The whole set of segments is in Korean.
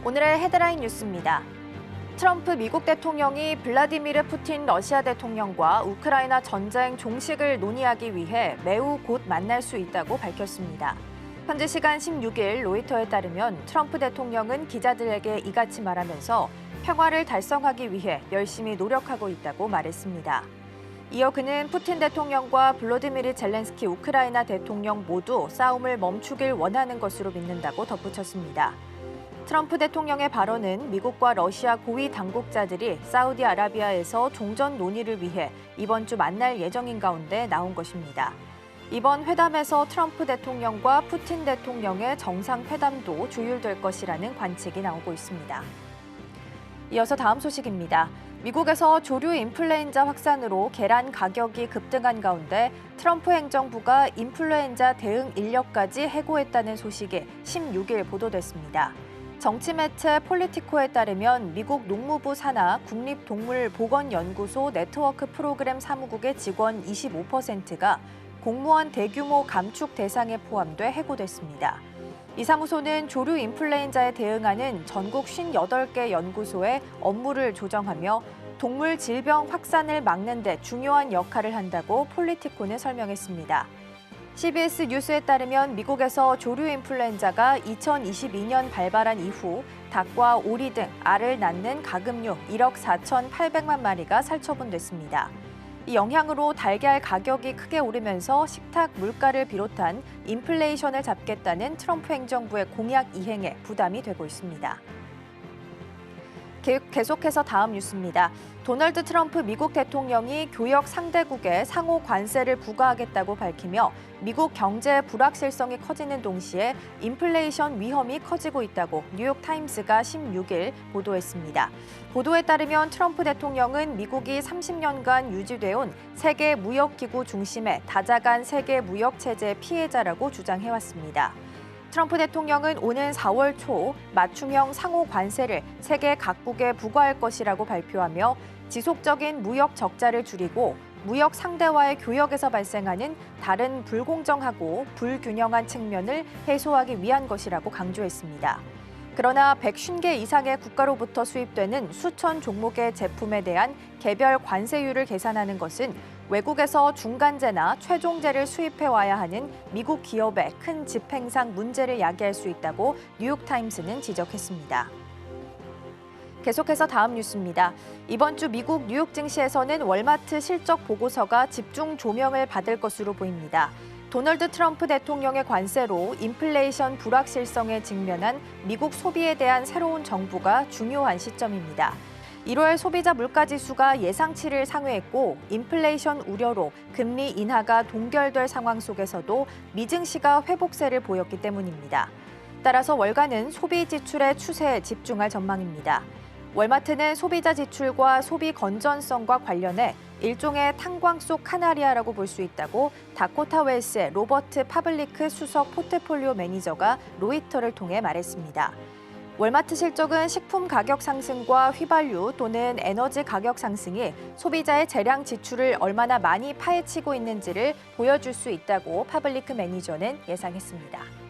오늘의 헤드라인 뉴스입니다. 트럼프 미국 대통령이 블라디미르 푸틴 러시아 대통령과 우크라이나 전쟁 종식을 논의하기 위해 매우 곧 만날 수 있다고 밝혔습니다. 현지 시간 16일 로이터에 따르면 트럼프 대통령은 기자들에게 이같이 말하면서 평화를 달성하기 위해 열심히 노력하고 있다고 말했습니다. 이어 그는 푸틴 대통령과 볼로디미르 젤렌스키 우크라이나 대통령 모두 싸움을 멈추길 원하는 것으로 믿는다고 덧붙였습니다. 트럼프 대통령의 발언은 미국과 러시아 고위 당국자들이 사우디아라비아에서 종전 논의를 위해 이번 주 만날 예정인 가운데 나온 것입니다. 이번 회담에서 트럼프 대통령과 푸틴 대통령의 정상회담도 조율될 것이라는 관측이 나오고 있습니다. 이어서 다음 소식입니다. 미국에서 조류 인플루엔자 확산으로 계란 가격이 급등한 가운데 트럼프 행정부가 인플루엔자 대응 인력까지 해고했다는 소식이 16일 보도됐습니다. 정치 매체 폴리티코에 따르면 미국 농무부 산하 국립동물보건연구소 네트워크 프로그램 사무국의 직원 25%가 공무원 대규모 감축 대상에 포함돼 해고됐습니다. 이 사무소는 조류 인플루엔자에 대응하는 전국 58개 연구소의 업무를 조정하며 동물 질병 확산을 막는 데 중요한 역할을 한다고 폴리티코는 설명했습니다. CBS 뉴스에 따르면 미국에서 조류 인플루엔자가 2022년 발발한 이후 닭과 오리 등 알을 낳는 가금류 1억 4,800만 마리가 살처분됐습니다. 이 영향으로 달걀 가격이 크게 오르면서 식탁 물가를 비롯한 인플레이션을 잡겠다는 트럼프 행정부의 공약 이행에 부담이 되고 있습니다. 계속해서 다음 뉴스입니다. 도널드 트럼프 미국 대통령이 교역 상대국에 상호 관세를 부과하겠다고 밝히며 미국 경제 불확실성이 커지는 동시에 인플레이션 위험이 커지고 있다고 뉴욕타임스가 16일 보도했습니다. 보도에 따르면 트럼프 대통령은 미국이 30년간 유지돼온 세계 무역기구 중심의 다자간 세계 무역체제의 피해자라고 주장해왔습니다. 트럼프 대통령은 오는 4월 초 맞춤형 상호 관세를 세계 각국에 부과할 것이라고 발표하며 지속적인 무역 적자를 줄이고 무역 상대와의 교역에서 발생하는 다른 불공정하고 불균형한 측면을 해소하기 위한 것이라고 강조했습니다. 그러나 150개 이상의 국가로부터 수입되는 수천 종목의 제품에 대한 개별 관세율을 계산하는 것은 외국에서 중간재나 최종재를 수입해와야 하는 미국 기업의 큰 집행상 문제를 야기할 수 있다고 뉴욕타임스는 지적했습니다. 계속해서 다음 뉴스입니다. 이번 주 미국 뉴욕 증시에서는 월마트 실적 보고서가 집중 조명을 받을 것으로 보입니다. 도널드 트럼프 대통령의 관세로 인플레이션 불확실성에 직면한 미국 소비에 대한 새로운 정부가 중요한 시점입니다. 1월 소비자 물가지수가 예상치를 상회했고 인플레이션 우려로 금리 인하가 동결될 상황 속에서도 미증시가 회복세를 보였기 때문입니다. 따라서 월가는 소비 지출의 추세에 집중할 전망입니다. 월마트는 소비자 지출과 소비 건전성과 관련해 일종의 탄광 속 카나리아라고 볼 수 있다고 다코타 웰스의 로버트 파블리크 수석 포트폴리오 매니저가 로이터를 통해 말했습니다. 월마트 실적은 식품 가격 상승과 휘발유 또는 에너지 가격 상승이 소비자의 재량 지출을 얼마나 많이 파헤치고 있는지를 보여줄 수 있다고 파블리크 매니저는 예상했습니다.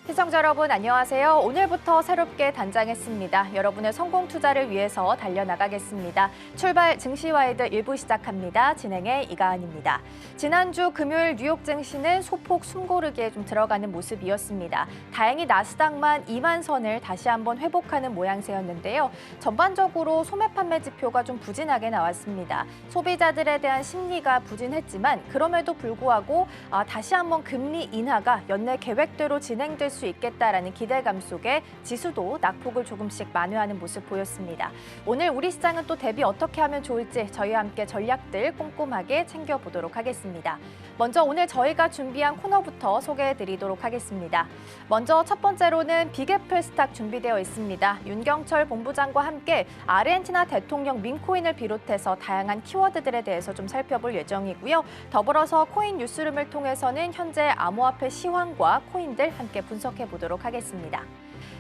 시청자 여러분 안녕하세요. 오늘부터 새롭게 단장했습니다. 여러분의 성공 투자를 위해서 달려나가겠습니다. 출발 증시와이드 1부 시작합니다. 진행의 이가은입니다. 지난주 금요일 뉴욕 증시는 소폭 숨고르기에 좀 들어가는 모습이었습니다. 다행히 나스닥만 2만 선을 다시 한번 회복하는 모양새였는데요. 전반적으로 소매 판매 지표가 좀 부진하게 나왔습니다. 소비자들에 대한 심리가 부진했지만 그럼에도 불구하고 다시 한번 금리 인하가 연내 계획대로 진행될 수 있겠다라는 기대감 속에 지수도 낙폭을 조금씩 만회하는 모습 보였습니다. 오늘 우리 시장은 또 대비 어떻게 하면 좋을지 저희와 함께 전략들 꼼꼼하게 챙겨보도록 하겠습니다. 먼저 오늘 저희가 준비한 코너부터 소개해드리도록 하겠습니다. 먼저 첫 번째로는 빅애플 스탁 준비되어 있습니다. 윤경철 본부장과 함께 아르헨티나 대통령 민코인을 비롯해서 다양한 키워드들에 대해서 좀 살펴볼 예정이고요. 더불어서 코인 뉴스룸을 통해서는 현재 암호화폐 시황과 코인들 함께 분석해 보도록 하겠습니다.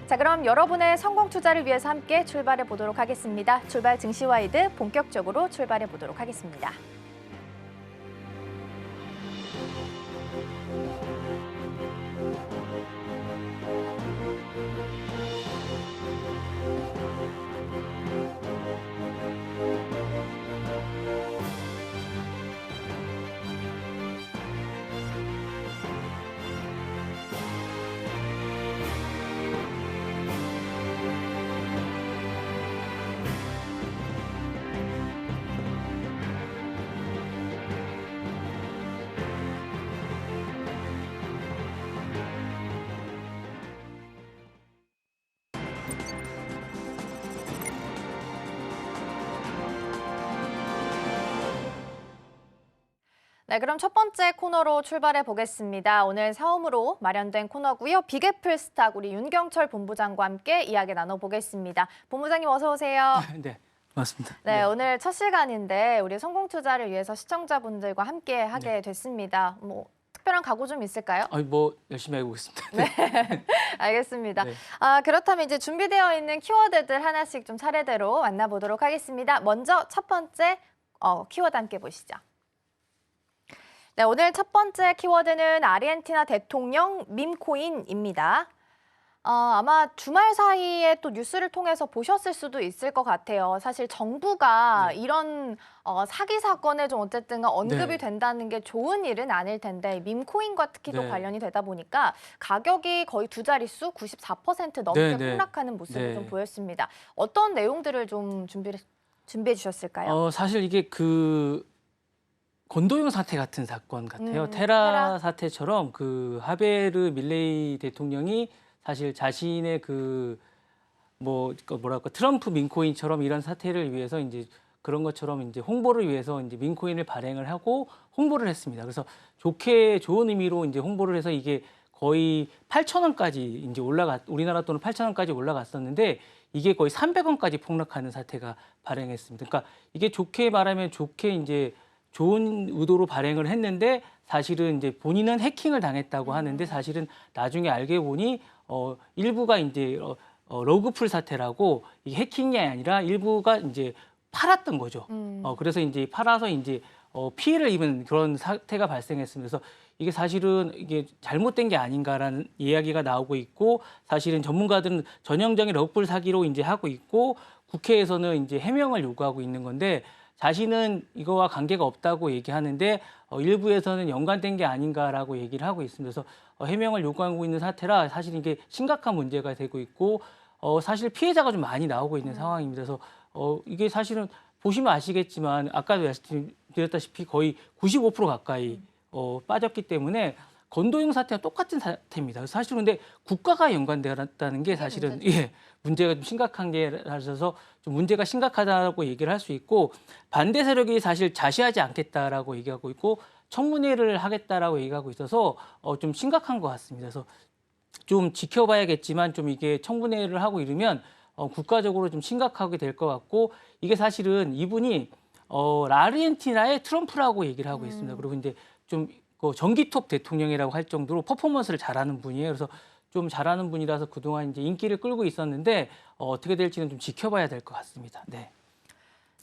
자, 그럼 여러분의 성공 투자를 위해서 함께 출발해 보도록 하겠습니다. 출발 증시와이드 본격적으로 출발해 보도록 하겠습니다. 네, 그럼 첫 번째 코너로 출발해 보겠습니다. 오늘 처음으로 마련된 코너고요. 빅애플 스탁 우리 윤경철 본부장과 함께 이야기 나눠보겠습니다. 본부장님 어서 오세요. 네, 고맙습니다. 네, 오늘 첫 시간인데 우리 성공 투자를 위해서 시청자분들과 함께 하게 됐습니다. 뭐 특별한 각오 좀 있을까요? 뭐 열심히 해보겠습니다. 네, 알겠습니다. 네. 그렇다면 이제 준비되어 있는 키워드들 하나씩 좀 차례대로 만나보도록 하겠습니다. 먼저 첫 번째 키워드 함께 보시죠. 네, 오늘 첫 번째 키워드는 아르헨티나 대통령 밈코인입니다. 아마 주말 사이에 또 뉴스를 통해서 보셨을 수도 있을 것 같아요. 사실 정부가 이런 사기 사건에 좀 어쨌든 언급이 된다는 게 좋은 일은 아닐 텐데 밈코인과 특히 또 관련이 되다 보니까 가격이 거의 두 자릿수 94% 넘게 폭락하는 모습을 좀 보였습니다. 어떤 내용들을 좀 준비해 주셨을까요? 사실 이게 건도용 사태 같은 사건 같아요. 테라 사태처럼 하베르 밀레이 대통령이 사실 자신의 트럼프 민코인처럼 이런 사태를 위해서 이제 그런 것처럼 이제 홍보를 위해서 이제 민코인을 발행을 하고 홍보를 했습니다. 그래서 좋은 의미로 이제 홍보를 해서 이게 거의 8,000원까지 이제 우리나라 돈은 8,000원까지 올라갔었는데 이게 거의 300원까지 폭락하는 사태가 발행했습니다. 그러니까 이게 좋게 말하면 이제 좋은 의도로 발행을 했는데 사실은 이제 본인은 해킹을 당했다고 하는데 사실은 나중에 알게 보니 일부가 이제 러그풀 사태라고 이게 해킹이 아니라 일부가 이제 팔았던 거죠. 그래서 이제 팔아서 이제 피해를 입은 그런 사태가 발생했습니다. 그래서 이게 사실은 이게 잘못된 게 아닌가라는 이야기가 나오고 있고 사실은 전문가들은 전형적인 러그풀 사기로 이제 하고 있고 국회에서는 이제 해명을 요구하고 있는 건데 자신은 이거와 관계가 없다고 얘기하는데 일부에서는 연관된 게 아닌가라고 얘기를 하고 있습니다. 그래서 해명을 요구하고 있는 사태라 사실 이게 심각한 문제가 되고 있고 사실 피해자가 좀 많이 나오고 있는 상황입니다. 그래서 이게 사실은 보시면 아시겠지만 아까도 말씀드렸다시피 거의 95% 가까이 빠졌기 때문에 건도용 사태와 똑같은 사태입니다. 사실 근데 국가가 연관되었다는 게 사실은 문제가 좀 심각한 게라서 좀 문제가 심각하다고 얘기를 할 수 있고 반대 세력이 사실 자시하지 않겠다라고 얘기하고 있고 청문회를 하겠다라고 얘기하고 있어서 좀 심각한 것 같습니다. 그래서 좀 지켜봐야겠지만 좀 이게 청문회를 하고 이러면 국가적으로 좀 심각하게 될 것 같고 이게 사실은 이분이 아르헨티나의 트럼프라고 얘기를 하고 있습니다. 그리고 이제 좀 전기톱 대통령이라고 할 정도로 퍼포먼스를 잘하는 분이에요. 그래서 좀 잘하는 분이라서 그동안 이제 인기를 끌고 있었는데 어떻게 될지는 좀 지켜봐야 될 것 같습니다. 네.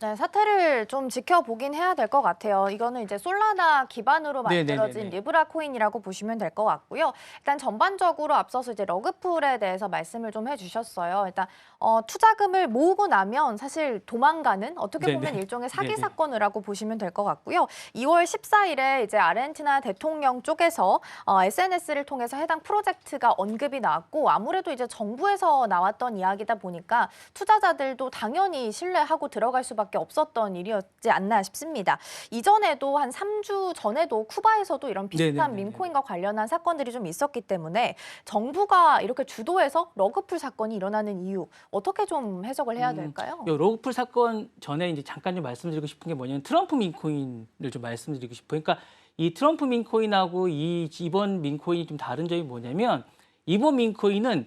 네, 사태를 좀 지켜보긴 해야 될 것 같아요. 이거는 이제 솔라나 기반으로 만들어진 리브라 코인이라고 보시면 될 것 같고요. 일단 전반적으로 앞서서 이제 러그풀에 대해서 말씀을 좀 해주셨어요. 일단 투자금을 모으고 나면 사실 도망가는 어떻게 보면 일종의 사기 사건이라고 보시면 될 것 같고요. 2월 14일에 이제 아르헨티나 대통령 쪽에서 SNS를 통해서 해당 프로젝트가 언급이 나왔고 아무래도 이제 정부에서 나왔던 이야기다 보니까 투자자들도 당연히 신뢰하고 들어갈 수밖에 없었던 일이었지 않나 싶습니다. 이전에도 한 3주 전에도 쿠바에서도 이런 비슷한 밈코인과 관련한 사건들이 좀 있었기 때문에 정부가 이렇게 주도해서 러그풀 사건이 일어나는 이유 어떻게 좀 해석을 해야 될까요? 러그풀 사건 전에 이제 잠깐 좀 말씀드리고 싶은 게 뭐냐면 트럼프 밈코인을 좀 말씀드리고 싶어요. 그러니까 이 트럼프 밈코인하고 이번 밈코인이 좀 다른 점이 뭐냐면 이번 민코인은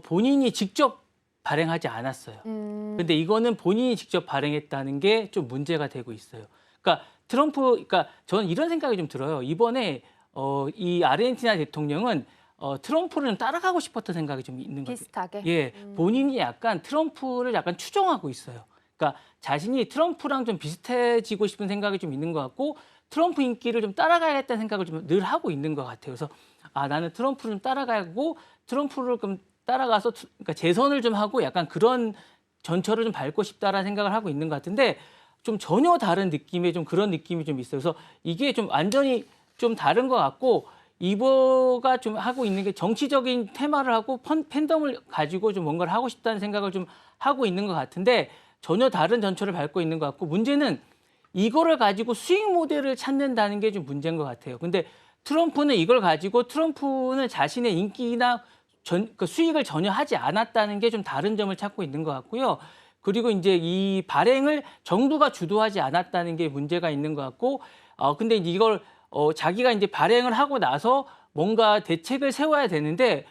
본인이 직접 발행하지 않았어요. 근데 이거는 본인이 직접 발행했다는 게 좀 문제가 되고 있어요. 그러니까 그러니까 저는 이런 생각이 좀 들어요. 이번에 이 아르헨티나 대통령은 트럼프를 좀 따라가고 싶었던 생각이 좀 있는 것 같아요. 비슷하게? 예, 본인이 약간 트럼프를 약간 추종하고 있어요. 그러니까 자신이 트럼프랑 좀 비슷해지고 싶은 생각이 좀 있는 것 같고 트럼프 인기를 좀 따라가야겠다는 생각을 좀 늘 하고 있는 것 같아요. 그래서 나는 트럼프를 좀 따라가고 트럼프를 좀 따라가서 그러니까 재선을 좀 하고 약간 그런 전철을 좀 밟고 싶다라는 생각을 하고 있는 것 같은데 좀 전혀 다른 느낌의 좀 그런 느낌이 좀 있어요. 그래서 이게 좀 완전히 좀 다른 것 같고 이버가 좀 하고 있는 게 정치적인 테마를 하고 팬덤을 가지고 좀 뭔가를 하고 싶다는 생각을 좀 하고 있는 것 같은데 전혀 다른 전철을 밟고 있는 것 같고 문제는 이거를 가지고 수익 모델을 찾는다는 게 좀 문제인 것 같아요. 근데 트럼프는 이걸 가지고 트럼프는 자신의 인기나 그 수익을 전혀 하지 않았다는 게 좀 다른 점을 찾고 있는 것 같고요. 그리고 이제 이 발행을 정부가 주도하지 않았다는 게 문제가 있는 것 같고 근데 이제 이걸 자기가 이제 발행을 하고 나서 뭔가 대책을 세워야 되는데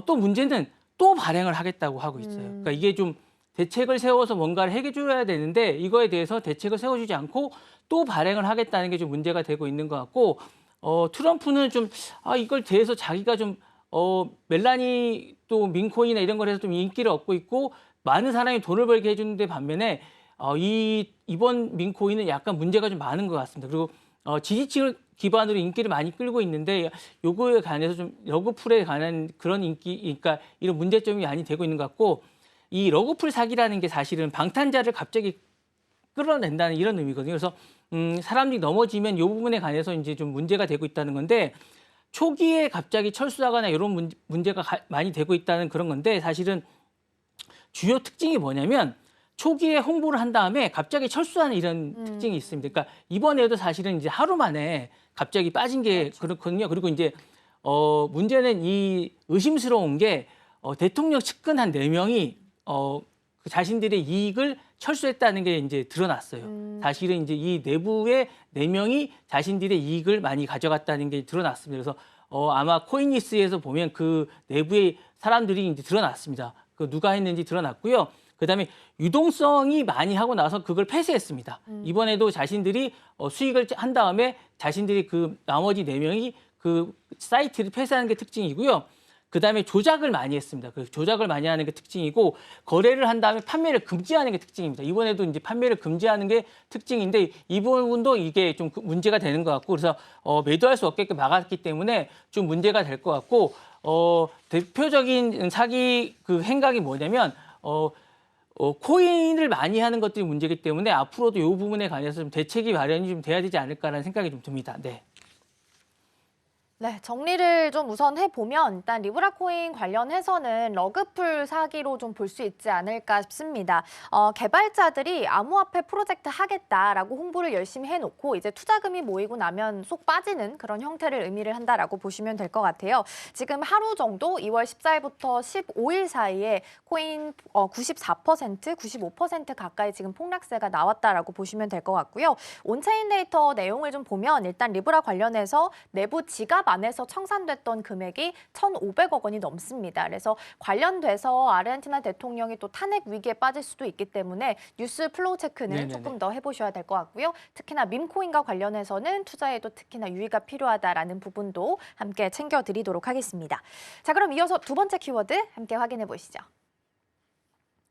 또 문제는 또 발행을 하겠다고 하고 있어요. 그러니까 이게 좀 대책을 세워서 뭔가를 해결해 줘야 되는데 이거에 대해서 대책을 세워주지 않고 또 발행을 하겠다는 게 좀 문제가 되고 있는 것 같고 트럼프는 좀 이걸 대해서 자기가 좀 멜라니 또 민코인이나 이런 거에서 좀 인기를 얻고 있고 많은 사람이 돈을 벌게 해주는데 반면에 이번 민코인은 약간 문제가 좀 많은 것 같습니다. 그리고 지지층을 기반으로 인기를 많이 끌고 있는데 요거에 관해서 좀 러그풀에 관한 그런 인기, 그러니까 이런 문제점이 많이 되고 있는 것 같고 이 러그풀 사기라는 게 사실은 방탄자를 갑자기 끌어낸다는 이런 의미거든요. 그래서 사람들이 넘어지면 이 부분에 관해서 이제 좀 문제가 되고 있다는 건데 초기에 갑자기 철수하거나 이런 문제가 많이 되고 있다는 그런 건데 사실은 주요 특징이 뭐냐면 초기에 홍보를 한 다음에 갑자기 철수하는 이런 특징이 있습니다. 그러니까 이번에도 사실은 이제 하루 만에 갑자기 빠진 게 그렇거든요. 그리고 이제 문제는 이 의심스러운 게 대통령 측근 한 4명이 그 자신들의 이익을 철수했다는 게 이제 드러났어요. 사실은 이제 이 내부의 4명이 자신들의 이익을 많이 가져갔다는 게 드러났습니다. 그래서 아마 코인리스에서 보면 그 내부의 사람들이 이제 드러났습니다. 그 누가 했는지 드러났고요. 그다음에 유동성이 많이 하고 나서 그걸 폐쇄했습니다. 이번에도 자신들이 수익을 한 다음에 자신들이 그 나머지 4명이 그 사이트를 폐쇄하는 게 특징이고요. 그다음에 조작을 많이 했습니다. 그 조작을 많이 하는 게 특징이고 거래를 한 다음에 판매를 금지하는 게 특징입니다. 이번에도 이제 판매를 금지하는 게 특징인데 이 부분도 이게 좀 문제가 되는 것 같고 그래서 매도할 수 없게끔 막았기 때문에 좀 문제가 될 것 같고 대표적인 사기 그 행각이 뭐냐면 코인을 많이 하는 것들이 문제이기 때문에 앞으로도 이 부분에 관해서 좀 대책이 마련이 좀 돼야 되지 않을까라는 생각이 좀 듭니다. 네. 네, 정리를 좀 우선 해보면 일단 리브라 코인 관련해서는 러그풀 사기로 좀 볼 수 있지 않을까 싶습니다. 개발자들이 암호화폐 프로젝트 하겠다라고 홍보를 열심히 해놓고 이제 투자금이 모이고 나면 쏙 빠지는 그런 형태를 의미를 한다라고 보시면 될 것 같아요. 지금 하루 정도 2월 14일부터 15일 사이에 코인 94%, 95% 가까이 지금 폭락세가 나왔다라고 보시면 될 것 같고요. 온체인 데이터 내용을 좀 보면 일단 리브라 관련해서 내부 지갑 안에서 청산됐던 금액이 1,500억 원이 넘습니다. 그래서 관련돼서 아르헨티나 대통령이 또 탄핵 위기에 빠질 수도 있기 때문에 뉴스 플로우 체크는 네네네. 조금 더 해보셔야 될 것 같고요. 특히나 밈코인과 관련해서는 투자에도 특히나 유의가 필요하다라는 부분도 함께 챙겨드리도록 하겠습니다. 자, 그럼 이어서 두 번째 키워드 함께 확인해 보시죠.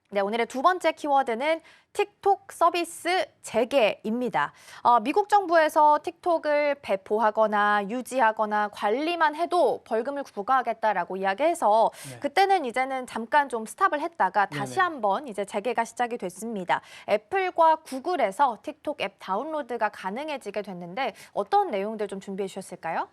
네, 오늘의 두 번째 키워드는 틱톡 서비스 재개입니다. 미국 정부에서 틱톡을 배포하거나 유지하거나 관리만 해도 벌금을 부과하겠다라고 이야기해서 네. 그때는 이제는 잠깐 좀 스탑을 했다가 다시 네네. 한번 이제 재개가 시작이 됐습니다. 애플과 구글에서 틱톡 앱 다운로드가 가능해지게 됐는데 어떤 내용들 좀 준비해 주셨을까요?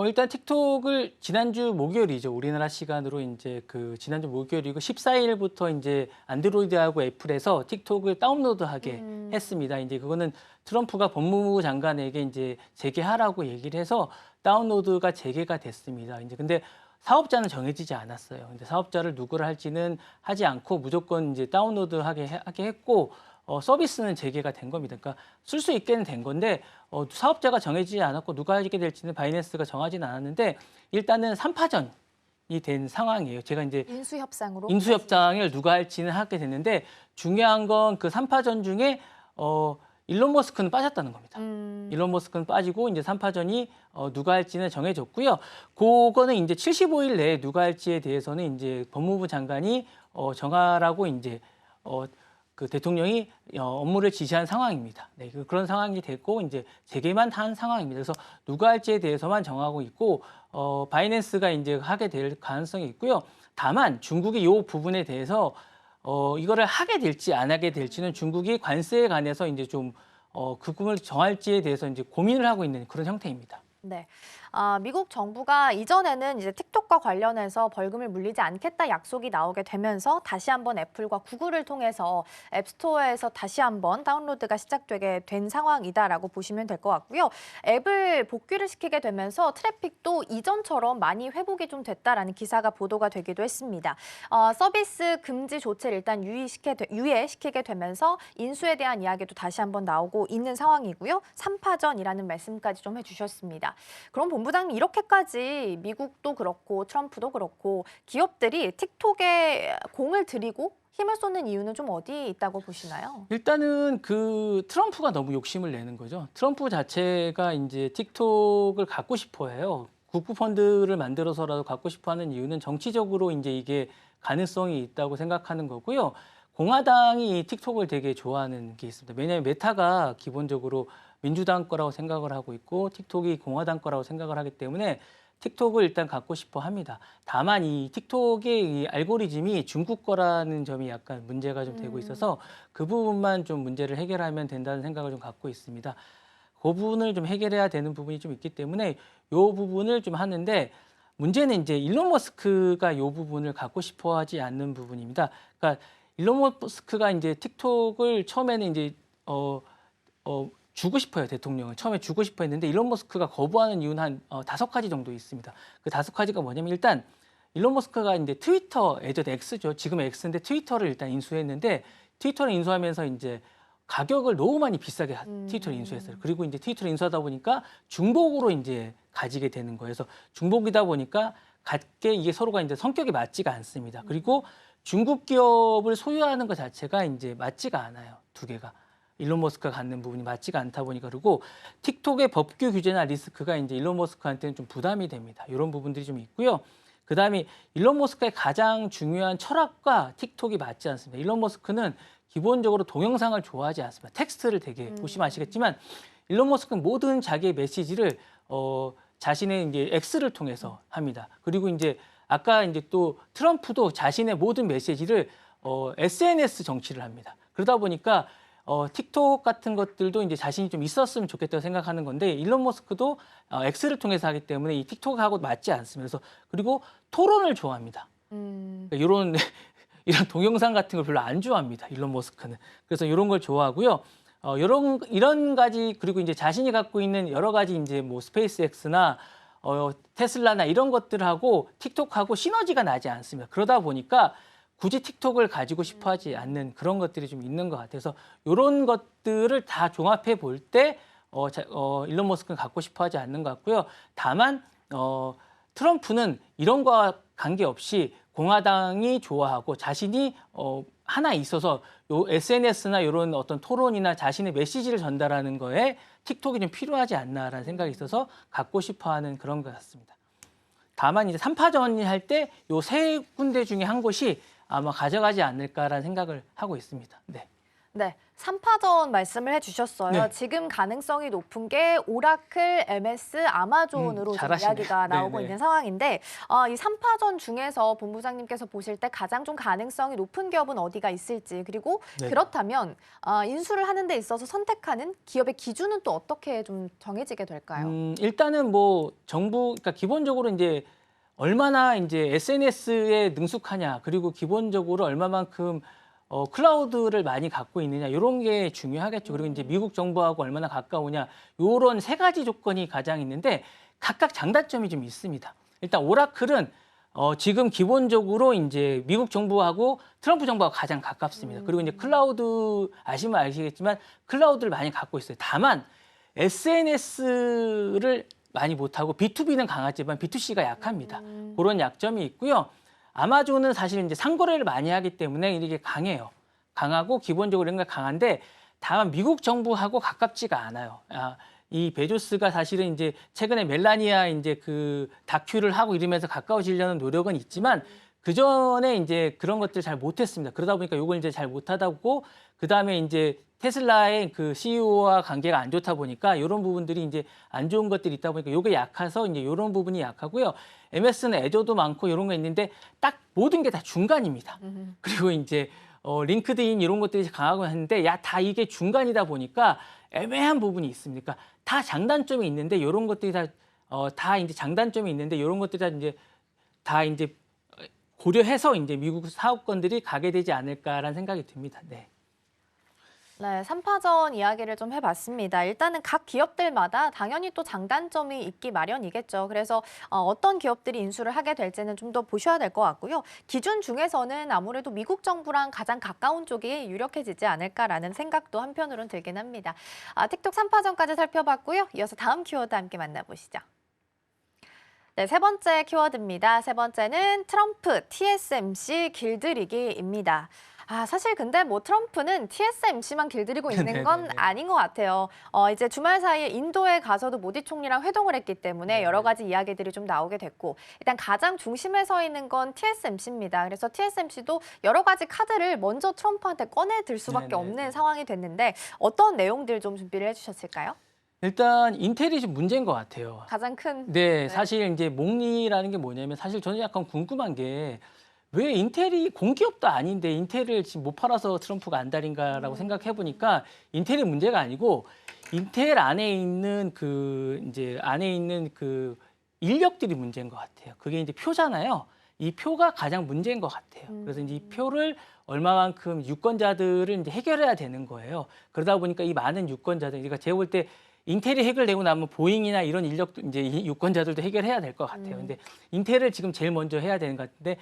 일단 틱톡을 지난주 목요일이죠. 우리나라 시간으로 이제 그 지난주 목요일이고 14일부터 이제 안드로이드하고 애플에서 틱톡을 다운로드하게 했습니다. 이제 그거는 트럼프가 법무부 장관에게 이제 재개하라고 얘기를 해서 다운로드가 재개가 됐습니다. 이제 근데 사업자는 정해지지 않았어요. 근데 사업자를 누구를 할지는 하지 않고 무조건 이제 다운로드하게 했고 서비스는 재개가 된 겁니다. 그러니까 쓸 수 있게는 된 건데 사업자가 정해지지 않았고 누가 하게 될지는 바이낸스가 정하지는 않았는데 일단은 3파전이 된 상황이에요. 제가 이제 인수협상으로? 인수협상을 누가 할지는 하게 됐는데 중요한 건 그 3파전 중에 일론 머스크는 빠졌다는 겁니다. 일론 머스크는 빠지고 이제 3파전이 누가 할지는 정해졌고요. 그거는 이제 75일 내에 누가 할지에 대해서는 이제 법무부 장관이 정하라고 이제 그 대통령이 업무를 지시한 상황입니다. 네, 그런 상황이 됐고 이제 재개만 한 상황입니다. 그래서 누가 할지에 대해서만 정하고 있고 바이낸스가 이제 하게 될 가능성이 있고요. 다만 중국이 이 부분에 대해서 이거를 하게 될지 안 하게 될지는 중국이 관세에 관해서 이제 좀 그 부분을 정할지에 대해서 이제 고민을 하고 있는 그런 형태입니다. 네. 미국 정부가 이전에는 이제 틱톡과 관련해서 벌금을 물리지 않겠다 약속이 나오게 되면서 다시 한번 애플과 구글을 통해서 앱스토어에서 다시 한번 다운로드가 시작되게 된 상황이다라고 보시면 될 것 같고요. 앱을 복귀를 시키게 되면서 트래픽도 이전처럼 많이 회복이 좀 됐다라는 기사가 보도가 되기도 했습니다. 서비스 금지 조치를 일단 유예시키게 되면서 인수에 대한 이야기도 다시 한번 나오고 있는 상황이고요. 3파전이라는 말씀까지 좀 해주셨습니다. 그럼 본부장님 이렇게까지 미국도 그렇고 트럼프도 그렇고 기업들이 틱톡에 공을 들이고 힘을 쏟는 이유는 좀 어디에 있다고 보시나요? 일단은 그 트럼프가 너무 욕심을 내는 거죠. 트럼프 자체가 이제 틱톡을 갖고 싶어 해요. 국부 펀드를 만들어서라도 갖고 싶어 하는 이유는 정치적으로 이제 이게 가능성이 있다고 생각하는 거고요. 공화당이 이 틱톡을 되게 좋아하는 게 있습니다. 왜냐하면 메타가 기본적으로 민주당 거라고 생각을 하고 있고 틱톡이 공화당 거라고 생각을 하기 때문에 틱톡을 일단 갖고 싶어 합니다. 다만 이 틱톡의 이 알고리즘이 중국 거라는 점이 약간 문제가 좀 되고 있어서 그 부분만 좀 문제를 해결하면 된다는 생각을 좀 갖고 있습니다. 그 부분을 좀 해결해야 되는 부분이 좀 있기 때문에 이 부분을 좀 하는데 문제는 이제 일론 머스크가 이 부분을 갖고 싶어 하지 않는 부분입니다. 그러니까 일론 머스크가 이제 틱톡을 처음에는 이제 주고 싶어요, 대통령을. 처음에 주고 싶어 했는데 일론 머스크가 거부하는 이유는 한 5가지 정도 있습니다. 그 5가지가 뭐냐면 일단 일론 머스크가 이제 트위터, 예전 X죠. 지금 X인데 트위터를 일단 인수했는데 트위터를 인수하면서 이제 가격을 너무 많이 비싸게 트위터를 인수했어요. 그리고 이제 트위터를 인수하다 보니까 중복으로 이제 가지게 되는 거예요. 그래서 중복이다 보니까 같게 이게 서로가 이제 성격이 맞지가 않습니다. 그리고 중국 기업을 소유하는 것 자체가 이제 맞지가 않아요. 두 개가. 일론 머스크가 갖는 부분이 맞지가 않다 보니까 그리고 틱톡의 법규 규제나 리스크가 이제 일론 머스크한테는 좀 부담이 됩니다. 이런 부분들이 좀 있고요. 그다음에 일론 머스크의 가장 중요한 철학과 틱톡이 맞지 않습니다. 일론 머스크는 기본적으로 동영상을 좋아하지 않습니다. 텍스트를 되게 보시면 아시겠지만 일론 머스크는 모든 자기의 메시지를 자신의 이제 X를 통해서 합니다. 그리고 이제 아까 이제 또 트럼프도 자신의 모든 메시지를 SNS 정치를 합니다. 그러다 보니까 틱톡 같은 것들도 이제 자신이 좀 있었으면 좋겠다고 생각하는 건데 일론 머스크도 X를 통해서 하기 때문에 이 틱톡하고 맞지 않습니다. 그래서 그리고 토론을 좋아합니다. 그러니까 이런 동영상 같은 걸 별로 안 좋아합니다. 일론 머스크는. 그래서 이런 걸 좋아하고요. 이런 가지 그리고 이제 자신이 갖고 있는 여러 가지 이제 뭐 스페이스X나 테슬라나 이런 것들하고 틱톡하고 시너지가 나지 않습니다. 그러다 보니까 굳이 틱톡을 가지고 싶어 하지 않는 그런 것들이 좀 있는 것 같아서 이런 것들을 다 종합해 볼 때 일론 머스크는 갖고 싶어 하지 않는 것 같고요. 다만 트럼프는 이런 거와 관계없이 공화당이 좋아하고 자신이 하나 있어서 요 SNS나 이런 어떤 토론이나 자신의 메시지를 전달하는 거에 틱톡이 좀 필요하지 않나라는 생각이 있어서 갖고 싶어 하는 그런 것 같습니다. 다만 이제 3파전이 할 때 요 3군데 중에 한 곳이 아마 가져가지 않을까라는 생각을 하고 있습니다. 네. 네, 3파전 말씀을 해주셨어요. 네. 지금 가능성이 높은 게 오라클, MS, 아마존으로 지금 잘하시네. 이야기가 나오고 네네. 있는 상황인데 이 3파전 중에서 본부장님께서 보실 때 가장 좀 가능성이 높은 기업은 어디가 있을지 그리고 네. 그렇다면 인수를 하는 데 있어서 선택하는 기업의 기준은 또 어떻게 좀 정해지게 될까요? 일단은 뭐 그러니까 기본적으로 이제 얼마나 이제 SNS에 능숙하냐 그리고 기본적으로 얼마만큼 클라우드를 많이 갖고 있느냐 이런 게 중요하겠죠. 그리고 이제 미국 정부하고 얼마나 가까우냐 이런 3가지 조건이 가장 있는데 각각 장단점이 좀 있습니다. 일단 오라클은 지금 기본적으로 이제 미국 정부하고 트럼프 정부하고 가장 가깝습니다. 그리고 이제 클라우드 아시면 아시겠지만 클라우드를 많이 갖고 있어요. 다만 SNS를 많이 못하고 B2B는 강하지만 B2C가 약합니다. 그런 약점이 있고요. 아마존은 사실 이제 상거래를 많이 하기 때문에 이게 강해요. 강하고 기본적으로 이런 게 강한데 다만 미국 정부하고 가깝지가 않아요. 이 베조스가 사실은 이제 최근에 멜라니아 이제 그 다큐를 하고 이러면서 가까워지려는 노력은 있지만 그 전에 이제 그런 것들 잘 못했습니다. 그러다 보니까 이걸 이제 잘 못하다 보고 그 다음에 이제 테슬라의 그 CEO와 관계가 안 좋다 보니까 이런 부분들이 이제 안 좋은 것들이 있다 보니까 이게 약해서 이제 이런 부분이 약하고요. MS는 애저도 많고 이런 거 있는데 딱 모든 게 다 중간입니다. 그리고 이제 링크드인 이런 것들이 강하고 했는데 다 이게 중간이다 보니까 애매한 부분이 있습니다. 그러니까 다 장단점이 있는데 이런 것들이 다 다 이제 장단점이 있는데 이런 것들이 이제 다 이제 고려해서 이제 미국 사업권들이 가게 되지 않을까라는 생각이 듭니다. 네. 네, 3파전 이야기를 좀 해봤습니다. 일단은 각 기업들마다 당연히 또 장단점이 있기 마련이겠죠. 그래서 어떤 기업들이 인수를 하게 될지는 좀 더 보셔야 될 것 같고요. 기준 중에서는 아무래도 미국 정부랑 가장 가까운 쪽이 유력해지지 않을까라는 생각도 한편으로는 들긴 합니다. 틱톡 3파전까지 살펴봤고요. 이어서 다음 키워드 함께 만나보시죠. 네, 세 번째 키워드입니다. 세 번째는 트럼프 TSMC 길들이기입니다. 사실 근데 뭐 트럼프는 TSMC만 길들이고 있는 건 네네네. 아닌 것 같아요. 이제 주말 사이에 인도에 가서도 모디 총리랑 회동을 했기 때문에 여러 가지 이야기들이 좀 나오게 됐고, 일단 가장 중심에 서 있는 건 TSMC입니다. 그래서 TSMC도 여러 가지 카드를 먼저 트럼프한테 꺼내들 수밖에 네네네. 없는 상황이 됐는데 어떤 내용들 좀 준비를 해주셨을까요? 일단 인텔이 좀 문제인 것 같아요. 가장 큰. 네, 사실 이제 목리라는 게 뭐냐면 사실 저는 약간 궁금한 게 왜 인텔이 공기업도 아닌데 인텔을 지금 못 팔아서 트럼프가 안달인가라고 생각해 보니까 인텔이 문제가 아니고 인텔 안에 있는 그 인력들이 문제인 것 같아요. 그게 이제 표잖아요. 이 표가 가장 문제인 것 같아요. 그래서 이제 이 표를 얼마만큼 유권자들을 이제 해결해야 되는 거예요. 그러다 보니까 이 많은 유권자들, 그러니까 제가 볼 때 인텔이 해결되고 나면 보잉이나 이런 인력도 이제 이 유권자들도 해결해야 될 것 같아요. 근데 인텔을 지금 제일 먼저 해야 되는 것 같은데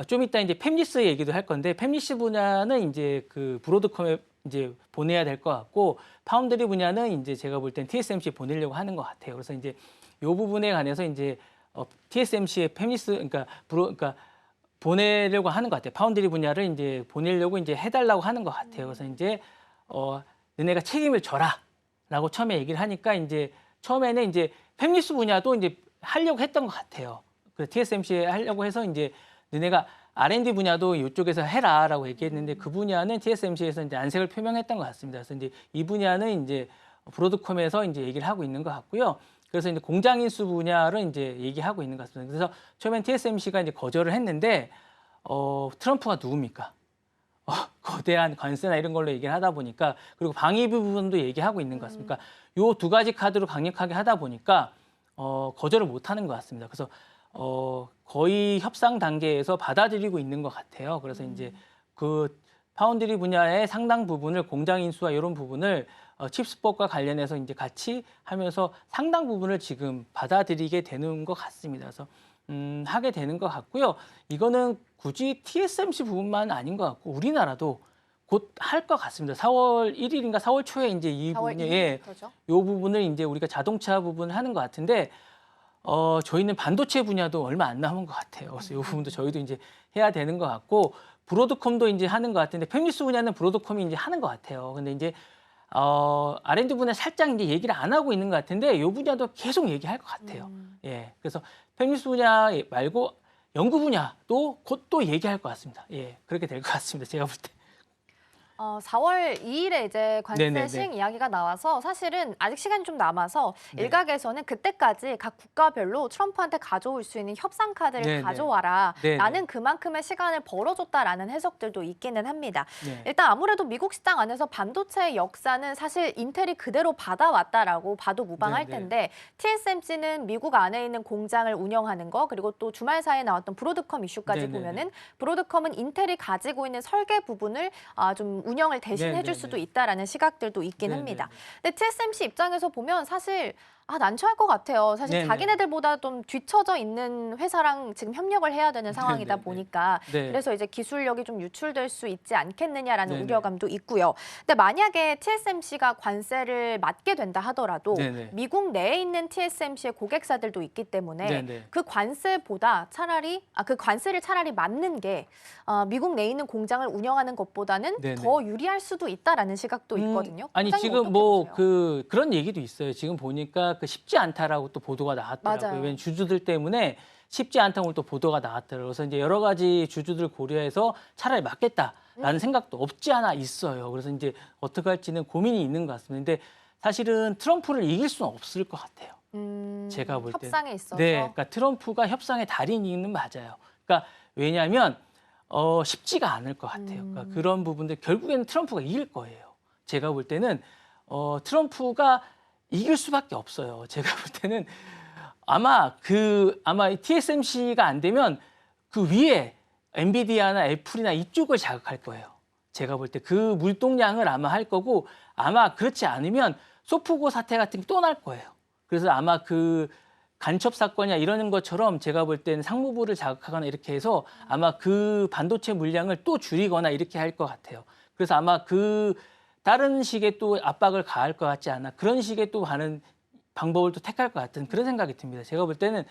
좀 이따 이제 팹리스 얘기도 할 건데 팹리스 분야는 이제 그 브로드컴에 이제 보내야 될 것 같고 파운드리 분야는 이제 제가 볼 땐 TSMC 보내려고 하는 것 같아요. 그래서 이제 이 부분에 관해서 이제 TSMC의 팹리스 그러니까 보내려고 하는 것 같아요. 파운드리 분야를 이제 보내려고 이제 해달라고 하는 것 같아요. 그래서 이제 너네가 책임을 져라라고 처음에 얘기를 하니까 이제 처음에는 이제 팹리스 분야도 이제 하려고 했던 것 같아요. 그 TSMC에 하려고 해서 이제 너네가 R&D 분야도 이쪽에서 해라라고 얘기했는데 그 분야는 TSMC에서 이제 안색을 표명했던 것 같습니다. 그래서 이제 이 분야는 이제 브로드컴에서 이제 얘기를 하고 있는 것 같고요. 그래서 이제 공장 인수 분야를 이제 얘기하고 있는 것 같습니다. 그래서 처음엔 TSMC가 이제 거절을 했는데 트럼프가 누굽니까? 거대한 관세나 이런 걸로 얘기를 하다 보니까 그리고 방위 부분도 얘기하고 있는 것 같습니다. 요 두 가지 카드로 강력하게 하다 보니까 거절을 못 하는 것 같습니다. 그래서 거의 협상 단계에서 받아들이고 있는 것 같아요. 그래서 이제 그 파운드리 분야의 상당 부분을 공장 인수와 이런 부분을 칩스법과 관련해서 이제 같이 하면서 상당 부분을 지금 받아들이게 되는 것 같습니다. 그래서 하게 되는 것 같고요. 이거는 굳이 TSMC 부분만 아닌 것 같고 우리나라도 곧 할 것 같습니다. 4월 1일인가 4월 초에 이제 이 4월 부분에 2일부터죠. 이 부분을 이제 우리가 자동차 부분 하는 것 같은데 저희는 반도체 분야도 얼마 안 남은 것 같아요. 그래서 이 부분도 저희도 이제 해야 되는 것 같고 브로드컴도 이제 하는 것 같은데 팹리스 분야는 브로드컴이 이제 하는 것 같아요. 근데 이제 R&D 분야 살짝 이제 얘기를 안 하고 있는 것 같은데 이 분야도 계속 얘기할 것 같아요. 예, 그래서 팹리스 분야 말고 연구 분야도 곧 또 얘기할 것 같습니다. 예, 그렇게 될 것 같습니다. 제가 볼 때. 4월 2일에 이제 관세 네네네. 시행 이야기가 나와서 사실은 아직 시간이 좀 남아서 네. 일각에서는 그때까지 각 국가별로 트럼프한테 가져올 수 있는 협상 카드를 네네. 가져와라. 네네. 나는 그만큼의 시간을 벌어줬다라는 해석들도 있기는 합니다. 네. 일단 아무래도 미국 시장 안에서 반도체의 역사는 사실 인텔이 그대로 받아왔다라고 봐도 무방할 네네. 텐데 TSMC는 미국 안에 있는 공장을 운영하는 거 그리고 또 주말 사이에 나왔던 브로드컴 이슈까지 네네네. 보면은 브로드컴은 인텔이 가지고 있는 설계 부분을 좀 운영을 대신 해줄 네네네. 수도 있다라는 시각들도 있긴 네네네. 합니다. 근데 TSMC 입장에서 보면 사실 난처할 것 같아요. 사실 네네. 자기네들보다 좀 뒤처져 있는 회사랑 지금 협력을 해야 되는 상황이다 네네네. 보니까 네. 그래서 이제 기술력이 좀 유출될 수 있지 않겠느냐라는 네네. 우려감도 있고요. 근데 만약에 TSMC가 관세를 맞게 된다 하더라도 네네. 미국 내에 있는 TSMC의 고객사들도 있기 때문에 네네. 그 관세보다 차라리 그 관세를 차라리 맞는 게 미국 내에 있는 공장을 운영하는 것보다는 네네. 더 유리할 수도 있다라는 시각도 있거든요. 아니 소장님 지금 어떻게 뭐 보세요? 그런 얘기도 있어요. 지금 보니까 그 쉽지 않다라고 또 보도가 나왔더라고요. 맞아요. 왜냐면 주주들 때문에 쉽지 않다고 또 보도가 나왔더라고요. 그래서 이제 여러 가지 주주들 고려해서 차라리 맞겠다라는 생각도 없지 않아 있어요. 그래서 이제 어떻게 할지는 고민이 있는 것 같습니다. 근데 사실은 트럼프를 이길 수는 없을 것 같아요. 제가 볼 때. 협상에 있어서. 네, 그러니까 트럼프가 협상의 달인이는 맞아요. 그러니까 왜냐하면 쉽지가 않을 것 같아요. 그러니까 그런 부분들 결국에는 트럼프가 이길 거예요. 제가 볼 때는 트럼프가 이길 수밖에 없어요. 제가 볼 때는 아마 TSMC가 안 되면 그 위에 엔비디아나 애플이나 이쪽을 자극할 거예요. 제가 볼 때 그 물동량을 아마 할 거고 아마 그렇지 않으면 소프고 사태 같은 게 또 날 거예요. 그래서 아마 그 간첩 사건이나 이러는 것처럼 제가 볼 때는 상무부를 자극하거나 이렇게 해서 아마 그 반도체 물량을 또 줄이거나 이렇게 할 것 같아요. 그래서 아마 그 다른 식의 또 압박을 가할 것 같지 않아 그런 식의 또 하는 방법을 또 택할 것 같은 그런 생각이 듭니다. 제가 볼 때는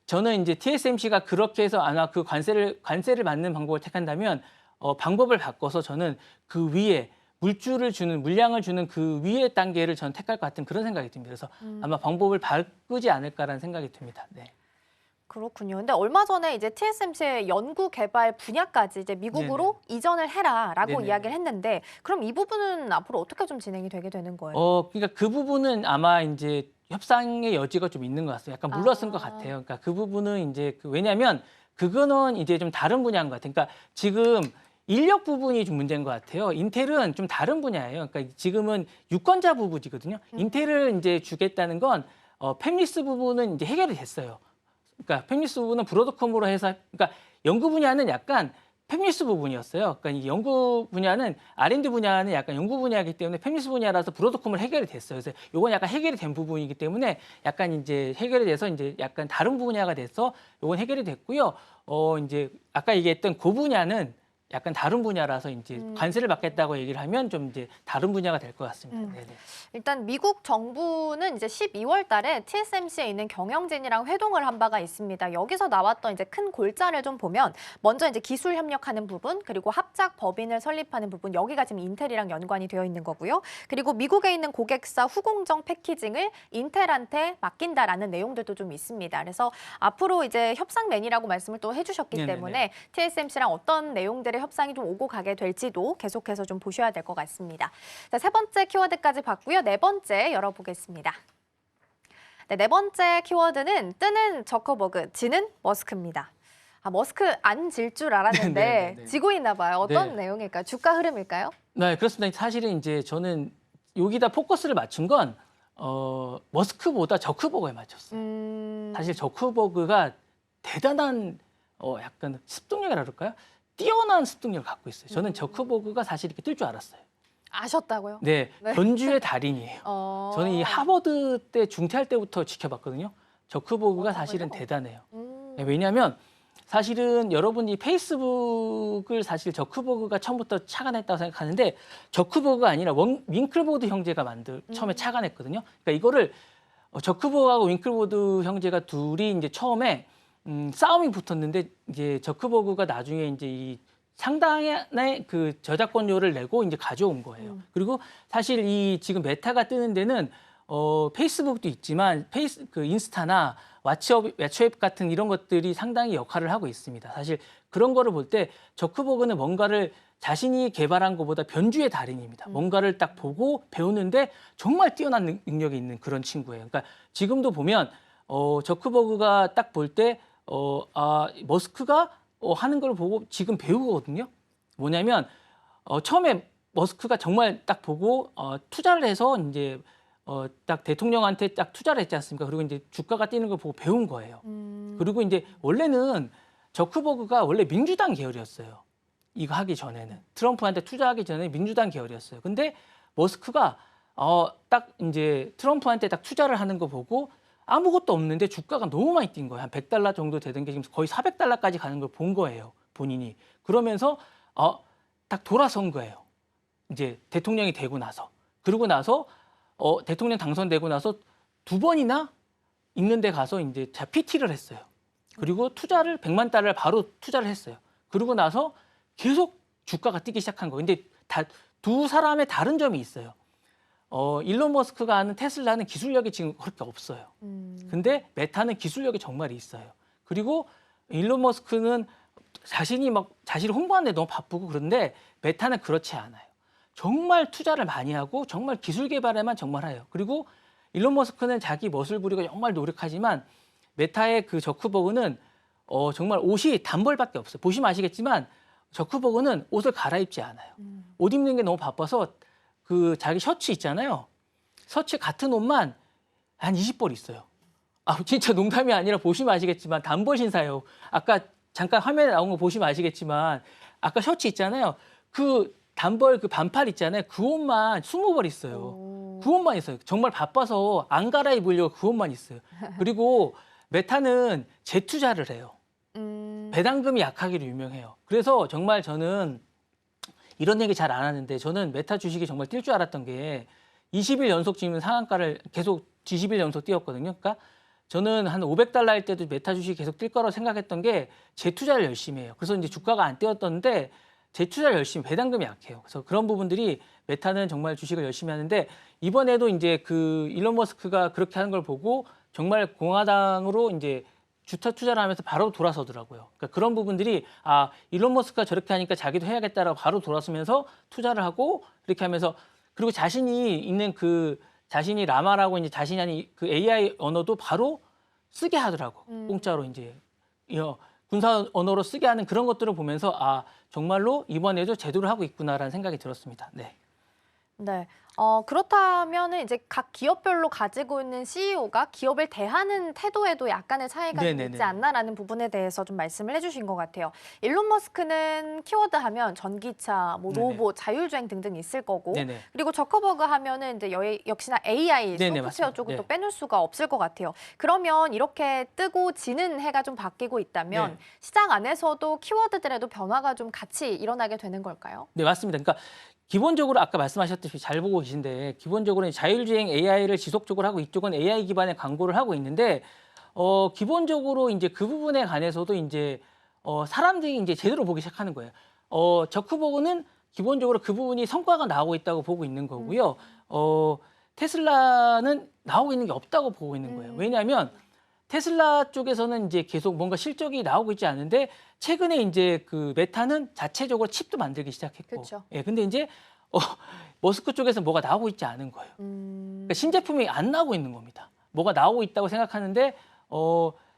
저는 이제 TSMC가 그렇게 해서 아마 그 관세를 받는 방법을 택한다면 방법을 바꿔서 저는 그 위에 물량을 주는 그 위의 단계를 저는 택할 것 같은 그런 생각이 듭니다. 그래서 아마 방법을 바꾸지 않을까라는 생각이 듭니다. 네. 그렇군요. 근데 얼마 전에 이제 TSMC의 연구 개발 분야까지 이제 미국으로 이전을 해라라고 네네. 이야기를 했는데 그럼 이 부분은 앞으로 어떻게 좀 진행이 되게 되는 거예요? 그러니까 그 부분은 아마 이제 협상의 여지가 좀 있는 것 같아요. 약간 물러선 것 아. 같아요. 그러니까 그 부분은 이제 왜냐하면 그거는 이제 좀 다른 분야인 것 같아요. 그러니까 지금 인력 부분이 좀 문제인 것 같아요. 인텔은 좀 다른 분야예요. 그러니까 지금은 유권자 부분이거든요. 인텔을 이제 주겠다는 건 팹리스 부분은 이제 해결이 됐어요. 그러니까 팹리스 부분은 브로드컴으로 해서 그러니까 연구 분야는 약간 팹리스 부분이었어요. 그러니까 이 연구 분야는 R&D 분야는 약간 연구 분야이기 때문에 팹리스 분야라서 브로드컴으로 해결이 됐어요. 그래서 이건 약간 해결이 된 부분이기 때문에 약간 이제 해결이 돼서 이제 약간 다른 분야가 돼서 이건 해결이 됐고요. 이제 아까 얘기했던 그 분야는 약간 다른 분야라서 이제 관세를 받겠다고 얘기를 하면 좀 이제 다른 분야가 될 것 같습니다. 네네. 일단 미국 정부는 이제 12월 달에 TSMC에 있는 경영진이랑 회동을 한 바가 있습니다. 여기서 나왔던 이제 큰 골자를 좀 보면 먼저 이제 기술 협력하는 부분, 그리고 합작 법인을 설립하는 부분, 여기가 지금 인텔이랑 연관이 되어 있는 거고요. 그리고 미국에 있는 고객사 후공정 패키징을 인텔한테 맡긴다라는 내용들도 좀 있습니다. 그래서 앞으로 이제 협상맨이라고 말씀을 또 해주셨기 네네네. 때문에 TSMC랑 어떤 내용들의 협상이 좀 오고 가게 될지도 계속해서 좀 보셔야 될 것 같습니다. 자, 세 번째 키워드까지 봤고요. 네 번째 열어보겠습니다. 네, 네 번째 키워드는 뜨는 저커버그, 지는 머스크입니다. 머스크 안 질 줄 알았는데 네네네. 지고 있나 봐요. 어떤 네. 내용일까요? 주가 흐름일까요? 네, 그렇습니다. 사실은 이제 저는 여기다 포커스를 맞춘 건 머스크보다 저크버그에 맞췄어요. 사실 저크버그가 대단한 약간 습득력이라 그럴까요? 뛰어난 습득력을 갖고 있어요. 저는 저크버그가 사실 이렇게 뜰 줄 알았어요. 아셨다고요? 네, 네. 견주의 달인이에요. 저는 이 하버드 때 중퇴할 때부터 지켜봤거든요. 저크버그가 사실은 정말요? 대단해요. 네, 왜냐하면 사실은 여러분이 페이스북을 사실 저크버그가 처음부터 착안했다고 생각하는데 저크버그가 아니라 윙클보드 형제가 처음에 착안했거든요. 그러니까 이거를 저크버그하고 윙클보드 형제가 둘이 이제 처음에 싸움이 붙었는데 이제 저크버그가 나중에 이제 이 상당의 그 저작권료를 내고 이제 가져온 거예요. 그리고 사실 이 지금 메타가 뜨는 데는 페이스북도 있지만 그 인스타나 왓츠앱 같은 이런 것들이 상당히 역할을 하고 있습니다. 사실 그런 거를 볼 때 저크버그는 뭔가를 자신이 개발한 것보다 변주의 달인입니다. 뭔가를 딱 보고 배우는데 정말 뛰어난 능력이 있는 그런 친구예요. 그러니까 지금도 보면 저크버그가 딱 볼 때 머스크가 하는 걸 보고 지금 배우거든요. 뭐냐면 처음에 머스크가 정말 딱 보고 투자를 해서 이제 딱 대통령한테 딱 투자를 했지 않습니까? 그리고 이제 주가가 뛰는 걸 보고 배운 거예요. 그리고 이제 원래는 저크버그가 원래 민주당 계열이었어요. 이거 하기 전에는 트럼프한테 투자하기 전에 민주당 계열이었어요. 근데 머스크가 딱 이제 트럼프한테 딱 투자를 하는 거 보고 아무것도 없는데 주가가 너무 많이 뛴 거예요. 한 $100 정도 되던 게 지금 거의 $400까지 가는 걸 본 거예요. 본인이. 그러면서 딱 돌아선 거예요. 이제 대통령이 되고 나서. 그러고 나서 대통령 당선되고 나서 2번이나 있는 데 가서 이제 PT를 했어요. 그리고 투자를 $100만 바로 투자를 했어요. 그러고 나서 계속 주가가 뛰기 시작한 거예요. 근데 두 사람의 다른 점이 있어요. 일론 머스크가 하는 테슬라는 기술력이 지금 그렇게 없어요. 근데 메타는 기술력이 정말 있어요. 그리고 일론 머스크는 자신이 막 자신을 홍보하는 데 너무 바쁘고 그런데 메타는 그렇지 않아요. 정말 투자를 많이 하고 정말 기술 개발에만 정말 해요. 그리고 일론 머스크는 자기 멋을 부리고 정말 노력하지만 메타의 그 저크버그는 정말 옷이 단벌밖에 없어요. 보시면 아시겠지만 저크버그는 옷을 갈아입지 않아요. 옷 입는 게 너무 바빠서 그 자기 셔츠 있잖아요. 셔츠 같은 옷만 한 20벌 있어요. 진짜 농담이 아니라 보시면 아시겠지만 단벌 신사예요. 아까 잠깐 화면에 나온 거 보시면 아시겠지만 아까 셔츠 있잖아요. 그 단벌 그 반팔 있잖아요. 그 옷만 20벌 있어요. 그 옷만 있어요. 정말 바빠서 안 갈아입으려고 그 옷만 있어요. 그리고 메타는 재투자를 해요. 배당금이 약하기로 유명해요. 그래서 정말 저는 이런 얘기 잘 안 하는데 저는 메타 주식이 정말 뛸 줄 알았던 게 20일 연속 지금 상한가를 계속 20일 연속 뛰었거든요. 그러니까 저는 한 $500일 때도 메타 주식이 계속 뛸 거라고 생각했던 게 재투자를 열심히 해요. 그래서 이제 주가가 안 뛰었던데 재투자를 열심히 배당금이 약해요. 그래서 그런 부분들이 메타는 정말 주식을 열심히 하는데 이번에도 이제 그 일론 머스크가 그렇게 하는 걸 보고 정말 공화당으로 이제 주택 투자를 하면서 바로 돌아서더라고요. 그러니까 그런 부분들이 일론 머스크가 저렇게 하니까 자기도 해야겠다라고 바로 돌아서면서 투자를 하고 이렇게 하면서 그리고 자신이 있는 그 자신이 라마라고 이제 자신이 하는 그 AI 언어도 바로 쓰게 하더라고. 공짜로 이제 군사 언어로 쓰게 하는 그런 것들을 보면서 정말로 이번에도 제대로 하고 있구나라는 생각이 들었습니다. 네. 네. 그렇다면은 이제 각 기업별로 가지고 있는 CEO가 기업을 대하는 태도에도 약간의 차이가 좀 네네네. 있지 않나라는 부분에 대해서 좀 말씀을 해주신 것 같아요. 일론 머스크는 키워드 하면 전기차, 뭐 네네. 로봇, 자율주행 등등 있을 거고, 네네. 그리고 저커버그 하면은 이제 역시나 AI, 네네, 소프트웨어 맞습니다. 쪽은 또 네. 빼놓을 수가 없을 것 같아요. 그러면 이렇게 뜨고 지는 해가 좀 바뀌고 있다면 네. 시장 안에서도 키워드들에도 변화가 좀 같이 일어나게 되는 걸까요? 네, 맞습니다. 그러니까 기본적으로 아까 말씀하셨듯이 잘 보고 계신데 기본적으로 자율주행 AI를 지속적으로 하고 이쪽은 AI 기반의 광고를 하고 있는데 기본적으로 이제 그 부분에 관해서도 이제 사람들이 이제 제대로 보기 시작하는 거예요. 저크버그는 기본적으로 그 부분이 성과가 나오고 있다고 보고 있는 거고요. 테슬라는 나오고 있는 게 없다고 보고 있는 거예요. 왜냐하면 테슬라 쪽에서는 이제 계속 뭔가 실적이 나오고 있지 않은데 최근에 이제 그 메타는 자체적으로 칩도 만들기 시작했고, 그쵸. 근데 이제 머스크 쪽에서 뭐가 나오고 있지 않은 거예요. 그러니까 신제품이 안 나오고 있는 겁니다. 뭐가 나오고 있다고 생각하는데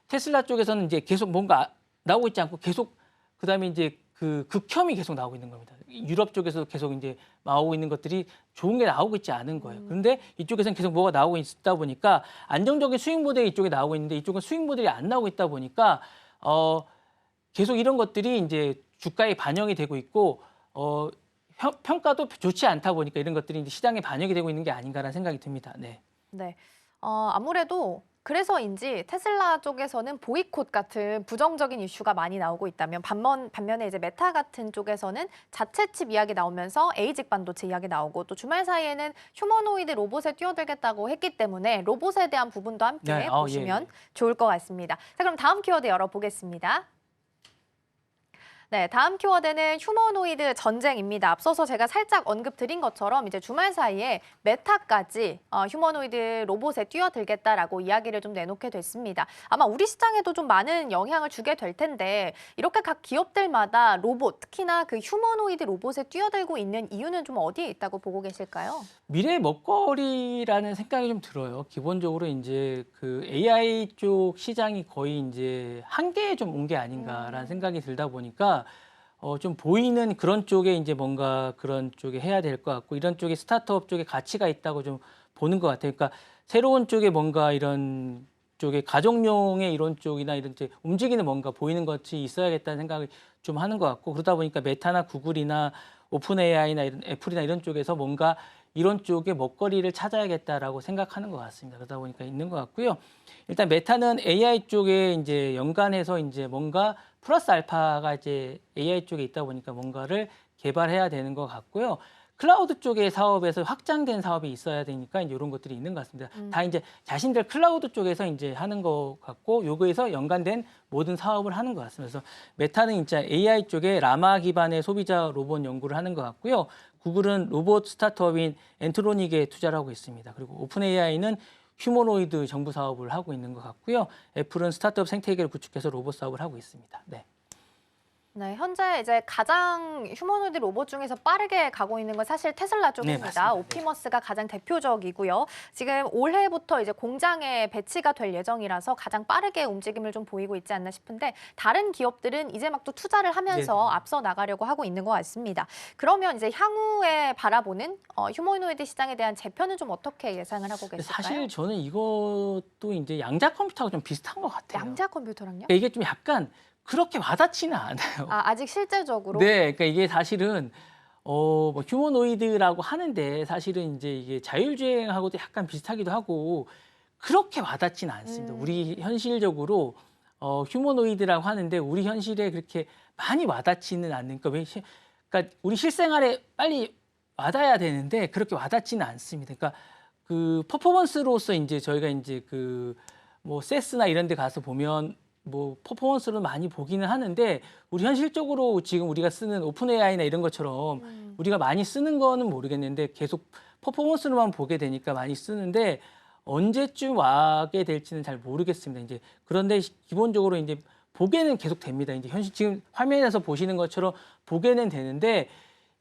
테슬라 쪽에서는 이제 계속 뭔가 나오고 있지 않고 계속 그다음에 이제 그 극혐이 계속 나오고 있는 겁니다. 유럽 쪽에서 계속 이제 나오고 있는 것들이 좋은 게 나오고 있지 않은 거예요. 그런데 이쪽에서는 계속 뭐가 나오고 있다 보니까 안정적인 수익 모델이 이쪽에 나오고 있는데 이쪽은 수익 모델이 안 나오고 있다 보니까 계속 이런 것들이 이제 주가에 반영이 되고 있고 평가도 좋지 않다 보니까 이런 것들이 이제 시장에 반영이 되고 있는 게 아닌가라는 생각이 듭니다. 네. 네. 아무래도 그래서인지 테슬라 쪽에서는 보이콧 같은 부정적인 이슈가 많이 나오고 있다면 반면에 이제 메타 같은 쪽에서는 자체 칩 이야기 나오면서 에이직 반도체 이야기 나오고 또 주말 사이에는 휴머노이드 로봇에 뛰어들겠다고 했기 때문에 로봇에 대한 부분도 함께 네, 보시면 예. 좋을 것 같습니다. 자, 그럼 다음 키워드 열어보겠습니다. 네, 다음 키워드는 휴머노이드 전쟁입니다. 앞서서 제가 살짝 언급 드린 것처럼 이제 주말 사이에 메타까지 휴머노이드 로봇에 뛰어들겠다라고 이야기를 좀 내놓게 됐습니다. 아마 우리 시장에도 좀 많은 영향을 주게 될 텐데 이렇게 각 기업들마다 로봇, 특히나 그 휴머노이드 로봇에 뛰어들고 있는 이유는 좀 어디에 있다고 보고 계실까요? 미래의 먹거리라는 생각이 좀 들어요. 기본적으로 이제 그 AI 쪽 시장이 거의 이제 한계에 좀 온 게 아닌가라는 생각이 들다 보니까 좀 보이는 그런 쪽에 이제 뭔가 그런 쪽에 해야 될 것 같고 이런 쪽에 스타트업 쪽에 가치가 있다고 좀 보는 것 같아요. 그러니까 새로운 쪽에 뭔가 이런 쪽에 가정용의 이런 쪽이나 이런 이제 움직이는 뭔가 보이는 것이 있어야겠다는 생각을 좀 하는 것 같고 그러다 보니까 메타나 구글이나 오픈 AI나 이런 애플이나 이런 쪽에서 뭔가 이런 쪽에 먹거리를 찾아야겠다라고 생각하는 것 같습니다. 그러다 보니까 있는 것 같고요. 일단 메타는 AI 쪽에 이제 연관해서 이제 뭔가 플러스 알파가 이제 AI 쪽에 있다 보니까 뭔가를 개발해야 되는 것 같고요. 클라우드 쪽의 사업에서 확장된 사업이 있어야 되니까 이제 이런 것들이 있는 것 같습니다. 다 이제 자신들 클라우드 쪽에서 이제 하는 것 같고 요거에서 연관된 모든 사업을 하는 것 같습니다. 그래서 메타는 진짜 AI 쪽에 라마 기반의 소비자 로봇 연구를 하는 것 같고요. 구글은 로봇 스타트업인 엔트로닉에 투자를 하고 있습니다. 그리고 오픈 AI는 휴머노이드 정부 사업을 하고 있는 것 같고요. 애플은 스타트업 생태계를 구축해서 로봇 사업을 하고 있습니다. 네. 네, 현재 이제 가장 휴머노이드 로봇 중에서 빠르게 가고 있는 건 사실 테슬라 쪽입니다. 맞습니다. 옵티머스가 가장 대표적이고요. 지금 올해부터 이제 공장에 배치가 될 예정이라서 가장 빠르게 움직임을 좀 보이고 있지 않나 싶은데 다른 기업들은 이제 막 또 투자를 하면서 네네. 앞서 나가려고 하고 있는 것 같습니다. 그러면 이제 향후에 바라보는 휴머노이드 시장에 대한 재편은 좀 어떻게 예상을 하고 계실까요? 사실 저는 이것도 이제 양자 컴퓨터하고 좀 비슷한 것 같아요. 양자 컴퓨터랑요? 그러니까 이게 좀 약간 그렇게 와닿지는 않아요. 아직 실제적으로? 네, 그러니까 이게 사실은 뭐 휴머노이드라고 하는데 사실은 이제 이게 자율주행하고도 약간 비슷하기도 하고 그렇게 와닿지는 않습니다. 우리 현실적으로 휴머노이드라고 하는데 우리 현실에 그렇게 많이 와닿지는 않는 그러니까 우리 실생활에 빨리 와닿아야 되는데 그렇게 와닿지는 않습니다. 그러니까 그 퍼포먼스로서 이제 저희가 이제 그 뭐 세스나 이런 데 가서 보면 뭐 퍼포먼스를 많이 보기는 하는데 우리 현실적으로 지금 우리가 쓰는 오픈 AI나 이런 것처럼 우리가 많이 쓰는 거는 모르겠는데 계속 퍼포먼스로만 보게 되니까 많이 쓰는데 언제쯤 와게 될지는 잘 모르겠습니다. 이제 그런데 기본적으로 이제 보게는 계속 됩니다. 이제 현실 지금 화면에서 보시는 것처럼 보게는 되는데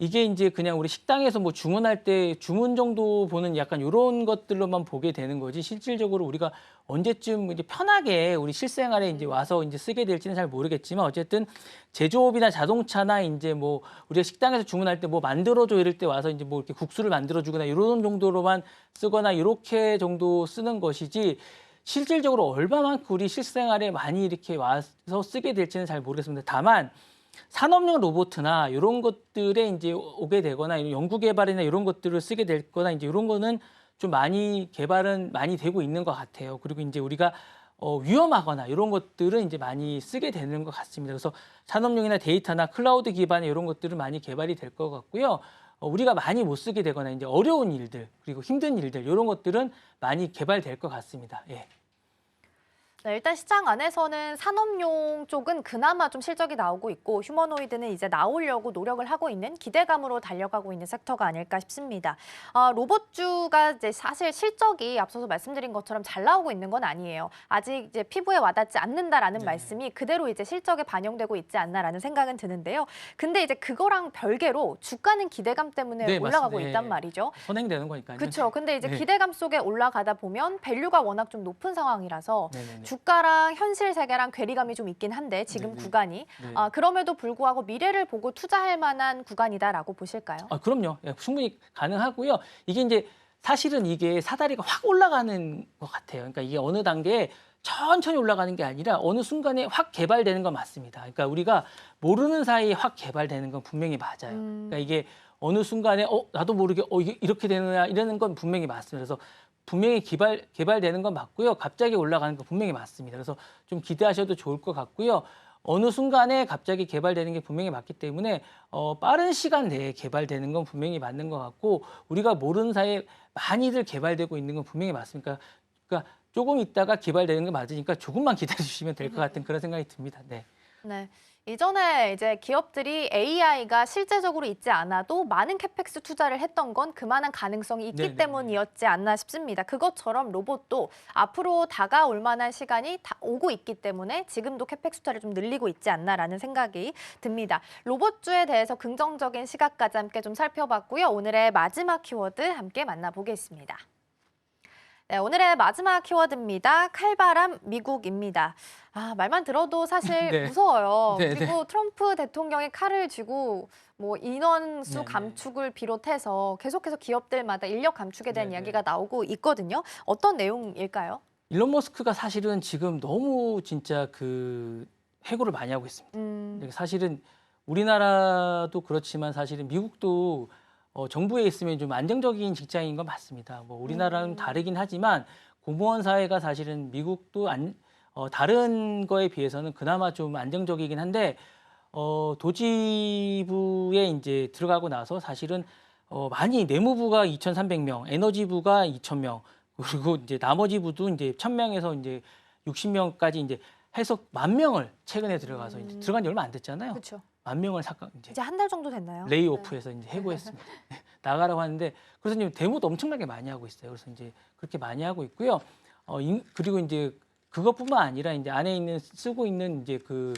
이게 이제 그냥 우리 식당에서 뭐 주문할 때 주문 정도 보는 약간 이런 것들로만 보게 되는 거지 실질적으로 우리가 언제쯤 이제 편하게 우리 실생활에 이제 와서 이제 쓰게 될지는 잘 모르겠지만 어쨌든 제조업이나 자동차나 이제 뭐 우리가 식당에서 주문할 때 뭐 만들어줘 이럴 때 와서 이제 뭐 이렇게 국수를 만들어주거나 이런 정도로만 쓰거나 이렇게 정도 쓰는 것이지 실질적으로 얼마만큼 우리 실생활에 많이 이렇게 와서 쓰게 될지는 잘 모르겠습니다. 다만 산업용 로봇이나 이런 것들에 이제 오게 되거나 이런 연구 개발이나 이런 것들을 쓰게 될 거나 이제 이런 거는 좀 많이 개발은 많이 되고 있는 것 같아요. 그리고 이제 우리가 위험하거나 이런 것들은 이제 많이 쓰게 되는 것 같습니다. 그래서 산업용이나 데이터나 클라우드 기반의 이런 것들은 많이 개발이 될 것 같고요. 우리가 많이 못 쓰게 되거나 이제 어려운 일들 그리고 힘든 일들 이런 것들은 많이 개발될 것 같습니다. 예. 네, 일단 시장 안에서는 산업용 쪽은 그나마 좀 실적이 나오고 있고 휴머노이드는 이제 나오려고 노력을 하고 있는 기대감으로 달려가고 있는 섹터가 아닐까 싶습니다. 로봇주가 이제 사실 실적이 앞서서 말씀드린 것처럼 잘 나오고 있는 건 아니에요. 아직 이제 피부에 와닿지 않는다라는 말씀이 그대로 이제 실적에 반영되고 있지 않나라는 생각은 드는데요. 근데 이제 그거랑 별개로 주가는 기대감 때문에 네, 올라가고 맞습니다. 있단 예. 말이죠. 선행되는 거니까요. 그렇죠. 근데 이제 네. 기대감 속에 올라가다 보면 밸류가 워낙 좀 높은 상황이라서 네네네. 주가랑 현실 세계랑 괴리감이 좀 있긴 한데 지금 네네. 구간이 네. 그럼에도 불구하고 미래를 보고 투자할 만한 구간이다라고 보실까요? 그럼요. 예, 충분히 가능하고요. 이게 이제 사실은 이게 사다리가 확 올라가는 것 같아요. 그러니까 이게 어느 단계에 천천히 올라가는 게 아니라 어느 순간에 확 개발되는 건 맞습니다. 그러니까 우리가 모르는 사이에 확 개발되는 건 분명히 맞아요. 그러니까 이게 어느 순간에 나도 모르게 이게 이렇게 되느냐 이러는 건 분명히 맞습니다. 그래서 분명히 개발되는 건 맞고요. 갑자기 올라가는 건 분명히 맞습니다. 그래서 좀 기대하셔도 좋을 것 같고요. 어느 순간에 갑자기 개발되는 게 분명히 맞기 때문에 빠른 시간 내에 개발되는 건 분명히 맞는 것 같고 우리가 모르는 사이에 많이들 개발되고 있는 건 분명히 맞습니까? 그러니까 조금 있다가 개발되는 게 맞으니까 조금만 기다려 주시면 될 것 같은 그런 생각이 듭니다. 네. 네. 이전에 이제 기업들이 AI가 실제적으로 있지 않아도 많은 캐펙스 투자를 했던 건 그만한 가능성이 있기 네네네. 때문이었지 않나 싶습니다. 그것처럼 로봇도 앞으로 다가올 만한 시간이 오고 있기 때문에 지금도 캐펙스 투자를 좀 늘리고 있지 않나라는 생각이 듭니다. 로봇주에 대해서 긍정적인 시각까지 함께 좀 살펴봤고요. 오늘의 마지막 키워드 함께 만나보겠습니다. 네, 오늘의 마지막 키워드입니다. 칼바람 미국입니다. 말만 들어도 사실 네. 무서워요. 네, 그리고 트럼프 대통령이 칼을 쥐고 뭐 인원수 네, 네. 감축을 비롯해서 계속해서 기업들마다 인력 감축에 대한 네, 네. 이야기가 나오고 있거든요. 어떤 내용일까요? 일론 머스크가 사실은 지금 너무 진짜 그 해고를 많이 하고 있습니다. 사실은 우리나라도 그렇지만 사실은 미국도 정부에 있으면 좀 안정적인 직장인 건 맞습니다. 뭐 우리나라는 다르긴 하지만 공무원 사회가 사실은 미국도 다른 거에 비해서는 그나마 좀 안정적이긴 한데 도지부에 이제 들어가고 나서 사실은 많이 내무부가 2,300명, 에너지부가 2,000명, 그리고 이제 나머지 부도 이제 1,000명에서 이제 60명까지 이제 해서 10,000명을 최근에 들어가서 이제 들어간 지 얼마 안 됐잖아요. 그렇죠. 10,000명을 이제 한 달 정도 됐나요? 레이오프해서 이제 해고했습니다. 나가라고 하는데 그래서 이제 데모도 엄청나게 많이 하고 있어요. 그래서 이제 그렇게 많이 하고 있고요. 그리고 이제 그것뿐만 아니라 이제 안에 있는 쓰고 있는 이제 그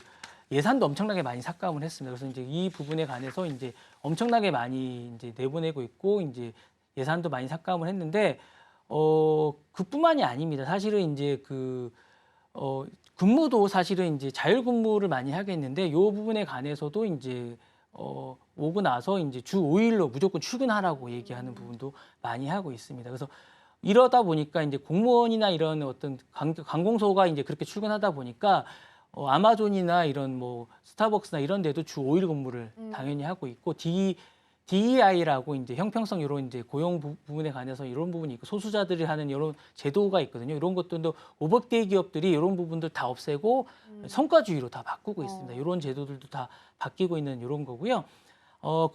예산도 엄청나게 많이 삭감을 했습니다. 그래서 이제 이 부분에 관해서 이제 엄청나게 많이 이제 내보내고 있고 이제 예산도 많이 삭감을 했는데 그뿐만이 아닙니다. 사실은 이제 근무도 사실은 이제 자율 근무를 많이 하겠는데 이 부분에 관해서도 이제 오고 나서 이제 주 5일로 무조건 출근하라고 얘기하는 부분도 많이 하고 있습니다. 그래서 이러다 보니까 이제 공무원이나 이런 어떤 관공서가 이제 그렇게 출근하다 보니까 아마존이나 이런 뭐 스타벅스나 이런 데도 주 5일 근무를 당연히 하고 있고 DEI라고 이제 형평성 이런 이제 고용 부분에 관해서 이런 부분이 있고 소수자들이 하는 이런 제도가 있거든요. 이런 것들도 500대 기업들이 이런 부분들 다 없애고 성과주의로 다 바꾸고 있습니다. 이런 제도들도 다 바뀌고 있는 이런 거고요.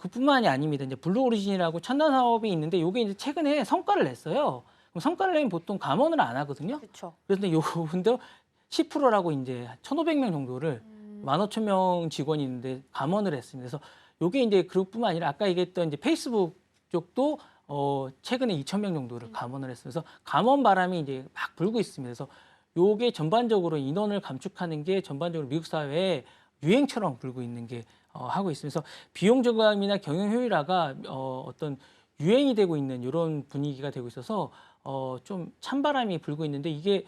그뿐만이 아닙니다. 이제 블루 오리진이라고 첨단 사업이 있는데 이게 이제 최근에 성과를 냈어요. 그럼 성과를 내면 보통 감원을 안 하거든요. 그렇죠. 그런데 요 부분도 10%라고 이제 1,500명 정도를 15,000명 직원이 있는데 감원을 했습니다. 그래서 요게 이제 그뿐만 아니라 아까 얘기했던 이제 페이스북 쪽도 최근에 2,000명 정도를 감원을 했어요. 그래서 감원 바람이 이제 막 불고 있습니다. 그래서 요게 전반적으로 인원을 감축하는 게 전반적으로 미국 사회에 유행처럼 불고 있는 게 하고 있으면서 비용 절감이나 경영 효율화가 어떤 유행이 되고 있는 이런 분위기가 되고 있어서 좀 찬바람이 불고 있는데 이게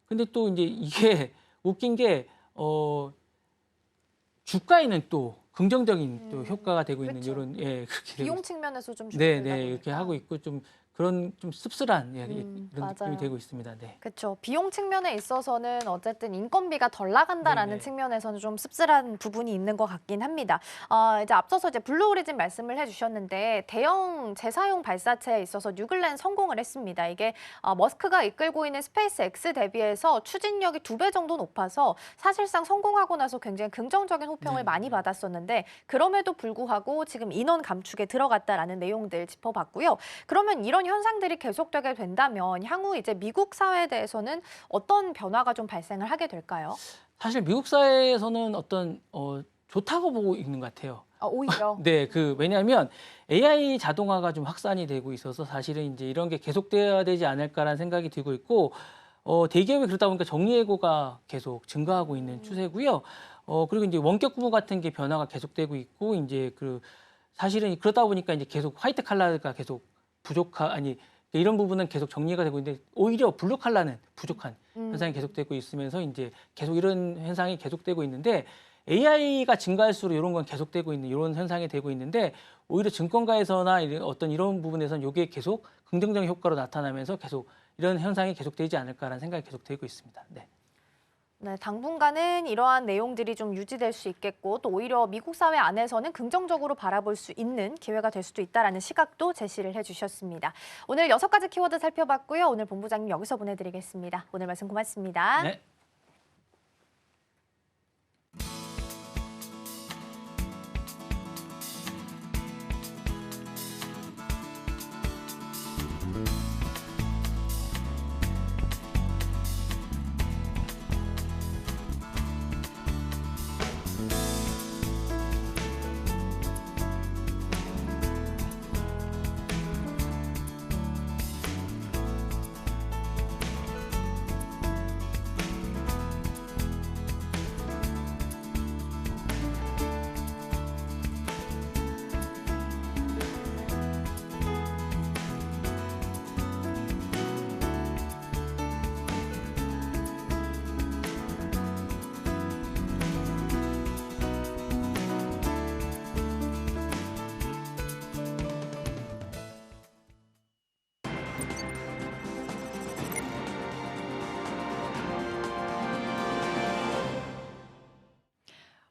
근데 또 이제 이게 웃긴 게 주가에는 또 긍정적인 또 효과가 되고 있는 그렇죠. 이런 그렇게 되고 비용 측면에서 좀 네, 줄어들다 네, 이렇게 보니까. 하고 있고 좀 그런 좀 씁쓸한 이런 맞아요. 느낌이 되고 있습니다. 네. 그렇죠. 비용 측면에 있어서는 어쨌든 인건비가 덜 나간다라는 네네. 측면에서는 좀 씁쓸한 부분이 있는 것 같긴 합니다. 이제 앞서서 이제 블루 오리진 말씀을 해주셨는데 대형 재사용 발사체에 있어서 뉴글렌 성공을 했습니다. 이게 머스크가 이끌고 있는 스페이스 X 대비해서 추진력이 2배 정도 높아서 사실상 성공하고 나서 굉장히 긍정적인 호평을 네. 많이 받았었는데 그럼에도 불구하고 지금 인원 감축에 들어갔다라는 내용들 짚어봤고요. 그러면 이런 현상들이 계속되게 된다면 향후 이제 미국 사회에 대해서는 어떤 변화가 좀 발생을 하게 될까요? 사실 미국 사회에서는 어떤 좋다고 보고 있는 것 같아요. 오히려. 네, 왜냐하면 AI 자동화가 좀 확산이 되고 있어서 사실은 이제 이런 게 계속돼야 되지 않을까라는 생각이 들고 있고 대기업이 그러다 보니까 정리해고가 계속 증가하고 있는 추세고요. 그리고 이제 원격 근무 같은 게 변화가 계속되고 있고 이제 사실은 그러다 보니까 이제 계속 화이트 칼라가 계속 이런 부분은 계속 정리가 되고 있는데 오히려 블루 칼라는 부족한 현상이 계속되고 있으면서 이제 계속 이런 현상이 계속되고 있는데 AI가 증가할수록 이런 건 계속되고 있는 이런 현상이 되고 있는데 오히려 증권가에서나 이런 부분에서는 이게 계속 긍정적인 효과로 나타나면서 계속 이런 현상이 계속되지 않을까라는 생각이 계속되고 있습니다. 네. 네, 당분간은 이러한 내용들이 좀 유지될 수 있겠고 또 오히려 미국 사회 안에서는 긍정적으로 바라볼 수 있는 기회가 될 수도 있다라는 시각도 제시를 해주셨습니다. 오늘 6가지 키워드 살펴봤고요. 오늘 본부장님 여기서 보내드리겠습니다. 오늘 말씀 고맙습니다. 네.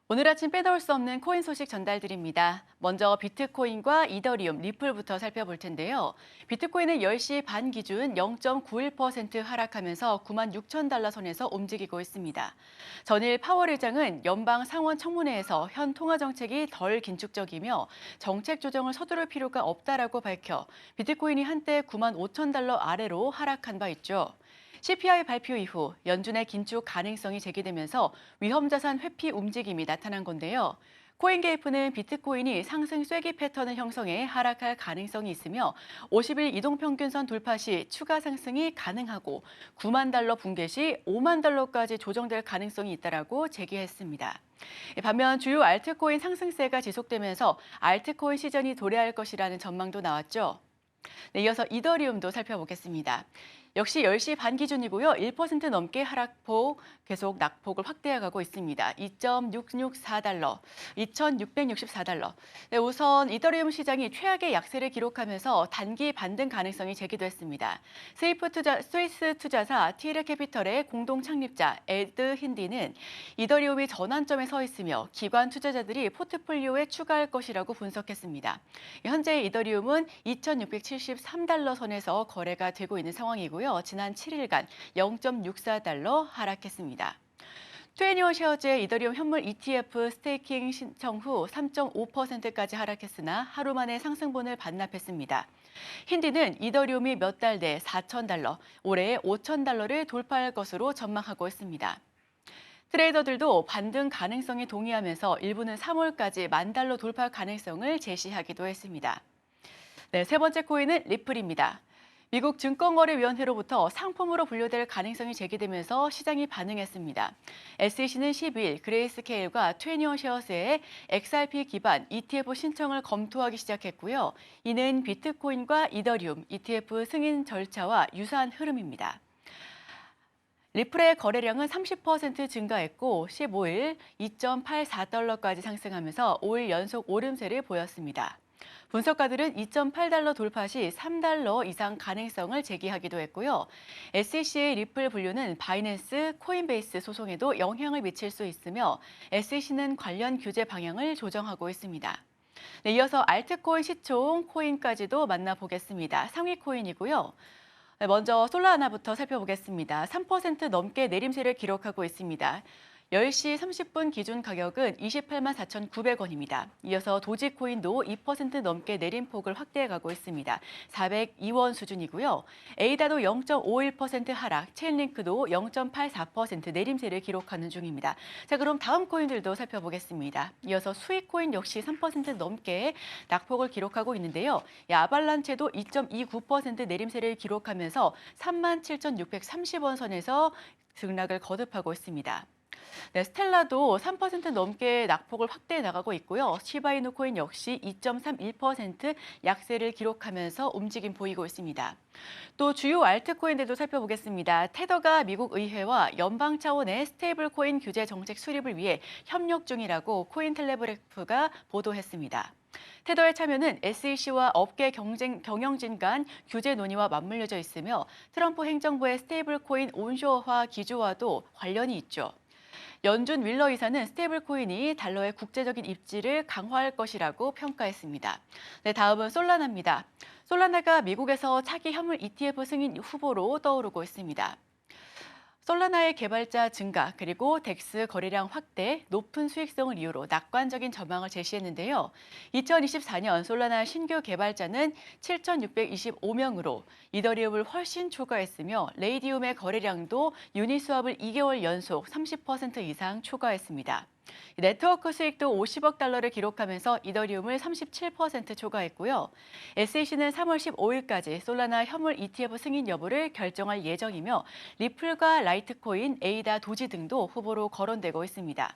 오늘 아침 빼놓을 수 없는 코인 소식 전달드립니다. 먼저 비트코인과 이더리움, 리플부터 살펴볼 텐데요. 비트코인은 10시 반 기준 0.91% 하락하면서 96,000달러 선에서 움직이고 있습니다. 전일 파월 의장은 연방 상원 청문회에서 현 통화 정책이 덜 긴축적이며 정책 조정을 서두를 필요가 없다라고 밝혀 비트코인이 한때 95,000달러 아래로 하락한 바 있죠. CPI 발표 이후 연준의 긴축 가능성이 제기되면서 위험자산 회피 움직임이 나타난 건데요. 코인게이프는 비트코인이 상승 쐐기 패턴을 형성해 하락할 가능성이 있으며 50일 이동평균선 돌파 시 추가 상승이 가능하고 9만 달러 붕괴 시 5만 달러까지 조정될 가능성이 있다라고 제기했습니다. 반면 주요 알트코인 상승세가 지속되면서 알트코인 시즌이 도래할 것이라는 전망도 나왔죠. 네, 이어서 이더리움도 살펴보겠습니다. 역시 10시 반 기준이고요. 1% 넘게 하락폭, 계속 낙폭을 확대해가고 있습니다. 2.664달러, 2,664달러. 네, 우선 이더리움 시장이 최악의 약세를 기록하면서 단기 반등 가능성이 제기됐습니다. 스위스 투자사 티르 캐피털의 공동 창립자 에드 힌디는 이더리움이 전환점에 서 있으며 기관 투자자들이 포트폴리오에 추가할 것이라고 분석했습니다. 현재 이더리움은 2,673달러 선에서 거래가 되고 있는 상황이고요. 지난 7일간 0.64달러 하락했습니다. 트웬티원 쉐어즈의 이더리움 현물 ETF 스테이킹 신청 후 3.5%까지 하락했으나 하루 만에 상승분을 반납했습니다. 힌디는 이더리움이 몇 달 내 4,000달러, 올해 5,000달러를 돌파할 것으로 전망하고 있습니다. 트레이더들도 반등 가능성에 동의하면서 일부는 3월까지 10,000달러 돌파 가능성을 제시하기도 했습니다. 네, 세 번째 코인은 리플입니다. 미국 증권거래위원회로부터 상품으로 분류될 가능성이 제기되면서 시장이 반응했습니다. SEC는 12일 그레이스케일과 트웬티원 쉐어스의 XRP 기반 ETF 신청을 검토하기 시작했고요. 이는 비트코인과 이더리움 ETF 승인 절차와 유사한 흐름입니다. 리플의 거래량은 30% 증가했고 15일 2.84달러까지 상승하면서 5일 연속 오름세를 보였습니다. 분석가들은 2.8달러 돌파 시 3달러 이상 가능성을 제기하기도 했고요. SEC의 리플 분류는 바이낸스, 코인베이스 소송에도 영향을 미칠 수 있으며 SEC는 관련 규제 방향을 조정하고 있습니다. 네, 이어서 알트코인 시총 코인까지도 만나보겠습니다. 상위 코인이고요. 먼저 솔라나부터 살펴보겠습니다. 3% 넘게 내림세를 기록하고 있습니다. 10시 30분 기준 가격은 28만 4,900원입니다. 이어서 도지코인도 2% 넘게 내림폭을 확대해가고 있습니다. 402원 수준이고요. 에이다도 0.51% 하락, 체인링크도 0.84% 내림세를 기록하는 중입니다. 자, 그럼 다음 코인들도 살펴보겠습니다. 이어서 수익코인 역시 3% 넘게 낙폭을 기록하고 있는데요. 아발란체도 2.29% 내림세를 기록하면서 37,630원 선에서 등락을 거듭하고 있습니다. 네, 스텔라도 3% 넘게 낙폭을 확대해 나가고 있고요. 시바이누 코인 역시 2.31% 약세를 기록하면서 움직임 보이고 있습니다. 또 주요 알트코인들도 살펴보겠습니다. 테더가 미국 의회와 연방 차원의 스테이블 코인 규제 정책 수립을 위해 협력 중이라고 코인텔레그래프가 보도했습니다. 테더의 참여는 SEC와 업계 경영진 간 규제 논의와 맞물려져 있으며 트럼프 행정부의 스테이블 코인 온쇼어화 기조와도 관련이 있죠. 연준 윌러 이사는 스테이블 코인이 달러의 국제적인 입지를 강화할 것이라고 평가했습니다. 네, 다음은 솔라나입니다. 솔라나가 미국에서 차기 현물 ETF 승인 후보로 떠오르고 있습니다. 솔라나의 개발자 증가 그리고 덱스 거래량 확대, 높은 수익성을 이유로 낙관적인 전망을 제시했는데요. 2024년 솔라나 신규 개발자는 7,625명으로 이더리움을 훨씬 초과했으며 레이디움의 거래량도 유닛 수합을 2개월 연속 30% 이상 초과했습니다. 네트워크 수익도 50억 달러를 기록하면서 이더리움을 37% 초과했고요. SEC는 3월 15일까지 솔라나 현물 ETF 승인 여부를 결정할 예정이며 리플과 라이트코인, 에이다, 도지 등도 후보로 거론되고 있습니다.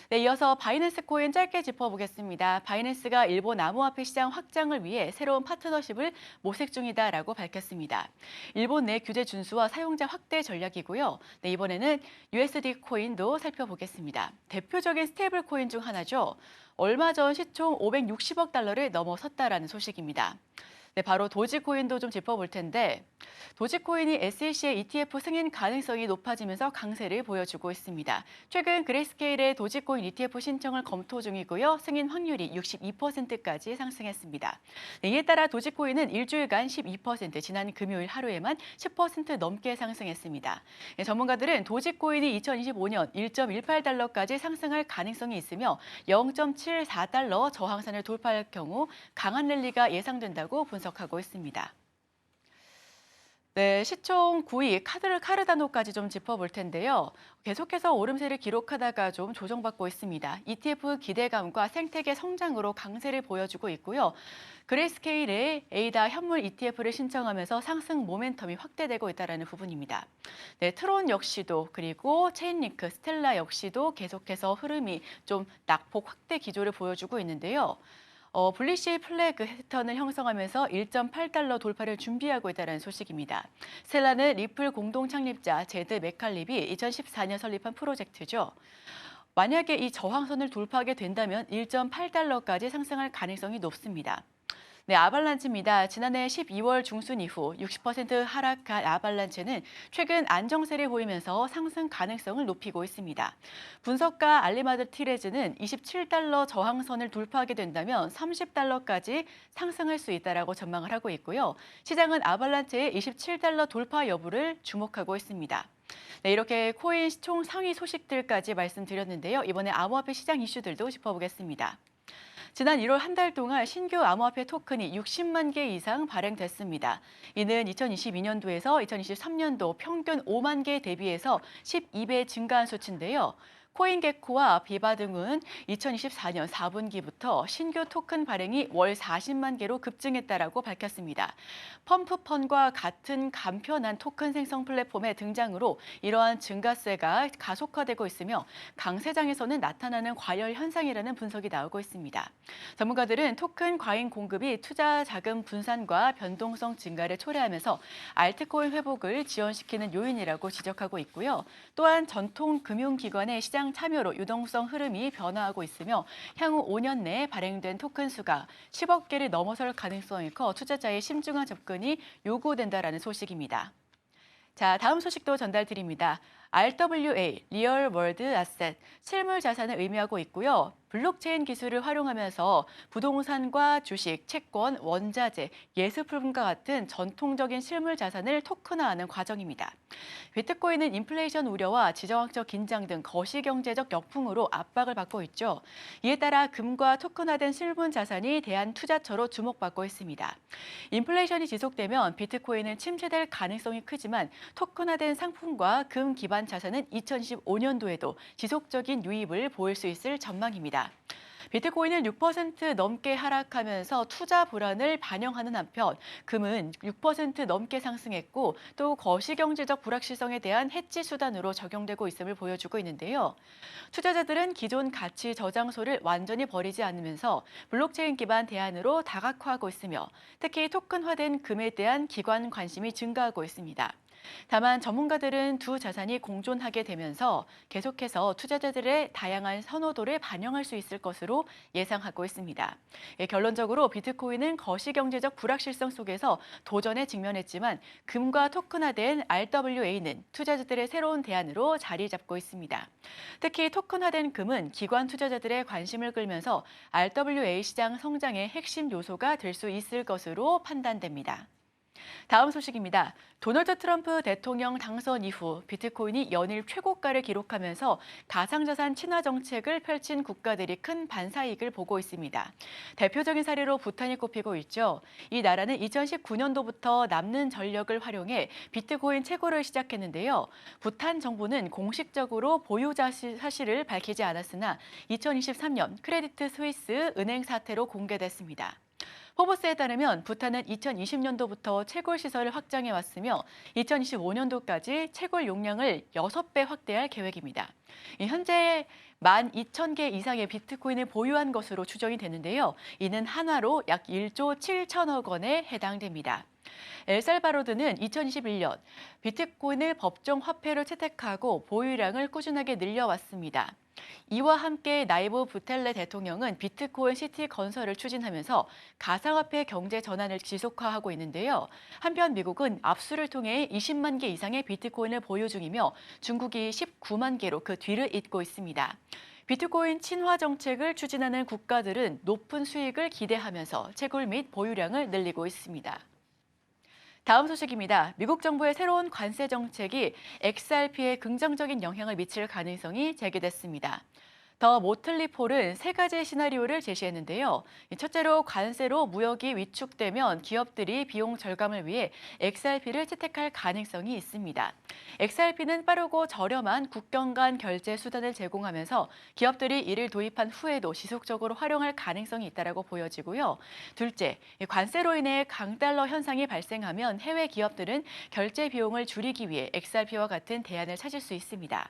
네, 이어서 바이낸스 코인 짧게 짚어보겠습니다. 바이낸스가 일본 암호화폐 시장 확장을 위해 새로운 파트너십을 모색 중이다라고 밝혔습니다. 일본 내 규제 준수와 사용자 확대 전략이고요. 네, 이번에는 USD 코인도 살펴보겠습니다. 대표적인 스테이블 코인 중 하나죠. 얼마 전 시총 560억 달러를 넘어섰다라는 소식입니다. 네, 바로 도지코인도 좀 짚어볼 텐데 도지코인이 SEC의 ETF 승인 가능성이 높아지면서 강세를 보여주고 있습니다. 최근 그레이스케일의 도지코인 ETF 신청을 검토 중이고요. 승인 확률이 62%까지 상승했습니다. 네, 이에 따라 도지코인은 일주일간 12%, 지난 금요일 하루에만 10% 넘게 상승했습니다. 네, 전문가들은 도지코인이 2025년 1.18달러까지 상승할 가능성이 있으며 0.74달러 저항선을 돌파할 경우 강한 랠리가 예상된다고 분석하고 있습니다. 네, 시총 9위 카르다노까지 좀 짚어볼 텐데요. 계속해서 오름세를 기록하다가 좀 조정받고 있습니다. ETF 기대감과 생태계 성장으로 강세를 보여주고 있고요. 그레이스케일의 에이다 현물 ETF를 신청하면서 상승 모멘텀이 확대되고 있다는 부분입니다. 네, 트론 역시도 그리고 체인링크, 스텔라 역시도 계속해서 흐름이 좀 낙폭 확대 기조를 보여주고 있는데요. 블리시 플래그 패턴을 형성하면서 1.8달러 돌파를 준비하고 있다는 소식입니다. 스텔라는 리플 공동 창립자 제드 맥칼립이 2014년 설립한 프로젝트죠. 만약에 이 저항선을 돌파하게 된다면 1.8달러까지 상승할 가능성이 높습니다. 네, 아발란체입니다. 지난해 12월 중순 이후 60% 하락한 아발란체는 최근 안정세를 보이면서 상승 가능성을 높이고 있습니다. 분석가 알리마드 티레즈는 27달러 저항선을 돌파하게 된다면 30달러까지 상승할 수 있다라고 전망을 하고 있고요. 시장은 아발란체의 27달러 돌파 여부를 주목하고 있습니다. 네, 이렇게 코인 시총 상위 소식들까지 말씀드렸는데요. 이번에 암호화폐 시장 이슈들도 짚어보겠습니다. 지난 1월 한 달 동안 신규 암호화폐 토큰이 60만 개 이상 발행됐습니다. 이는 2022년도에서 2023년도 평균 5만 개 대비해서 12배 증가한 수치인데요. 코인게코와 비바 등은 2024년 4분기부터 신규 토큰 발행이 월 40만 개로 급증했다라고 밝혔습니다. 펌프펀과 같은 간편한 토큰 생성 플랫폼의 등장으로 이러한 증가세가 가속화되고 있으며 강세장에서는 나타나는 과열 현상이라는 분석이 나오고 있습니다. 전문가들은 토큰 과잉 공급이 투자 자금 분산과 변동성 증가를 초래하면서 알트코인 회복을 지연시키는 요인이라고 지적하고 있고요. 또한 전통 금융기관의 시장 참여로 유동성 흐름이 변화하고 있으며 향후 5년 내에 발행된 토큰 수가 10억 개를 넘어설 가능성이 커 투자자의 심중한 접근이 요구된다라는 소식입니다. 자, 다음 소식도 전달드립니다. RWA, 리얼 월드 아셋, 실물 자산을 의미하고 있고요. 블록체인 기술을 활용하면서 부동산과 주식, 채권, 원자재, 예술품과 같은 전통적인 실물 자산을 토큰화하는 과정입니다. 비트코인은 인플레이션 우려와 지정학적 긴장 등 거시경제적 역풍으로 압박을 받고 있죠. 이에 따라 금과 토큰화된 실물 자산이 대한 투자처로 주목받고 있습니다. 인플레이션이 지속되면 비트코인은 침체될 가능성이 크지만 토큰화된 상품과 금 기반 자산은 2025년도에도 지속적인 유입을 보일 수 있을 전망입니다. 비트코인은 6% 넘게 하락하면서 투자 불안을 반영하는 한편 금은 6% 넘게 상승했고 또 거시경제적 불확실성에 대한 해지 수단으로 적용되고 있음을 보여주고 있는데요. 투자자들은 기존 가치 저장소를 완전히 버리지 않으면서 블록체인 기반 대안으로 다각화하고 있으며 특히 토큰화된 금에 대한 기관 관심이 증가하고 있습니다. 다만 전문가들은 두 자산이 공존하게 되면서 계속해서 투자자들의 다양한 선호도를 반영할 수 있을 것으로 예상하고 있습니다. 결론적으로 비트코인은 거시경제적 불확실성 속에서 도전에 직면했지만 금과 토큰화된 RWA는 투자자들의 새로운 대안으로 자리 잡고 있습니다. 특히 토큰화된 금은 기관 투자자들의 관심을 끌면서 RWA 시장 성장의 핵심 요소가 될 수 있을 것으로 판단됩니다. 다음 소식입니다. 도널드 트럼프 대통령 당선 이후 비트코인이 연일 최고가를 기록하면서 가상자산 친화 정책을 펼친 국가들이 큰 반사이익을 보고 있습니다. 대표적인 사례로 부탄이 꼽히고 있죠. 이 나라는 2019년도부터 남는 전력을 활용해 비트코인 채굴을 시작했는데요. 부탄 정부는 공식적으로 보유자 사실을 밝히지 않았으나 2023년 크레디트 스위스 은행 사태로 공개됐습니다. 포브스에 따르면 부탄은 2020년도부터 채굴 시설을 확장해 왔으며 2025년도까지 채굴 용량을 6배 확대할 계획입니다. 현재 12,000개 이상의 비트코인을 보유한 것으로 추정이 되는데요. 이는 한화로 약 1조 7천억 원에 해당됩니다. 엘살바도르는 2021년 비트코인을 법정 화폐로 채택하고 보유량을 꾸준하게 늘려왔습니다. 이와 함께 나이브 부텔레 대통령은 비트코인 시티 건설을 추진하면서 가상화폐 경제 전환을 지속화하고 있는데요. 한편 미국은 압수를 통해 20만 개 이상의 비트코인을 보유 중이며 중국이 19만 개로 그 뒤를 잇고 있습니다. 비트코인 친화 정책을 추진하는 국가들은 높은 수익을 기대하면서 채굴 및 보유량을 늘리고 있습니다. 다음 소식입니다. 미국 정부의 새로운 관세 정책이 XRP에 긍정적인 영향을 미칠 가능성이 제기됐습니다. 더 모틀리 폴은 세 가지 시나리오를 제시했는데요. 첫째로 관세로 무역이 위축되면 기업들이 비용 절감을 위해 XRP를 채택할 가능성이 있습니다. XRP는 빠르고 저렴한 국경 간 결제 수단을 제공하면서 기업들이 이를 도입한 후에도 지속적으로 활용할 가능성이 있다고 보여지고요. 둘째, 관세로 인해 강달러 현상이 발생하면 해외 기업들은 결제 비용을 줄이기 위해 XRP와 같은 대안을 찾을 수 있습니다.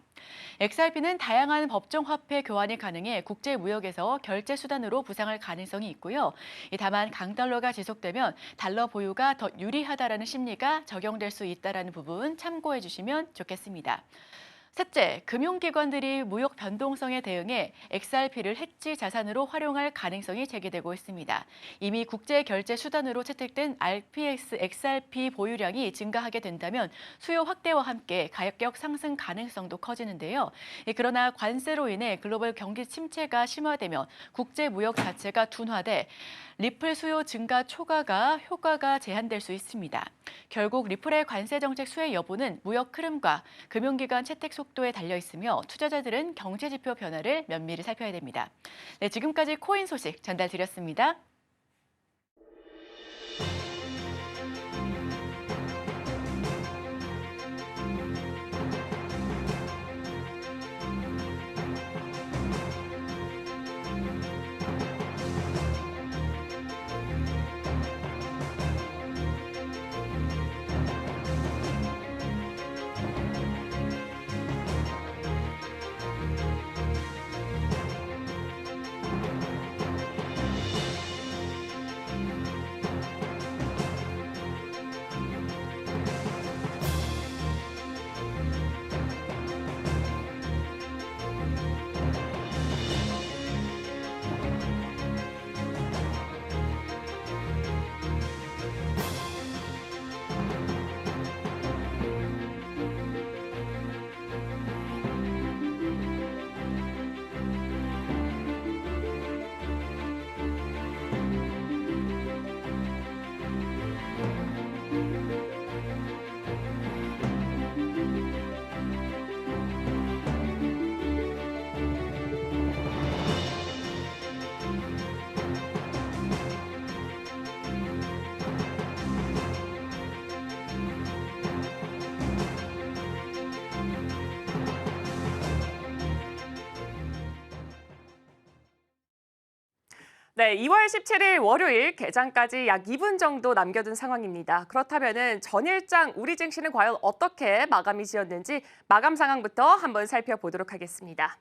XRP는 다양한 법정 화폐 교환이 가능해 국제 무역에서 결제 수단으로 부상할 가능성이 있고요. 다만 강달러가 지속되면 달러 보유가 더 유리하다라는 심리가 적용될 수 있다라는 부분 참고해 주시면 좋겠습니다. 셋째, 금융기관들이 무역 변동성에 대응해 XRP를 해지 자산으로 활용할 가능성이 제기되고 있습니다. 이미 국제 결제 수단으로 채택된 RPX XRP 보유량이 증가하게 된다면 수요 확대와 함께 가격 상승 가능성도 커지는데요. 그러나 관세로 인해 글로벌 경기 침체가 심화되면 국제 무역 자체가 둔화돼 리플 수요 증가 초과가 효과가 제한될 수 있습니다. 결국 리플의 관세 정책 수혜 여부는 무역 흐름과 금융기관 채택 속도에 달려 있으며 투자자들은 경제 지표 변화를 면밀히 살펴야 됩니다. 네, 지금까지 코인 소식 전달드렸습니다. 네, 2월 17일 월요일 개장까지 약 2분 정도 남겨둔 상황입니다. 그렇다면 전일장 우리 증시는 과연 어떻게 마감이 지었는지 마감 상황부터 한번 살펴보도록 하겠습니다.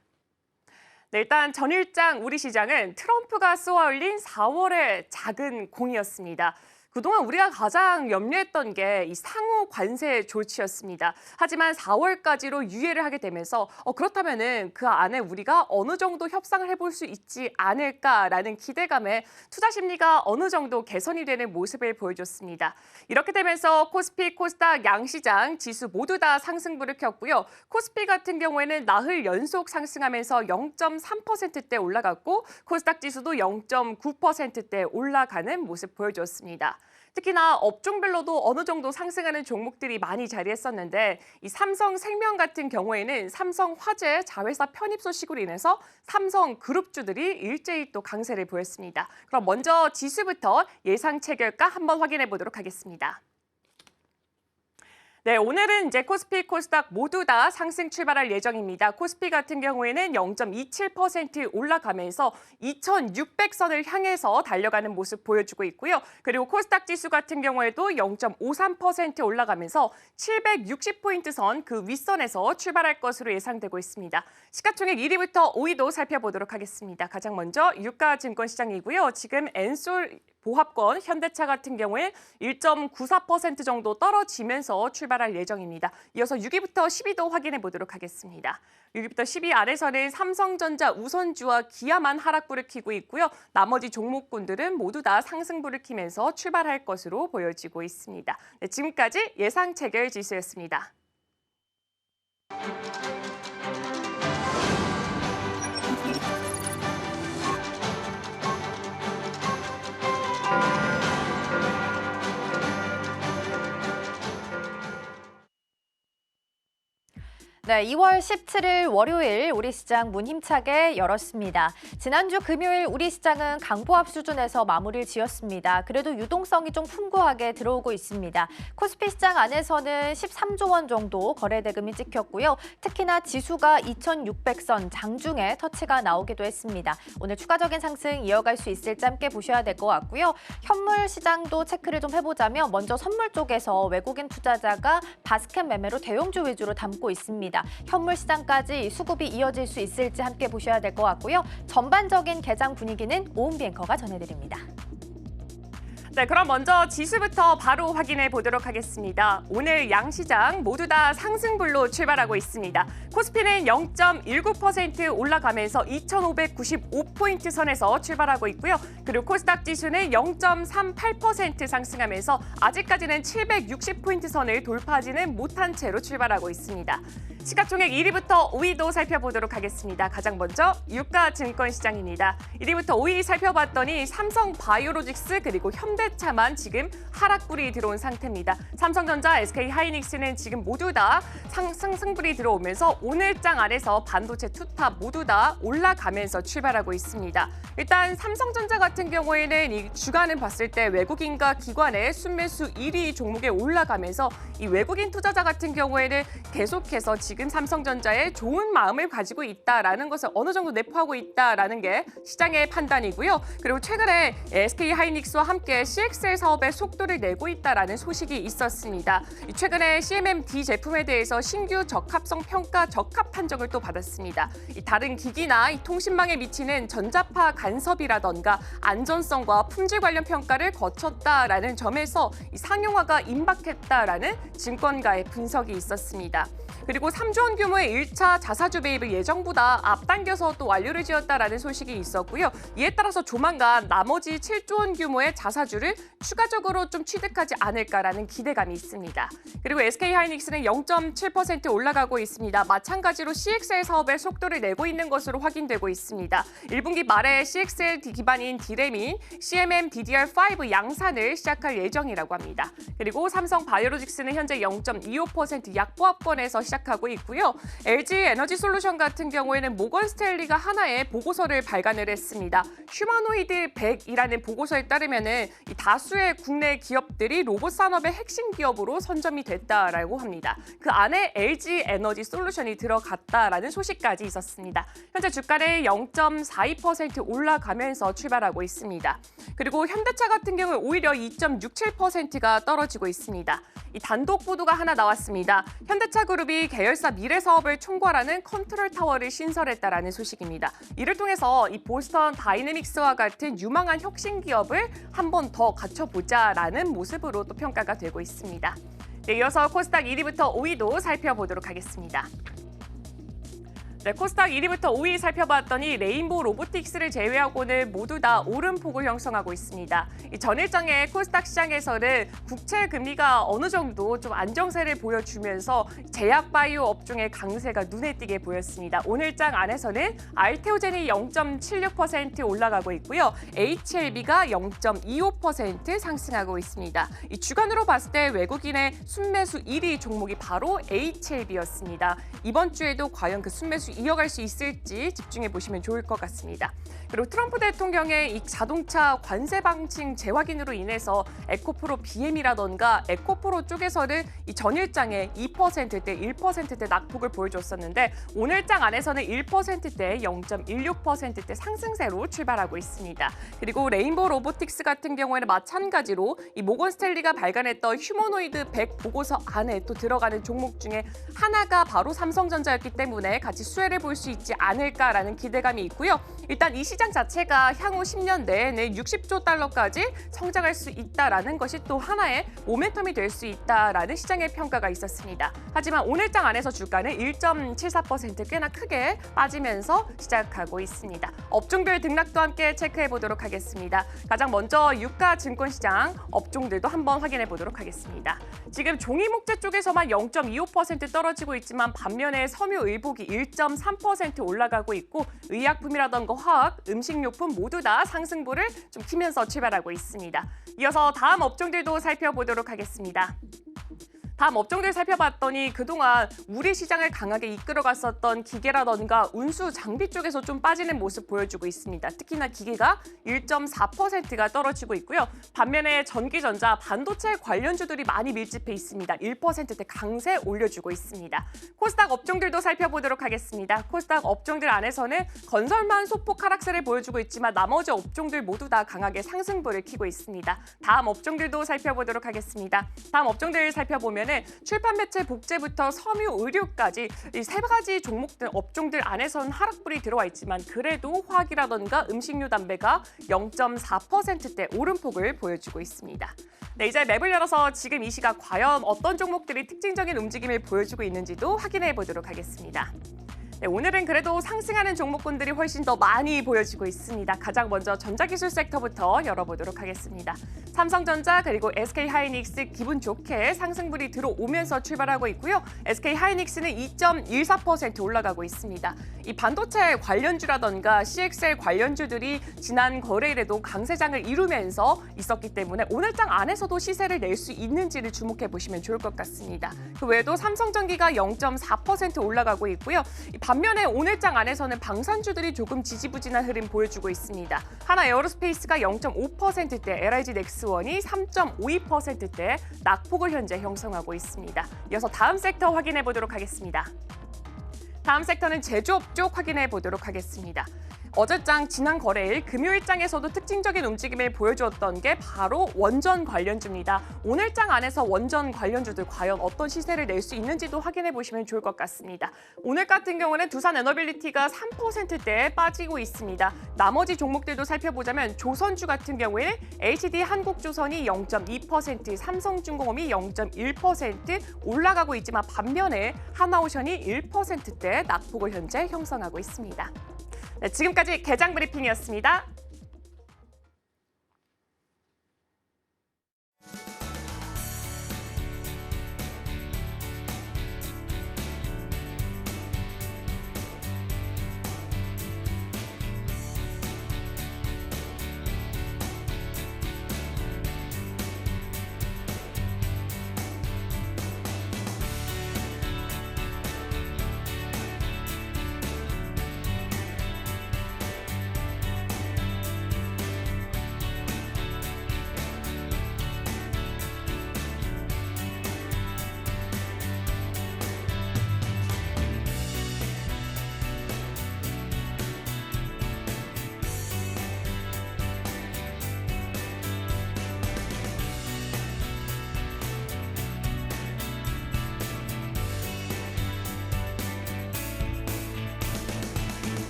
네, 일단 전일장 우리 시장은 트럼프가 쏘아올린 4월의 작은 공이었습니다. 그동안 우리가 가장 염려했던 게 이 상호 관세 조치였습니다. 하지만 4월까지로 유예를 하게 되면서 그렇다면은 그 안에 우리가 어느 정도 협상을 해볼 수 있지 않을까라는 기대감에 투자 심리가 어느 정도 개선이 되는 모습을 보여줬습니다. 이렇게 되면서 코스피, 코스닥 양시장 지수 모두 다 상승불을 켰고요. 코스피 같은 경우에는 나흘 연속 상승하면서 0.3%대 올라갔고 코스닥 지수도 0.9%대 올라가는 모습 보여줬습니다. 특히나 업종별로도 어느 정도 상승하는 종목들이 많이 자리했었는데 이 삼성생명 같은 경우에는 삼성화재 자회사 편입 소식으로 인해서 삼성그룹주들이 일제히 또 강세를 보였습니다. 그럼 먼저 지수부터 예상 체결가 한번 확인해 보도록 하겠습니다. 네, 오늘은 이제 코스피, 코스닥 모두 다 상승 출발할 예정입니다. 코스피 같은 경우에는 0.27% 올라가면서 2,600선을 향해서 달려가는 모습 보여주고 있고요. 그리고 코스닥 지수 같은 경우에도 0.53% 올라가면서 760포인트 선 그 윗선에서 출발할 것으로 예상되고 있습니다. 시가총액 1위부터 5위도 살펴보도록 하겠습니다. 가장 먼저 유가증권시장이고요. 지금 엔솔 보합권, 현대차 같은 경우에 1.94% 정도 떨어지면서 출발할 예정입니다. 이어서 6위부터 10위도 확인해 보도록 하겠습니다. 6위부터 10위 아래서는 삼성전자, 우선주와 기아만 하락불을 켜고 있고요. 나머지 종목군들은 모두 다 상승불을 켜면서 출발할 것으로 보여지고 있습니다. 네, 지금까지 예상 체결 지수였습니다. 네, 2월 17일 월요일 우리 시장 문 힘차게 열었습니다. 지난주 금요일 우리 시장은 강보합 수준에서 마무리를 지었습니다. 그래도 유동성이 좀 풍부하게 들어오고 있습니다. 코스피 시장 안에서는 13조 원 정도 거래 대금이 찍혔고요. 특히나 지수가 2,600선 장중에 터치가 나오기도 했습니다. 오늘 추가적인 상승 이어갈 수 있을지 함께 보셔야 될 것 같고요. 현물 시장도 체크를 좀 해보자면 먼저 선물 쪽에서 외국인 투자자가 바스켓 매매로 대형주 위주로 담고 있습니다. 현물 시장까지 수급이 이어질 수 있을지 함께 보셔야 될 것 같고요. 전반적인 개장 분위기는 오은비 앵커가 전해드립니다. 네, 그럼 먼저 지수부터 바로 확인해 보도록 하겠습니다. 오늘 양시장 모두 다 상승불로 출발하고 있습니다. 코스피는 0.19% 올라가면서 2,595포인트 선에서 출발하고 있고요. 그리고 코스닥 지수는 0.38% 상승하면서 아직까지는 760포인트 선을 돌파하지는 못한 채로 출발하고 있습니다. 시가총액 1위부터 5위도 살펴보도록 하겠습니다. 가장 먼저 유가증권시장입니다. 1위부터 5위 살펴봤더니 삼성바이오로직스 그리고 현대차만 지금 하락불이 들어온 상태입니다. 삼성전자, SK하이닉스는 지금 모두 다 상승불이 들어오면서 오늘장 안에서 반도체 투탑 모두 다 올라가면서 출발하고 있습니다. 일단 삼성전자 같은 경우에는 이 주간을 봤을 때 외국인과 기관의 순매수 1위 종목에 올라가면서 이 외국인 투자자 같은 경우에는 계속해서 지금 삼성전자에 좋은 마음을 가지고 있다라는 것을 어느 정도 내포하고 있다라는 게 시장의 판단이고요. 그리고 최근에 SK하이닉스와 함께 CXL 사업에 속도를 내고 있다라는 소식이 있었습니다. 최근에 CMMD 제품에 대해서 신규 적합성 평가 적합 판정을 또 받았습니다. 다른 기기나 통신망에 미치는 전자파 간섭이라던가 안전성과 품질 관련 평가를 거쳤다라는 점에서 상용화가 임박했다라는 증권가의 분석이 있었습니다. 그리고 3조 원 규모의 1차 자사주 매입을 예정보다 앞당겨서 또 완료를 지었다라는 소식이 있었고요. 이에 따라서 조만간 나머지 7조 원 규모의 자사주를 추가적으로 좀 취득하지 않을까라는 기대감이 있습니다. 그리고 SK하이닉스는 0.7% 올라가고 있습니다. 마찬가지로 CXL 사업에 속도를 내고 있는 것으로 확인되고 있습니다. 1분기 말에 CXL 기반인 D램인 CMM-DDR5 양산을 시작할 예정이라고 합니다. 그리고 삼성바이오로직스는 현재 0.25% 약보합권에서 시작하고 있고요. LG에너지솔루션 같은 경우에는 모건 스탠리가 하나의 보고서를 발간을 했습니다. 휴머노이드 100이라는 보고서에 따르면은 이 다수의 국내 기업들이 로봇 산업의 핵심 기업으로 선점이 됐다라고 합니다. 그 안에 LG에너지솔루션이 들어갔다라는 소식까지 있었습니다. 현재 주가는 0.42% 올라가면서 출발하고 있습니다. 그리고 현대차 같은 경우 오히려 2.67%가 떨어지고 있습니다. 이 단독 보도가 하나 나왔습니다. 현대차 그룹이 계열사 미래 사업을 총괄하는 컨트롤 타워를 신설했다라는 소식입니다. 이를 통해서 이 보스턴 다이내믹스와 같은 유망한 혁신 기업을 한 번 더 갖춰보자라는 모습으로 또 평가가 되고 있습니다. 네, 이어서 코스닥 1위부터 5위도 살펴보도록 하겠습니다. 네, 코스닥 1위부터 5위 살펴봤더니 레인보우 로보틱스를 제외하고는 모두 다 오름폭을 형성하고 있습니다. 이 전일장의 코스닥 시장에서는 국채 금리가 어느 정도 좀 안정세를 보여주면서 제약 바이오 업종의 강세가 눈에 띄게 보였습니다. 오늘장 안에서는 알테오젠이 0.76% 올라가고 있고요. HLB가 0.25% 상승하고 있습니다. 이 주간으로 봤을 때 외국인의 순매수 1위 종목이 바로 HLB였습니다. 이번 주에도 과연 그 순매수 이어갈 수 있을지 집중해 보시면 좋을 것 같습니다. 그리고 트럼프 대통령의 이 자동차 관세 방침 재확인으로 인해서 에코프로 BM이라던가 에코프로 쪽에서는 이 전일장에 2%대, 1%대 낙폭을 보여줬었는데 오늘장 안에서는 1%대, 0.16%대 상승세로 출발하고 있습니다. 그리고 레인보우 로보틱스 같은 경우에는 마찬가지로 이 모건 스탠리가 발간했던 휴머노이드 100 보고서 안에 또 들어가는 종목 중에 하나가 바로 삼성전자였기 때문에 같이 수혜를 볼 수 있지 않을까라는 기대감이 있고요. 일단 이 시장 자체가 향후 10년 내에는 60조 달러까지 성장할 수 있다라는 것이 또 하나의 모멘텀이 될 수 있다라는 시장의 평가가 있었습니다. 하지만 오늘장 안에서 주가는 1.74% 꽤나 크게 빠지면서 시작하고 있습니다. 업종별 등락도 함께 체크해 보도록 하겠습니다. 가장 먼저 유가 증권시장 업종들도 한번 확인해 보도록 하겠습니다. 지금 종이목재 쪽에서만 0.25% 떨어지고 있지만 반면에 섬유의복이 1.3% 올라가고 있고 의약품이라던가 화학, 음식료품 모두 다 상승부를 좀 키면서 출발하고 있습니다. 이어서 다음 업종들도 살펴보도록 하겠습니다. 다음 업종들 살펴봤더니 그동안 우리 시장을 강하게 이끌어갔었던 기계라던가 운수, 장비 쪽에서 좀 빠지는 모습 보여주고 있습니다. 특히나 기계가 1.4%가 떨어지고 있고요. 반면에 전기전자, 반도체 관련주들이 많이 밀집해 있습니다. 1%대 강세 올려주고 있습니다. 코스닥 업종들도 살펴보도록 하겠습니다. 코스닥 업종들 안에서는 건설만 소폭 하락세를 보여주고 있지만 나머지 업종들 모두 다 강하게 상승보를 켜고 있습니다. 다음 업종들도 살펴보도록 하겠습니다. 다음 업종들 살펴보면은 출판 매체 복제부터 섬유 의료까지 이 세 가지 종목들 업종들 안에서는 하락불이 들어와 있지만 그래도 화학이라던가 음식료 담배가 0.4%대 오름폭을 보여주고 있습니다. 네, 이제 맵을 열어서 지금 이 시각 과연 어떤 종목들이 특징적인 움직임을 보여주고 있는지도 확인해 보도록 하겠습니다. 네, 오늘은 그래도 상승하는 종목군들이 훨씬 더 많이 보여지고 있습니다. 가장 먼저 전자기술 섹터부터 열어보도록 하겠습니다. 삼성전자 그리고 SK하이닉스 기분 좋게 상승불이 들어오면서 출발하고 있고요. SK하이닉스는 2.14% 올라가고 있습니다. 이 반도체 관련주라던가 CXL 관련주들이 지난 거래일에도 강세장을 이루면서 있었기 때문에 오늘장 안에서도 시세를 낼 수 있는지를 주목해 보시면 좋을 것 같습니다. 그 외에도 삼성전기가 0.4% 올라가고 있고요. 반면에 오늘장 안에서는 방산주들이 조금 지지부진한 흐름 보여주고 있습니다. 하나 에어로스페이스가 0.5%대, LIG 넥스원이 3.52%대 낙폭을 현재 형성하고 있습니다. 이어서 다음 섹터 확인해 보도록 하겠습니다. 다음 섹터는 제조업 쪽 확인해 보도록 하겠습니다. 어제장 지난 거래일 금요일장에서도 특징적인 움직임을 보여주었던 게 바로 원전 관련주입니다. 오늘장 안에서 원전 관련주들 과연 어떤 시세를 낼 수 있는지도 확인해 보시면 좋을 것 같습니다. 오늘 같은 경우는 두산에너빌리티가 3%대에 빠지고 있습니다. 나머지 종목들도 살펴보자면 조선주 같은 경우에는 HD 한국조선이 0.2%, 삼성중공업이 0.1% 올라가고 있지만 반면에 하나오션이 1%대 낙폭을 현재 형성하고 있습니다. 네, 지금까지 개장 브리핑이었습니다.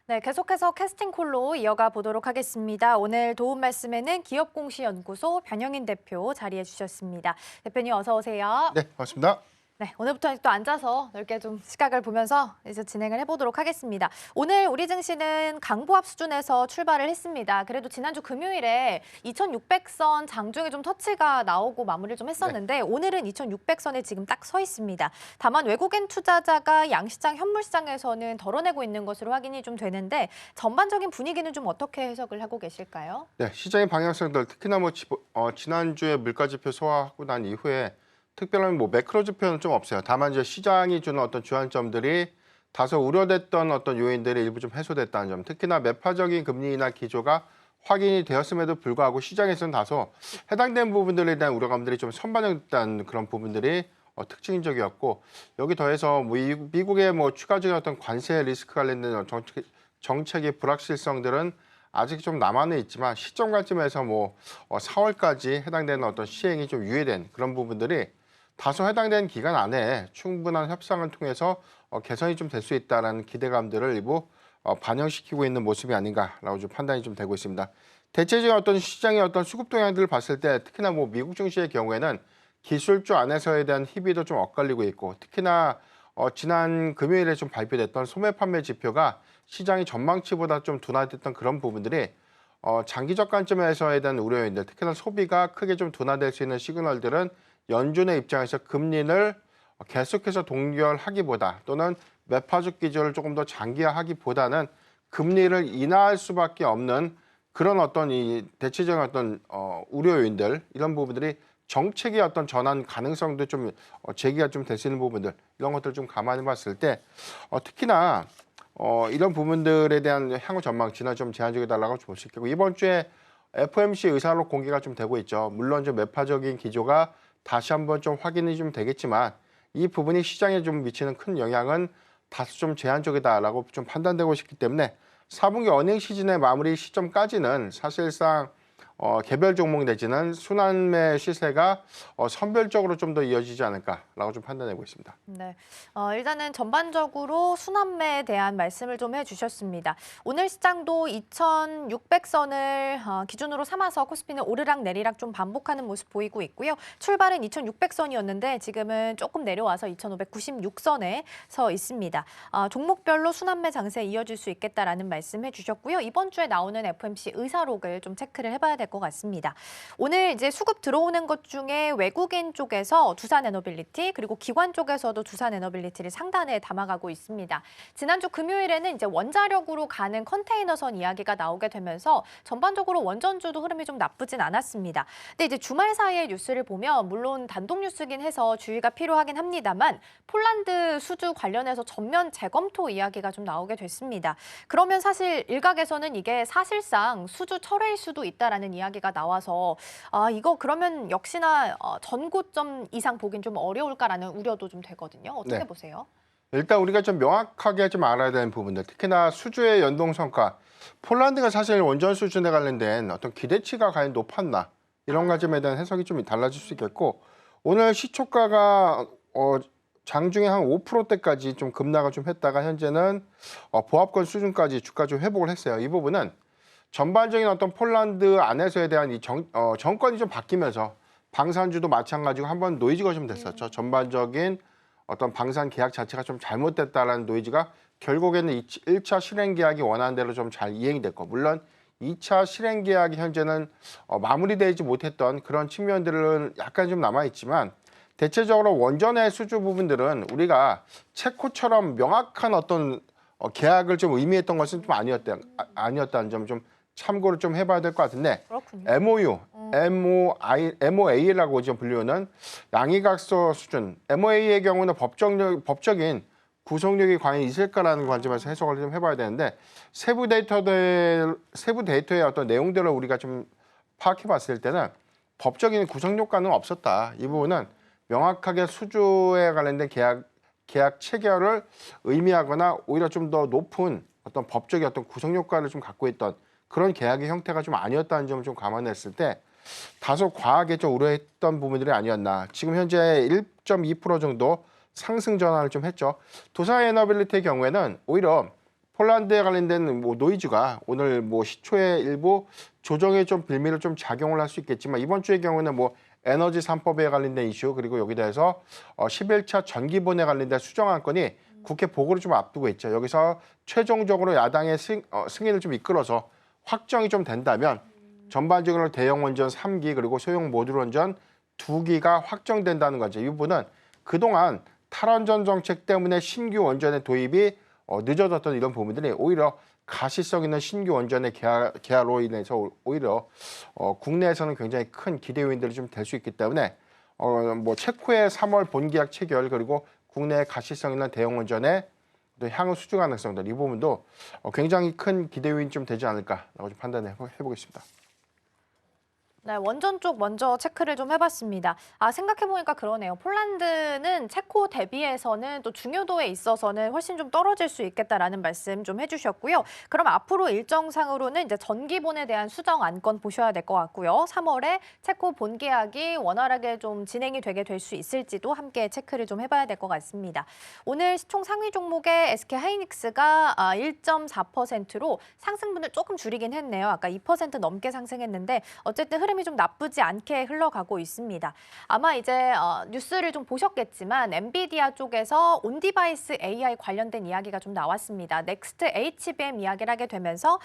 네, 계속해서 캐스팅콜로 이어가 보도록 하겠습니다. 오늘 도움 말씀에는 기업공시연구소 변영인 대표 자리해 주셨습니다. 대표님 어서 오세요. 네, 반갑습니다. 네, 오늘부터 또 앉아서 넓게 좀 시각을 보면서 이제 진행을 해보도록 하겠습니다. 오늘 우리 증시는 강보합 수준에서 출발을 했습니다. 그래도 지난주 금요일에 2,600선 장중에 좀 터치가 나오고 마무리를 좀 했었는데 오늘은 2,600선에 지금 딱 서 있습니다. 다만 외국인 투자자가 양시장, 현물시장에서는 덜어내고 있는 것으로 확인이 좀 되는데 전반적인 분위기는 좀 어떻게 해석을 하고 계실까요? 네, 시장의 방향성들 특히나 지난주에 물가지표 소화하고 난 이후에 특별한 매크로 지표는 좀 없어요. 다만 이제 시장이 주는 어떤 주안점들이 다소 우려됐던 어떤 요인들이 일부 좀 해소됐다는 점, 특히나 매파적인 금리 인하 기조가 확인이 되었음에도 불구하고 시장에서는 다소 해당된 부분들에 대한 우려감들이 좀 선반영됐다는 그런 부분들이 특징적이었고, 여기 더해서 뭐 미국의 뭐 추가적인 어떤 관세 리스크 관련된 정책의 불확실성들은 아직 좀 남아는 있지만 시점 관점에서 뭐 4월까지 해당되는 어떤 시행이 좀 유예된 그런 부분들이 다소 해당된 기간 안에 충분한 협상을 통해서 개선이 좀 될 수 있다는 기대감들을 일부 반영시키고 있는 모습이 아닌가라고 좀 판단이 좀 되고 있습니다. 대체적인 어떤 시장의 어떤 수급 동향들을 봤을 때 특히나 뭐 미국 증시의 경우에는 기술주 안에서에 대한 희비도 좀 엇갈리고 있고, 특히나 지난 금요일에 좀 발표됐던 소매 판매 지표가 시장이 전망치보다 좀 둔화됐던 그런 부분들이 장기적 관점에서에 대한 우려인데, 특히나 소비가 크게 좀 둔화될 수 있는 시그널들은 연준의 입장에서 금리를 계속해서 동결하기보다 또는 매파적 기조를 조금 더 장기화하기보다는 금리를 인하할 수밖에 없는 그런 어떤 이 대체적인 어떤 우려 요인들, 이런 부분들이 정책의 어떤 전환 가능성도 좀 제기가 좀 될 수 있는 부분들, 이런 것들 좀 감안해 봤을 때 특히나 이런 부분들에 대한 향후 전망치는 좀 제한적이 달라고 볼 수 있겠고, 이번 주에 FOMC 의사록 공개가 좀 되고 있죠. 물론 좀 매파적인 기조가 다시 한번 좀 확인이 좀 되겠지만 이 부분이 시장에 좀 미치는 큰 영향은 다소 좀 제한적이다라고 좀 판단되고 있기 때문에 4분기 어닝 시즌의 마무리 시점까지는 사실상 개별 종목 내지는 순환매 시세가 선별적으로 좀 더 이어지지 않을까라고 좀 판단하고 있습니다. 네, 일단은 전반적으로 순환매에 대한 말씀을 좀 해주셨습니다. 오늘 시장도 2,600선을 기준으로 삼아서 코스피는 오르락 내리락 좀 반복하는 모습 보이고 있고요. 출발은 2,600선이었는데 지금은 조금 내려와서 2,596선에 서 있습니다. 종목별로 순환매 장세 이어질 수 있겠다라는 말씀해 주셨고요. 이번 주에 나오는 FOMC 의사록을 좀 체크를 해봐야 될 것 같습니다. 오늘 이제 수급 들어오는 것 중에 외국인 쪽에서 두산에너빌리티 그리고 기관 쪽에서도 두산에너빌리티를 상단에 담아가고 있습니다. 지난주 금요일에는 이제 원자력으로 가는 컨테이너선 이야기가 나오게 되면서 전반적으로 원전주도 흐름이 좀 나쁘진 않았습니다. 근데 이제 주말 사이의 뉴스를 보면 물론 단독 뉴스긴 해서 주의가 필요하긴 합니다만 폴란드 수주 관련해서 전면 재검토 이야기가 좀 나오게 됐습니다. 그러면 사실 일각에서는 이게 사실상 수주 철회일 수도 있다라는 이야기가 나와서 이거 그러면 역시나 전고점 이상 보긴 좀 어려울까라는 우려도 좀 되거든요. 어떻게 네. 보세요? 일단 우리가 좀 명확하게 좀 알아야 되는 부분들, 특히나 수주의 연동 성과, 폴란드가 사실 원전 수준에 관련된 어떤 기대치가 과연 높았나, 이런 관점에 대한 해석이 좀 달라질 수 있겠고, 오늘 시초가가 장중에 한 5%대까지 좀 급락을 좀 했다가 현재는 보합권 수준까지 주가 좀 회복을 했어요. 이 부분은 전반적인 어떤 폴란드 안에서에 대한 이 정권이 좀 바뀌면서 방산주도 마찬가지고 한번 노이즈가 좀 됐었죠. 전반적인 어떤 방산 계약 자체가 좀 잘못됐다라는 노이즈가 결국에는 1차 실행 계약이 원하는 대로 좀 잘 이행이 됐고, 물론 2차 실행 계약이 현재는 마무리되지 못했던 그런 측면들은 약간 좀 남아 있지만, 대체적으로 원전의 수주 부분들은 우리가 체코처럼 명확한 어떤 계약을 좀 의미했던 것은 좀 아니었다는 점 좀 참고를 좀 해봐야 될 것 같은데, 그렇군요. MOU, MOA라고 좀 불리우는 양의각서 수준, MOA의 경우는 법적인 구속력이 과연 있을까라는 관점에서 해석을 좀 해봐야 되는데, 세부 데이터의 어떤 내용들을 우리가 좀 파악해봤을 때는 법적인 구속효과는 없었다. 이 부분은 명확하게 수주에 관련된 계약 체결을 의미하거나 오히려 좀 더 높은 어떤 법적인 어떤 구속효과를 좀 갖고 있던 그런 계약의 형태가 좀 아니었다는 점을 좀 감안했을 때 다소 과하게 좀 우려했던 부분들이 아니었나. 지금 현재 1.2% 정도 상승 전환을 좀 했죠. 두산에너빌리티의 경우에는 오히려 폴란드에 관련된 뭐 노이즈가 오늘 뭐 시초에 일부 조정의 좀 빌미를 좀 작용을 할 수 있겠지만, 이번 주의 경우는 뭐 에너지 3법에 관련된 이슈, 그리고 여기 대해서 11차 전기본에 관련된 수정안건이 국회 보고를 좀 앞두고 있죠. 여기서 최종적으로 야당의 승인을 좀 이끌어서 확정이 좀 된다면 전반적으로 대형 원전 3기 그리고 소형 모듈 원전 2기가 확정된다는 거죠. 이 부분은 그동안 탈원전 정책 때문에 신규 원전의 도입이 늦어졌던 이런 부분들이 오히려 가시성 있는 신규 원전의 개화로 인해서 오히려 국내에서는 굉장히 큰 기대 요인들이 좀 될 수 있기 때문에 뭐 체코의 3월 본계약 체결, 그리고 국내 가시성 있는 대형 원전의 또 향후 수주 가능성들 이 부분도 굉장히 큰 기대 요인이 좀 되지 않을까라고 좀 판단해 보겠습니다. 네, 원전 쪽 먼저 체크를 좀 해봤습니다. 생각해보니까 그러네요. 폴란드는 체코 대비해서는 또 중요도에 있어서는 훨씬 좀 떨어질 수 있겠다라는 말씀 좀 해주셨고요. 그럼 앞으로 일정상으로는 이제 전기본에 대한 수정 안건 보셔야 될 것 같고요. 3월에 체코 본계약이 원활하게 좀 진행이 되게 될 수 있을지도 함께 체크를 좀 해봐야 될 것 같습니다. 오늘 시총 상위 종목의 SK 하이닉스가 1.4%로 상승분을 조금 줄이긴 했네요. 아까 2% 넘게 상승했는데 어쨌든 흐름이 좀 나쁘지 않게 흘러가고 있습니다. 아마 이제 뉴스를 좀 보셨겠지만 엔비디아 쪽에서 온디바이스 AI 관련된 이야기가 좀 나왔습니다. 넥스트 HBM 이야기를 하게 되면서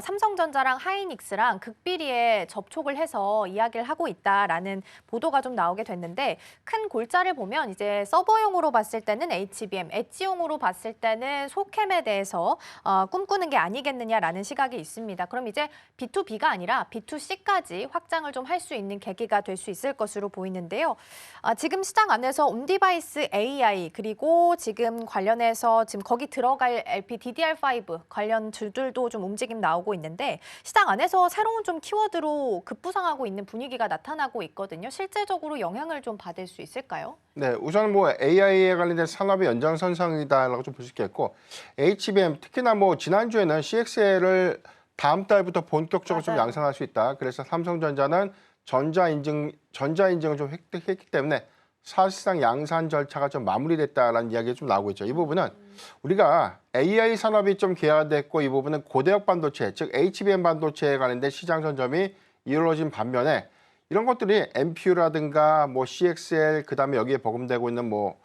삼성전자랑 하이닉스랑 극비리에 접촉을 해서 이야기를 하고 있다라는 보도가 좀 나오게 됐는데 큰 골자를 보면 이제 서버용으로 봤을 때는 HBM, 엣지용으로 봤을 때는 소캠에 대해서 꿈꾸는 게 아니겠느냐라는 시각이 있습니다. 그럼 이제 B2B가 아니라 B2C까지 확장을 좀 할 수 있는 계기가 될 수 있을 것으로 보이는데요. 지금 시장 안에서 온디바이스 AI 그리고 지금 관련해서 지금 거기 들어갈 LPDDR5 관련 주들도 좀 움직임 나오고 있는데 시장 안에서 새로운 좀 키워드로 급부상하고 있는 분위기가 나타나고 있거든요. 실질적으로 영향을 좀 받을 수 있을까요? 네, 우선 뭐 AI에 관련된 산업의 연장선상이다라고 좀 볼 수 있겠고 HBM 특히나 뭐 지난주에는 CXL을 다음 달부터 본격적으로 좀 맞아요. 양산할 수 있다. 그래서 삼성전자는 전자 인증을 좀 획득했기 때문에 사실상 양산 절차가 좀 마무리됐다라는 이야기가 좀 나오고 있죠. 이 부분은 우리가 AI 산업이 좀 기하됐고 이 부분은 고대역 반도체, 즉 HBM 반도체에 관련된 시장 선점이 이루어진 반면에 이런 것들이 MPU라든가 뭐 CXL 그다음에 여기에 버금되고 있는 뭐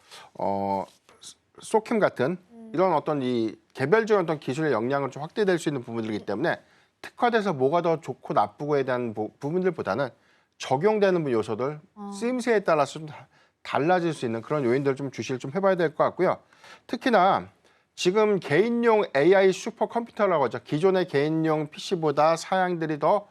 소킴 같은 이런 어떤 이 개별적인 어떤 기술의 역량을 좀 확대될 수 있는 부분들이기 때문에 특화돼서 뭐가 더 좋고 나쁘고에 대한 부분들보다는 적용되는 요소들, 쓰임새에 따라서 좀 달라질 수 있는 그런 요인들을 좀 주시를 좀 해봐야 될 것 같고요. 특히나 지금 개인용 AI 슈퍼컴퓨터라고 하죠. 기존의 개인용 PC보다 사양들이 더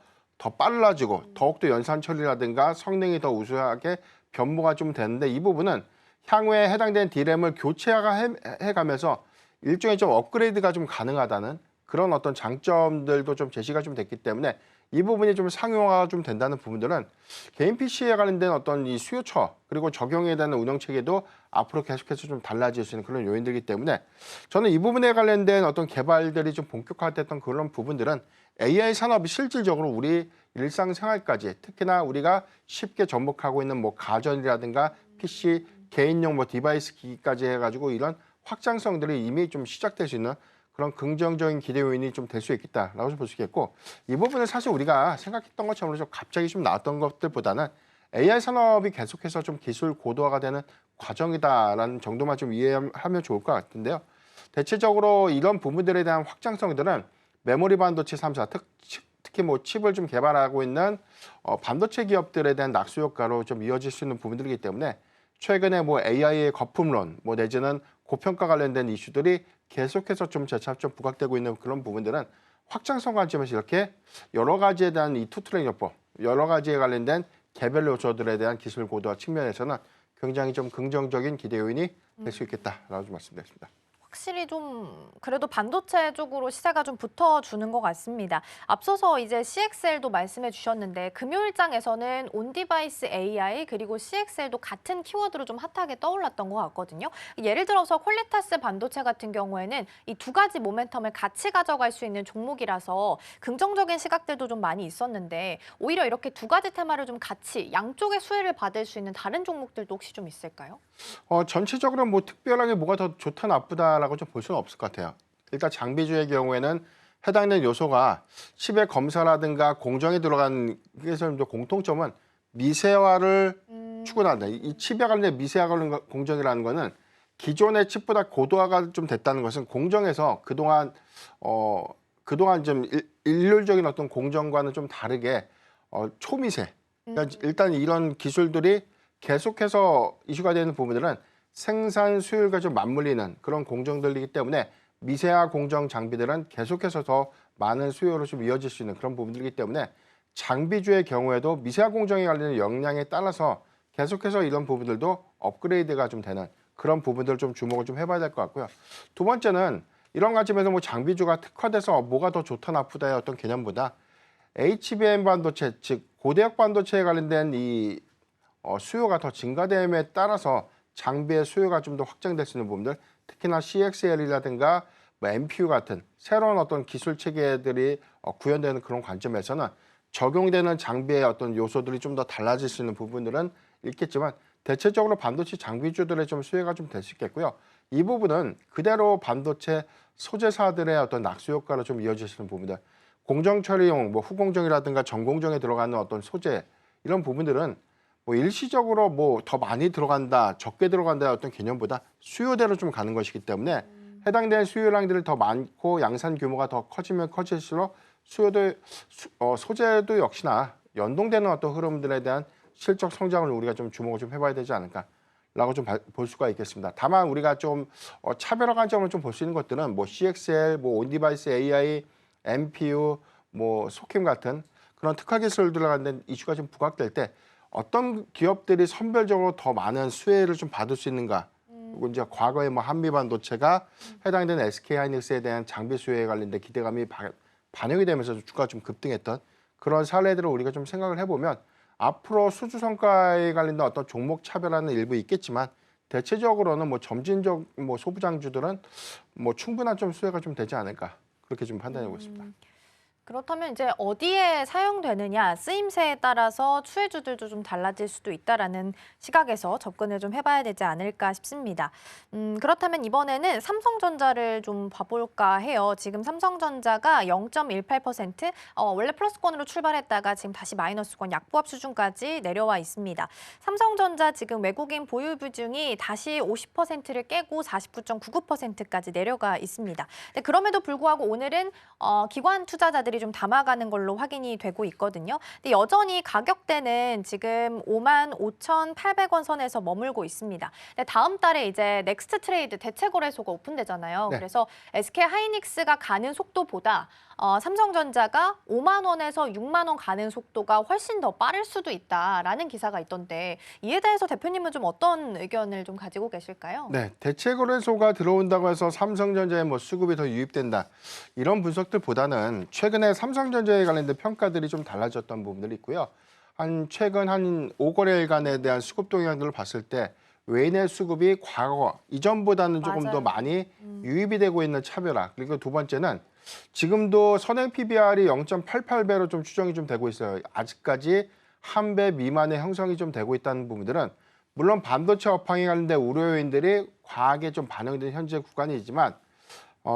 빨라지고 더욱더 연산 처리라든가 성능이 더 우수하게 변모가 좀 되는데 이 부분은 향후에 해당되는 D램을 교체해가면서 일종의 좀 업그레이드가 좀 가능하다는 그런 어떤 장점들도 좀 제시가 좀 됐기 때문에 이 부분이 좀 상용화가 좀 된다는 부분들은 개인 PC에 관련된 어떤 이 수요처 그리고 적용에 대한 운영 체계도 앞으로 계속해서 좀 달라질 수 있는 그런 요인들이기 때문에 저는 이 부분에 관련된 어떤 개발들이 좀 본격화됐던 그런 부분들은 AI 산업이 실질적으로 우리 일상생활까지 특히나 우리가 쉽게 접목하고 있는 뭐 가전이라든가 PC, 개인용 뭐 디바이스 기기까지 해가지고 이런 확장성들이 이미 좀 시작될 수 있는 그런 긍정적인 기대 요인이 좀 될 수 있겠다라고 볼 수 있겠고 이 부분은 사실 우리가 생각했던 것처럼 좀 갑자기 좀 나왔던 것들보다는 AI 산업이 계속해서 좀 기술 고도화가 되는 과정이다라는 정도만 좀 이해하면 좋을 것 같은데요. 대체적으로 이런 부분들에 대한 확장성들은 메모리 반도체 3사 특히 뭐 칩을 좀 개발하고 있는 반도체 기업들에 대한 낙수 효과로 좀 이어질 수 있는 부분들이기 때문에 최근에 뭐 AI의 거품론, 뭐 내지는 고평가 관련된 이슈들이 계속해서 좀 재차 좀 부각되고 있는 그런 부분들은 확장성 관점에서 이렇게 여러 가지에 대한 이 투트랙 요법, 여러 가지에 관련된 개별 요소들에 대한 기술 고도화 측면에서는 굉장히 좀 긍정적인 기대 요인이 될 수 있겠다라고 좀 말씀드리겠습니다. 확실히 좀 그래도 반도체 쪽으로 시세가 좀 붙어주는 것 같습니다. 앞서서 이제 CXL도 말씀해 주셨는데 금요일장에서는 온디바이스 AI 그리고 CXL도 같은 키워드로 좀 핫하게 떠올랐던 것 같거든요. 예를 들어서 퀄리타스 반도체 같은 경우에는 이 두 가지 모멘텀을 같이 가져갈 수 있는 종목이라서 긍정적인 시각들도 좀 많이 있었는데 오히려 이렇게 두 가지 테마를 좀 같이 양쪽의 수혜를 받을 수 있는 다른 종목들도 혹시 좀 있을까요? 전체적으로 뭐 특별하게 뭐가 더 좋다 나쁘다라고 좀 볼 수는 없을 것 같아요. 일단 장비주의 경우에는 해당되는 요소가 칩의 검사라든가 공정에 들어간 그래서 공통점은 미세화를 추구한다. 이 칩에 관련된 미세화 공정이라는 거는 기존의 칩보다 고도화가 좀 됐다는 것은 공정에서 그동안 좀 일률적인 어떤 공정과는 좀 다르게 초미세. 그러니까 일단 이런 기술들이 계속해서 이슈가 되는 부분들은 생산 수율과 좀 맞물리는 그런 공정들이기 때문에 미세화 공정 장비들은 계속해서 더 많은 수요로 좀 이어질 수 있는 그런 부분들이기 때문에 장비주의 경우에도 미세화 공정에 관련된 역량에 따라서 계속해서 이런 부분들도 업그레이드가 좀 되는 그런 부분들을 좀 주목을 좀 해봐야 될 것 같고요. 두 번째는 이런 관점에서 뭐 장비주가 특화돼서 뭐가 더 좋다 나쁘다의 어떤 개념보다 HBM 반도체, 즉 고대역 반도체에 관련된 이 수요가 더 증가됨에 따라서 장비의 수요가 좀 더 확장될 수 있는 부분들, 특히나 CXL이라든가 뭐 MPU 같은 새로운 어떤 기술 체계들이 구현되는 그런 관점에서는 적용되는 장비의 어떤 요소들이 좀 더 달라질 수 있는 부분들은 있겠지만 대체적으로 반도체 장비주들의 좀 수혜가 좀 될 수 있겠고요. 이 부분은 그대로 반도체 소재사들의 어떤 낙수 효과로 좀 이어질 수 있는 부분들, 공정 처리용, 뭐 후공정이라든가 전공정에 들어가는 어떤 소재 이런 부분들은 뭐 일시적으로 뭐 더 많이 들어간다, 적게 들어간다의 어떤 개념보다 수요대로 좀 가는 것이기 때문에 해당되는 수요량들이 더 많고 양산 규모가 더 커지면 커질수록 수요도 소재도 역시나 연동되는 어떤 흐름들에 대한 실적 성장을 우리가 좀 주목을 좀 해봐야 되지 않을까라고 좀 볼 수가 있겠습니다. 다만 우리가 좀 차별화 관점을 좀 볼 수 있는 것들은 뭐 CXL, 뭐 온디바이스 AI, MPU, 뭐 소캠 같은 그런 특화 기술들에 관한 이슈가 좀 부각될 때 어떤 기업들이 선별적으로 더 많은 수혜를 좀 받을 수 있는가? 그리고 이제 과거에 뭐 한미 반도체가 해당되는 SK 하이닉스에 대한 장비 수요에 관련된 기대감이 반영이 되면서 주가가 좀 급등했던 그런 사례들을 우리가 좀 생각을 해보면 앞으로 수주 성과에 관련된 어떤 종목 차별화는 일부 있겠지만 대체적으로는 뭐 점진적 뭐 소부장주들은 뭐 충분한 좀 수혜가 좀 되지 않을까 그렇게 좀 판단하고 있습니다. 그렇다면 이제 어디에 사용되느냐, 쓰임새에 따라서 추해주들도 좀 달라질 수도 있다라는 시각에서 접근을 좀 해봐야 되지 않을까 싶습니다. 그렇다면 이번에는 삼성전자를 좀 봐볼까 해요. 지금 삼성전자가 0.18%, 원래 플러스권으로 출발했다가 지금 다시 마이너스권 약보합 수준까지 내려와 있습니다. 삼성전자 지금 외국인 보유 비중이 다시 50%를 깨고 49.99%까지 내려가 있습니다. 근데 그럼에도 불구하고 오늘은 기관 투자자들이 좀 담아가는 걸로 확인이 되고 있거든요. 근데 여전히 가격대는 지금 55,800원 선에서 머물고 있습니다. 근데 다음 달에 이제 넥스트 트레이드 대체 거래소가 오픈되잖아요. 네. 그래서 SK 하이닉스가 가는 속도보다 삼성전자가 5만 원에서 6만 원 가는 속도가 훨씬 더 빠를 수도 있다라는 기사가 있던데 이에 대해서 대표님은 좀 어떤 의견을 좀 가지고 계실까요? 네, 대체 거래소가 들어온다고 해서 삼성전자에 뭐 수급이 더 유입된다 이런 분석들보다는 최근에 삼성전자에 관련된 평가들이 좀 달라졌던 부분들이 있고요. 최근 한 5거래일간에 대한 수급 동향들을 봤을 때 외인의 수급이 과거 이전보다는 조금 맞아요. 더 많이 유입이 되고 있는 차별화. 그리고 두 번째는 지금도 선행 PBR이 0.88배로 좀 추정이 좀 되고 있어요. 아직까지 한 배 미만의 형성이 좀 되고 있다는 부분들은 물론 반도체 업황에 관련된 우려 요인들이 과하게 좀 반영된 현재 구간이지만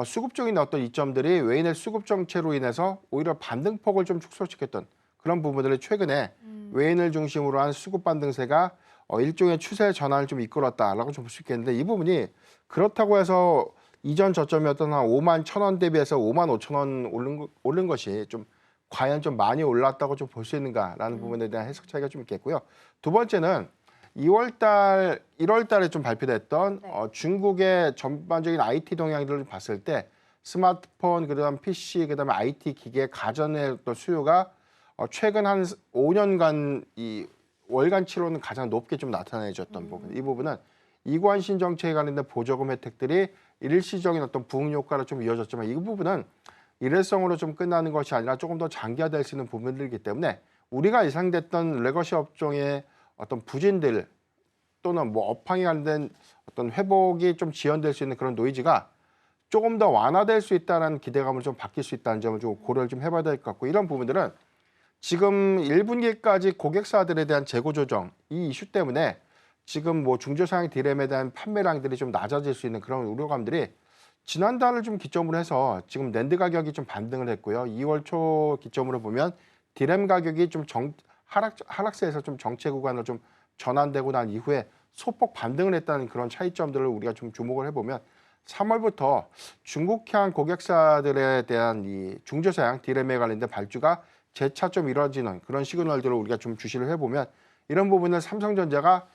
수급적인 어떤 이점들이 외인의 수급 정체로 인해서 오히려 반등폭을 좀 축소시켰던 그런 부분들이 최근에 외인을 중심으로 한 수급 반등세가 일종의 추세 전환을 좀 이끌었다라고 좀 볼 수 있겠는데 이 부분이 그렇다고 해서 이전 저점이었던 한 5만 1,000원 대비해서 5만 5천 원 오른 것이 좀 과연 좀 많이 올랐다고 좀 볼 수 있는가라는 부분에 대한 해석 차이가 좀 있겠고요. 두 번째는 1월 달에 좀 발표됐던 중국의 전반적인 IT 동향들을 봤을 때 스마트폰, 그다음 PC, 그다음에 IT 기계, 가전의 또 수요가 최근 한 5년간 이 월간치로는 가장 높게 좀 나타내졌던 부분. 이 부분은 이관신 정책에 관련된 보조금 혜택들이 일시적인 어떤 부흥 효과로 좀 이어졌지만 이 부분은 일회성으로 좀 끝나는 것이 아니라 조금 더 장기화될 수 있는 부분들이기 때문에 우리가 예상됐던 레거시 업종의 어떤 부진들 또는 뭐 업황에 관련된 어떤 회복이 좀 지연될 수 있는 그런 노이즈가 조금 더 완화될 수 있다는 기대감을 좀 바뀔 수 있다는 점을 좀 고려를 좀 해봐야 될 것 같고 이런 부분들은 지금 1분기까지 고객사들에 대한 재고 조정 이 이슈 때문에 지금 뭐 중저상위 디램에 대한 판매량들이 좀 낮아질 수 있는 그런 우려감들이 지난달을 좀 기점으로 해서 지금 낸드 가격이 좀 반등을 했고요. 2월 초 기점으로 보면 디램 가격이 좀 하락세에서 좀 정체 구간을 좀 전환되고 난 이후에 소폭 반등을 했다는 그런 차이점들을 우리가 좀 주목을 해보면 3월부터 중국향 고객사들에 대한 이 중저사양 디램에 관련된 발주가 재차 좀 이루어지는 그런 시그널들을 우리가 좀 주시를 해보면 이런 부분은 삼성전자가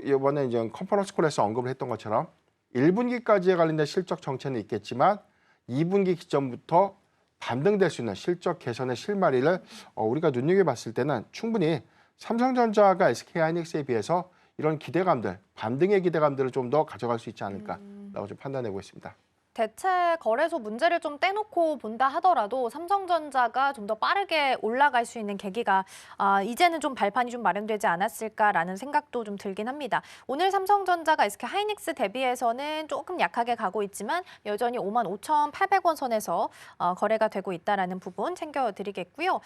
이번에 이제 컨퍼런스 콜에서 언급을 했던 것처럼 1분기까지에 관련된 실적 정체는 있겠지만 2분기 기점부터 반등될 수 있는 실적 개선의 실마리를 우리가 눈여겨봤을 때는 충분히 삼성전자가 SK 하이닉스에 비해서 이런 기대감들, 반등의 기대감들을 좀 더 가져갈 수 있지 않을까라고 좀 판단해 보겠습니다. 대체 거래소 문제를 좀 떼놓고 본다 하더라도 삼성전자가 좀 더 빠르게 올라갈 수 있는 계기가 이제는 좀 발판이 좀 마련되지 않았을까라는 생각도 좀 들긴 합니다. 오늘 삼성전자가 SK 하이닉스 대비해서는 조금 약하게 가고 있지만 여전히 55,800원 선에서 거래가 되고 있다라는 부분 챙겨드리겠고요.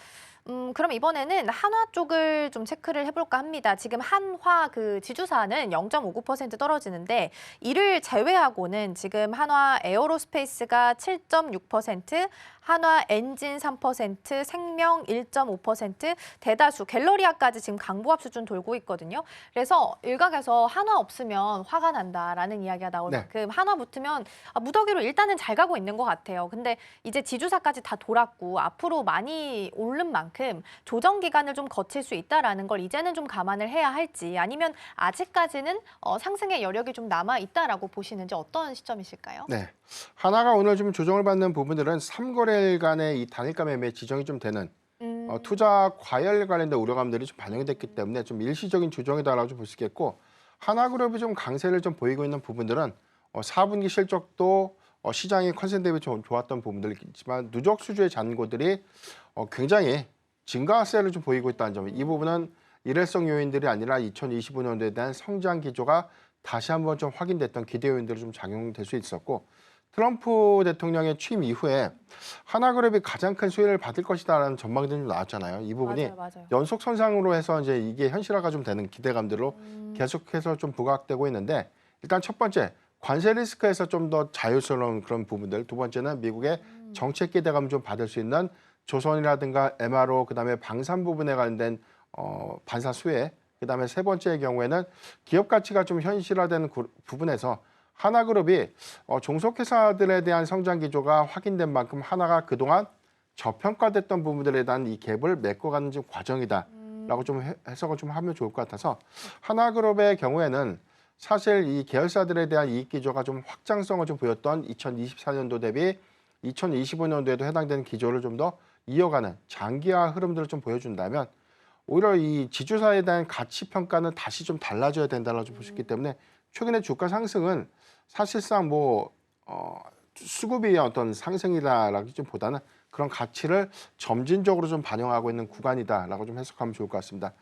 그럼 이번에는 한화 쪽을 좀 체크를 해볼까 합니다. 지금 한화 그 지주사는 0.59% 떨어지는데 이를 제외하고는 지금 한화 에어로스페이스가 7.6%, 한화 엔진 3%, 생명 1.5%, 대다수 갤러리아까지 지금 강보합 수준 돌고 있거든요. 그래서 일각에서 한화 없으면 화가 난다라는 이야기가 나올 만큼 한화 붙으면 무더기로 일단은 잘 가고 있는 것 같아요. 근데 이제 지주사까지 다 돌았고 앞으로 많이 오른 만큼 조정 기간을 좀 거칠 수 있다라는 걸 이제는 좀 감안을 해야 할지 아니면 아직까지는 상승의 여력이 좀 남아 있다라고 보시는지 어떤 시점이실까요? 네, 하나가 오늘 좀 조정을 받는 부분들은 3거래일간의 이 단일가 매매 지정이 좀 되는 투자 과열 관련된 우려감들이 좀 반영이 됐기 때문에 좀 일시적인 조정이다라고 좀 볼 수 있겠고 하나그룹이 좀 강세를 좀 보이고 있는 부분들은 4분기 실적도 시장의 컨센 대비 좀 좋았던 부분들이 있지만 누적 수주의 잔고들이 굉장히 증가세를 좀 보이고 있다는 점, 이 부분은 일회성 요인들이 아니라 2025년도에 대한 성장 기조가 다시 한번 좀 확인됐던 기대 요인들이 좀 작용될 수 있었고 트럼프 대통령의 취임 이후에 하나그룹이 가장 큰 수혜를 받을 것이다라는 전망들이 좀 나왔잖아요. 이 부분이 맞아요. 연속 선상으로 해서 이제 이게 현실화가 좀 되는 기대감들로 계속해서 좀 부각되고 있는데 일단 첫 번째 관세 리스크에서 좀 더 자유스러운 그런 부분들, 두 번째는 미국의 정책 기대감 좀 받을 수 있는 조선이라든가 MRO, 그다음에 방산 부분에 관련된 반사 수혜, 그다음에 세 번째의 경우에는 기업 가치가 좀 현실화되는 부분에서 하나그룹이 종속회사들에 대한 성장 기조가 확인된 만큼 하나가 그동안 저평가됐던 부분들에 대한 이 갭을 메꿔가는 좀 과정이다라고 좀 해석을 좀 하면 좋을 것 같아서 하나그룹의 경우에는 사실 이 계열사들에 대한 이익 기조가 좀 확장성을 좀 보였던 2024년도 대비 2025년도에도 해당되는 기조를 좀 더 이어가는 장기화 흐름들을 좀 보여준다면 오히려 이 지주사에 대한 가치 평가는 다시 좀 달라져야 된다고 볼 수 있기 때문에 최근에 주가 상승은 사실상 수급의 어떤 상승이다라기보다는 그런 가치를 점진적으로 좀 반영하고 있는 구간이다라고 좀 해석하면 좋을 것 같습니다.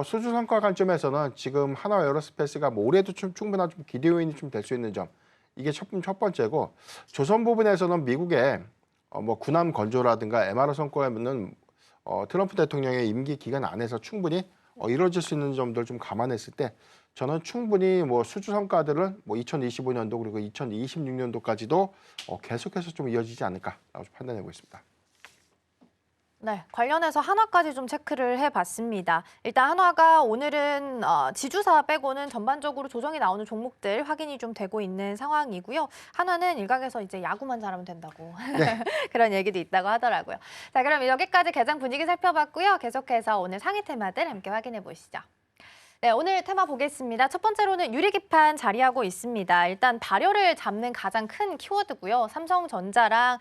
수주 성과 관점에서는 지금 한화 에어로스페이스가 올해도 충분한 좀 기대 요인이 좀 될 수 있는 점, 이게 첫 번째고 조선 부분에서는 미국의 군함 건조라든가 MRO 성과는 트럼프 대통령의 임기 기간 안에서 충분히 이루어질 수 있는 점들을 좀 감안했을 때 저는 충분히 수주 성과들은 2025년도 그리고 2026년도까지도 계속해서 좀 이어지지 않을까라고 판단해 보겠습니다. 네, 관련해서 한화까지 좀 체크를 해봤습니다. 일단 한화가 오늘은 지주사 빼고는 전반적으로 조정이 나오는 종목들 확인이 좀 되고 있는 상황이고요. 한화는 일각에서 이제 야구만 잘하면 된다고 네. 그런 얘기도 있다고 하더라고요. 자, 그럼 여기까지 개장 분위기 살펴봤고요. 계속해서 오늘 상위 테마들 함께 확인해 보시죠. 네, 오늘 테마 보겠습니다. 첫 번째로는 유리기판 자리하고 있습니다. 일단 발열을 잡는 가장 큰 키워드고요. 삼성전자랑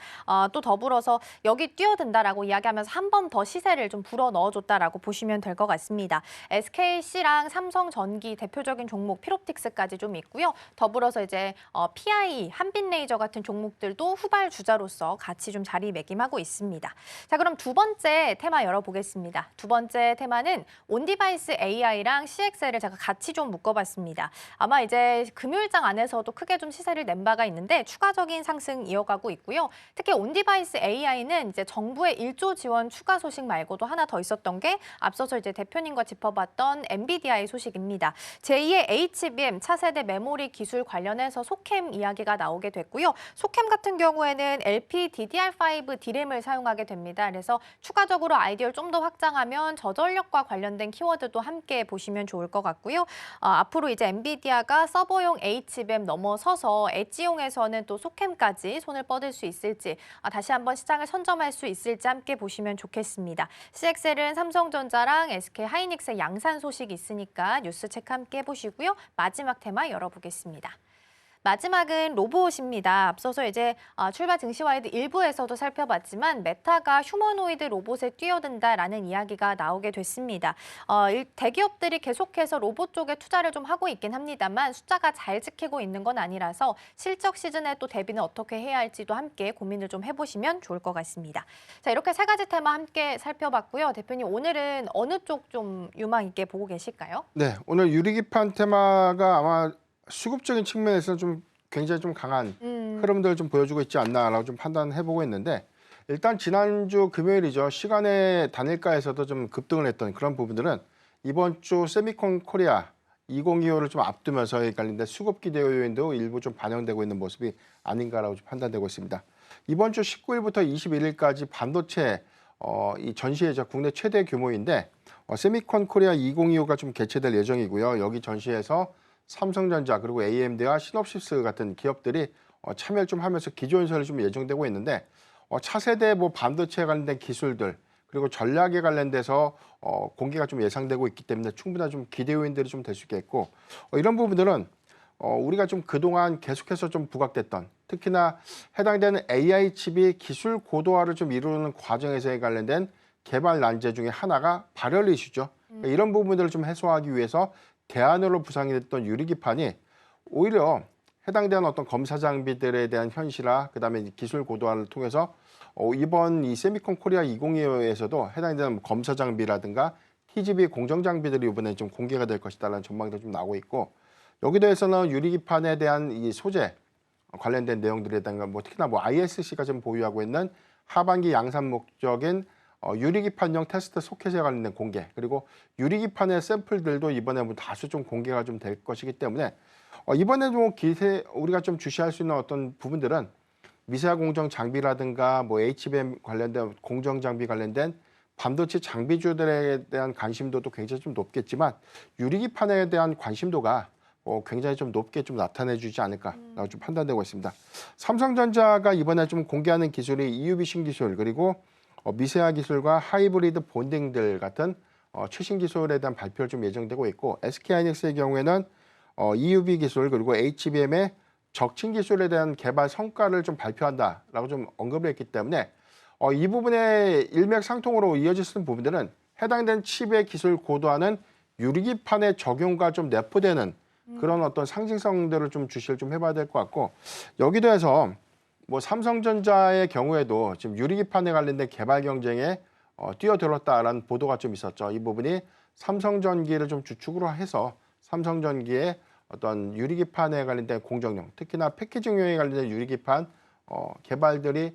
또 더불어서 여기 뛰어든다라고 이야기하면서 한 번 더 시세를 좀 불어 넣어줬다라고 보시면 될 것 같습니다. SKC랑 삼성전기 대표적인 종목 피롭틱스까지 좀 있고요. 더불어서 이제 PI, 한빛레이저 같은 종목들도 후발 주자로서 같이 좀 자리매김하고 있습니다. 자, 그럼 두 번째 테마 열어보겠습니다. 두 번째 테마는 온디바이스 AI랑 CXL을 제가 같이 좀 묶어봤습니다. 아마 이제 금요일장 안에서도 크게 좀 시세를 낸 바가 있는데 추가적인 상승 이어가고 있고요. 특히 온디바이스 AI는 이제 정부의 1조 지원 추가 소식 말고도 하나 더 있었던 게 앞서서 이제 대표님과 짚어봤던 엔비디아의 소식입니다. 제2의 HBM 차세대 메모리 기술 관련해서 소캠 이야기가 나오게 됐고요. 소캠 같은 경우에는 LPDDR5 D램을 사용하게 됩니다. 그래서 추가적으로 아이디어를 좀 더 확장하면 저전력과 관련된 키워드도 함께 보시면 좋을 것 같고요. 앞으로 이제 엔비디아가 서버용 HBM 넘어서서 엣지용에서는 또 소캠까지 손을 뻗을 수 있을지 다시 한번 시장을 선점할 수 있을지 함께 보시면 좋겠습니다. CXL은 삼성전자랑 SK 하이닉스 양산 소식이 있으니까 뉴스 체크 함께 해보시고요. 마지막 테마 열어보겠습니다. 마지막은 로봇입니다. 앞서서 이제 출발 증시와이드 일부에서도 살펴봤지만 메타가 휴머노이드 로봇에 뛰어든다라는 이야기가 나오게 됐습니다. 대기업들이 계속해서 로봇 쪽에 투자를 좀 하고 있긴 합니다만 숫자가 잘 지키고 있는 건 아니라서 실적 시즌에 또 대비는 어떻게 해야 할지도 함께 고민을 좀 해보시면 좋을 것 같습니다. 자, 이렇게 세 가지 테마 함께 살펴봤고요. 대표님, 오늘은 어느 쪽 좀 유망 있게 보고 계실까요? 네, 오늘 유리기판 테마가 아마 수급적인 측면에서는 좀 굉장히 좀 강한 흐름들을 좀 보여주고 있지 않나라고 좀 판단해보고 있는데 일단 지난주 금요일이죠. 시간의 단일가에서도 좀 급등을 했던 그런 부분들은 이번 주 세미콘 코리아 2025를 좀 앞두면서 관련된 수급 기대 요인도 일부 좀 반영되고 있는 모습이 아닌가라고 좀 판단되고 있습니다. 이번 주 19일부터 21일까지 반도체 이 전시회죠. 국내 최대 규모인데 세미콘 코리아 2025가 좀 개최될 예정이고요. 여기 전시에서 삼성전자 그리고 AMD와 시놉시스 같은 기업들이 참여를 좀 하면서 기조연설이 좀 예정되고 있는데 차세대 뭐 반도체에 관련된 기술들 그리고 전략에 관련돼서 공개가 좀 예상되고 있기 때문에 충분한 좀 기대 요인들이 좀 될 수 있겠고 이런 부분들은 우리가 좀 그동안 계속해서 좀 부각됐던 특히나 해당되는 AI 칩이 기술 고도화를 좀 이루는 과정에서에 관련된 개발 난제 중에 하나가 발열 이슈죠. 그러니까 이런 부분들을 좀 해소하기 위해서 대안으로 부상이 됐던 유리기판이 오히려 해당되는 어떤 검사 장비들에 대한 현실화, 그다음에 기술 고도화를 통해서 이번 이 세미콘 코리아 2025에서도 해당되는 검사 장비라든가 TGV 공정 장비들이 이번에 좀 공개가 될 것이다라는 전망도 좀 나오고 있고 여기 대해서는 유리기판에 대한 이 소재 관련된 내용들에다가 뭐 특히나 뭐 ISC가 좀 보유하고 있는 하반기 양산 목적인 유리기판용 테스트 소켓에 관련된 공개 그리고 유리기판의 샘플들도 이번에 뭐 다수 좀 공개가 좀 될 것이기 때문에 이번에도 기세 우리가 좀 주시할 수 있는 어떤 부분들은 미세화 공정 장비라든가 뭐 HBM 관련된 공정 장비 관련된 반도체 장비주들에 대한 관심도도 굉장히 좀 높겠지만 유리기판에 대한 관심도가 굉장히 좀 높게 좀 나타내주지 않을까라고 좀 판단되고 있습니다. 삼성전자가 이번에 좀 공개하는 기술이 EUV 신기술 그리고 미세화 기술과 하이브리드 본딩들 같은 최신 기술에 대한 발표를 좀 예정되고 있고 SK하이닉스의 경우에는 EUV 기술 그리고 HBM의 적층 기술에 대한 개발 성과를 좀 발표한다라고 좀 언급을 했기 때문에 이 부분의 일맥상통으로 이어질 수 있는 부분들은 해당된 칩의 기술 고도화는 유리기판의 적용과 좀 내포되는 그런 어떤 상징성들을 좀 주시를 좀 해봐야 될 것 같고 여기도 해서 뭐 삼성전자의 경우에도 지금 유리기판에 관련된 개발 경쟁에 뛰어들었다라는 보도가 좀 있었죠. 이 부분이 삼성전기를 좀 주축으로 해서 삼성전기의 어떤 유리기판에 관련된 공정용, 특히나 패키징용에 관련된 유리기판 개발들이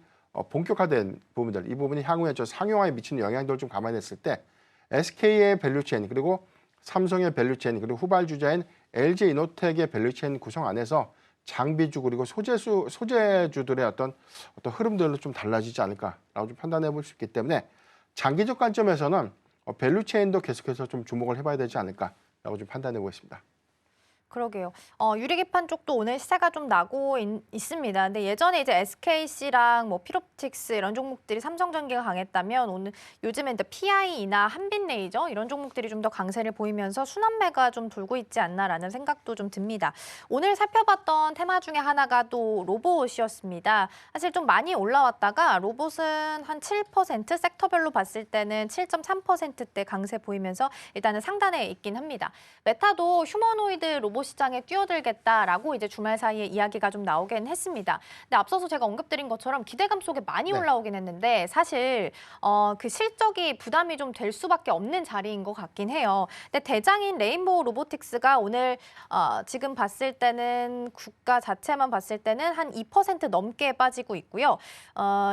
본격화된 부분들, 이 부분이 향후에 저 상용화에 미치는 영향들을 좀 감안했을 때 SK의 밸류체인 그리고 삼성의 밸류체인 그리고 후발주자인 LG이노텍의 밸류체인 구성 안에서 장비주 그리고 소재주들의 어떤 흐름들로 좀 달라지지 않을까라고 좀 판단해 볼 수 있기 때문에 장기적 관점에서는 밸류체인도 계속해서 좀 주목을 해봐야 되지 않을까라고 좀 판단해 보겠습니다. 그러게요. 유리기판 쪽도 오늘 시세가 좀 나고 있습니다. 근데 예전에 이제 SKC랑 뭐 필옵틱스 이런 종목들이 삼성전기가 강했다면 오늘 요즘에 이제 PI나 한빛레이저 이런 종목들이 좀 더 강세를 보이면서 순환매가 좀 돌고 있지 않나라는 생각도 좀 듭니다. 오늘 살펴봤던 테마 중에 하나가 또 로봇이었습니다. 사실 좀 많이 올라왔다가 로봇은 한 7% 섹터별로 봤을 때는 7.3%대 강세 보이면서 일단은 상단에 있긴 합니다. 메타도 휴머노이드 로봇 시장에 뛰어들겠다라고 이제 주말 사이에 이야기가 좀 나오긴 했습니다. 근데 앞서서 제가 언급드린 것처럼 기대감 속에 많이 올라오긴 했는데 사실 그 실적이 부담이 좀 될 수밖에 없는 자리인 것 같긴 해요. 근데 대장인 레인보우 로보틱스가 오늘 지금 봤을 때는 국가 자체만 봤을 때는 한 2% 넘게 빠지고 있고요.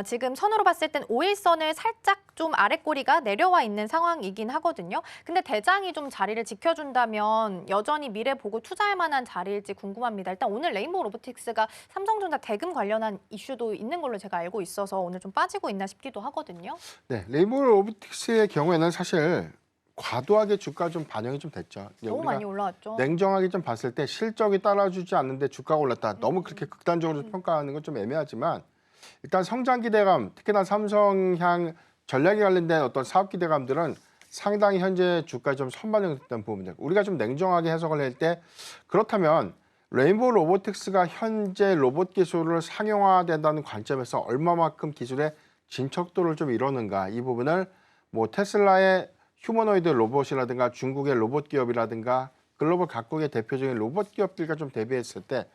지금 선으로 봤을 땐 5일선을 살짝 좀 아랫꼬리가 내려와 있는 상황이긴 하거든요. 근데 대장이 좀 자리를 지켜준다면 여전히 미래 보고 투자할 만한 자리일지 궁금합니다. 일단 오늘 레인보우 로보틱스가 삼성전자 대금 관련한 이슈도 있는 걸로 제가 알고 있어서 오늘 좀 빠지고 있나 싶기도 하거든요. 네, 레인보우 로보틱스의 경우에는 사실 과도하게 주가 좀 반영이 좀 됐죠. 너무 많이 올라왔죠. 냉정하게 좀 봤을 때 실적이 따라주지 않는데 주가가 올랐다. 너무 그렇게 극단적으로 평가하는 건 좀 애매하지만 일단 성장 기대감, 특히나 삼성향 전략에 관련된 어떤 사업 기대감들은 상당히 현재 주가에 좀 선반영됐던 부분들. 우리가 좀 냉정하게 해석을 할 때 그렇다면 레인보우 로보틱스가 현재 로봇 기술을 상용화된다는 관점에서 얼마만큼 기술의 진척도를 좀 이루는가, 이 부분을 뭐 테슬라의 휴머노이드 로봇이라든가 중국의 로봇 기업이라든가 글로벌 각국의 대표적인 로봇 기업들과 좀 대비했을 때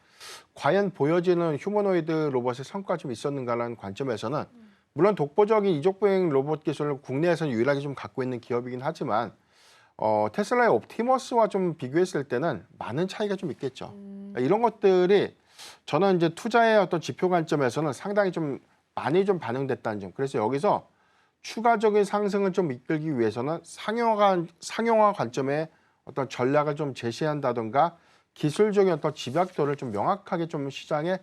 과연 보여지는 휴머노이드 로봇의 성과가 좀 있었는가라는 관점에서는 물론 독보적인 이족보행 로봇 기술을 국내에서는 유일하게 좀 갖고 있는 기업이긴 하지만 테슬라의 옵티머스와 좀 비교했을 때는 많은 차이가 좀 있겠죠. 이런 것들이 저는 이제 투자의 어떤 지표 관점에서는 상당히 좀 많이 좀 반영됐다는 점. 그래서 여기서 추가적인 상승을 좀 이끌기 위해서는 상용화 관점의 어떤 전략을 좀 제시한다던가 기술적인 어떤 집약도를 좀 명확하게 좀 시장에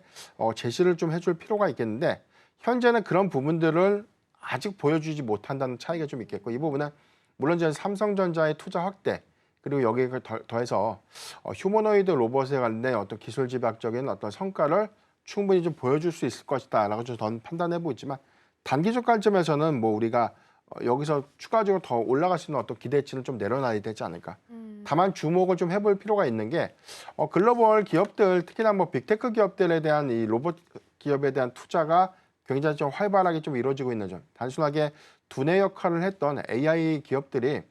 제시를 좀 해줄 필요가 있겠는데 현재는 그런 부분들을 아직 보여주지 못한다는 차이가 좀 있겠고, 이 부분은 물론 이제 삼성전자의 투자 확대 그리고 여기에 더해서 휴머노이드 로봇에 관련된 어떤 기술 집약적인 어떤 성과를 충분히 좀 보여줄 수 있을 것이다라고 저는 판단해보고 있지만 단기적 관점에서는 뭐 우리가 여기서 추가적으로 더 올라갈 수 있는 어떤 기대치는 좀 내려놔야 되지 않을까. 다만 주목을 좀 해볼 필요가 있는 게 글로벌 기업들, 특히나 뭐 빅테크 기업들에 대한 이 로봇 기업에 대한 투자가 굉장히 좀 활발하게 좀 이루어지고 있는 점. 단순하게 두뇌 역할을 했던 AI 기업들이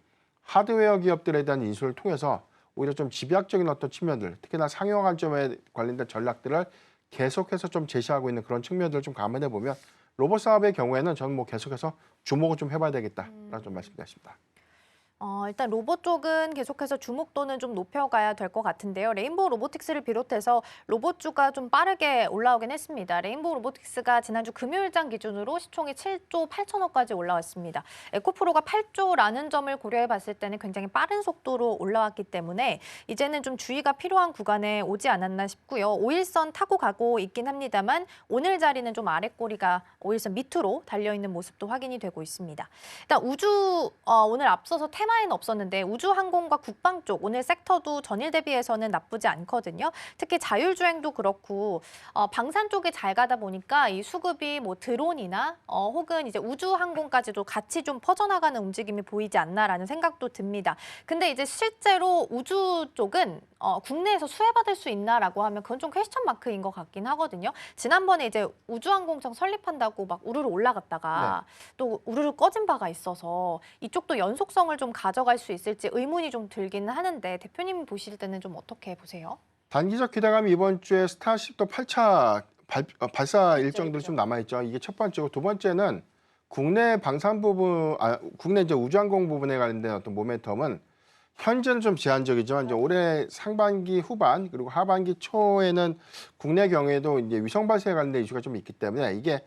하드웨어 기업들에 대한 인수를 통해서 오히려 좀 집약적인 어떤 측면들, 특히나 상용 관점에 관련된 전략들을 계속해서 좀 제시하고 있는 그런 측면들을 좀 감안해 보면 로봇 사업의 경우에는 저는 뭐 계속해서 주목을 좀 해봐야 되겠다라고 좀 말씀드렸습니다. 일단 로봇 쪽은 계속해서 주목도는 좀 높여가야 될 것 같은데요. 레인보우 로보틱스를 비롯해서 로봇주가 좀 빠르게 올라오긴 했습니다. 레인보우 로보틱스가 지난주 금요일장 기준으로 시총이 7조 8천억까지 올라왔습니다. 에코프로가 8조라는 점을 고려해 봤을 때는 굉장히 빠른 속도로 올라왔기 때문에 이제는 좀 주의가 필요한 구간에 오지 않았나 싶고요. 5일선 타고 가고 있긴 합니다만 오늘 자리는 좀 아랫꼬리가 5일선 밑으로 달려있는 모습도 확인이 되고 있습니다. 일단 우주 오늘 앞서서 테마에는 없었는데 우주항공과 국방 쪽 오늘 섹터도 전일 대비해서는 나쁘지 않거든요. 특히 자율주행도 그렇고 방산 쪽이 잘 가다 보니까 이 수급이 뭐 드론이나 혹은 이제 우주항공까지도 같이 좀 퍼져나가는 움직임이 보이지 않나라는 생각도 듭니다. 근데 이제 실제로 우주 쪽은 국내에서 수혜받을 수 있나라고 하면 그건 좀 퀘스천 마크인 것 같긴 하거든요. 지난번에 이제 우주항공청 설립한다고 막 우르르 올라갔다가 또 우르르 꺼진 바가 있어서 이쪽도 연속성을 좀 가져갈 수 있을지 의문이 좀 들기는 하는데 대표님이 보실 때는 좀 어떻게 보세요? 단기적 기대감이 이번 주에 스타쉽도 8차 발사 일정들이 좀 남아있죠. 이게 첫 번째고, 두 번째는 국내 방산 부분, 국내 이제 우주항공 부분에 관련된 어떤 모멘텀은 현재는 좀 제한적이지만 이제 올해 상반기 후반 그리고 하반기 초에는 국내 경우에도 이제 위성 발사에 관련된 이슈가 좀 있기 때문에 이게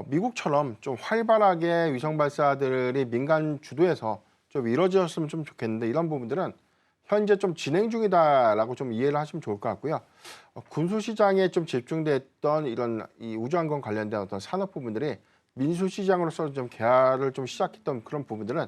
미국처럼 좀 활발하게 위성 발사들이 민간 주도해서 좀 이루어졌으면 좀 좋겠는데 이런 부분들은 현재 좀 진행 중이다라고 좀 이해를 하시면 좋을 것 같고요. 군수 시장에 좀 집중됐던 이런 이 우주항공 관련된 어떤 산업 부분들이 민수 시장으로서 좀 개화를 좀 시작했던 그런 부분들은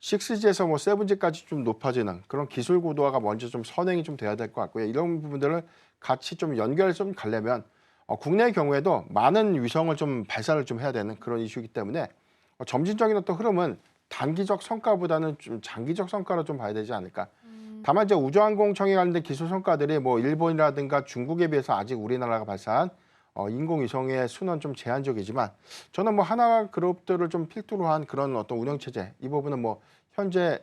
6G에서 뭐 7G까지 좀 높아지는 그런 기술 고도화가 먼저 좀 선행이 좀 돼야 될 것 같고요. 이런 부분들을 같이 좀 연결 좀 가려면 국내의 경우에도 많은 위성을 좀 발사를 좀 해야 되는 그런 이슈이기 때문에 점진적인 어떤 흐름은 단기적 성과보다는 좀 장기적 성과로 좀 봐야 되지 않을까. 다만 이제 우주항공청에 관련된 기술 성과들이 뭐 일본이라든가 중국에 비해서 아직 우리나라가 발사한 인공위성의 수는 좀 제한적이지만 저는 뭐 하나그룹들을 좀 필두로 한 그런 어떤 운영체제, 이 부분은 뭐 현재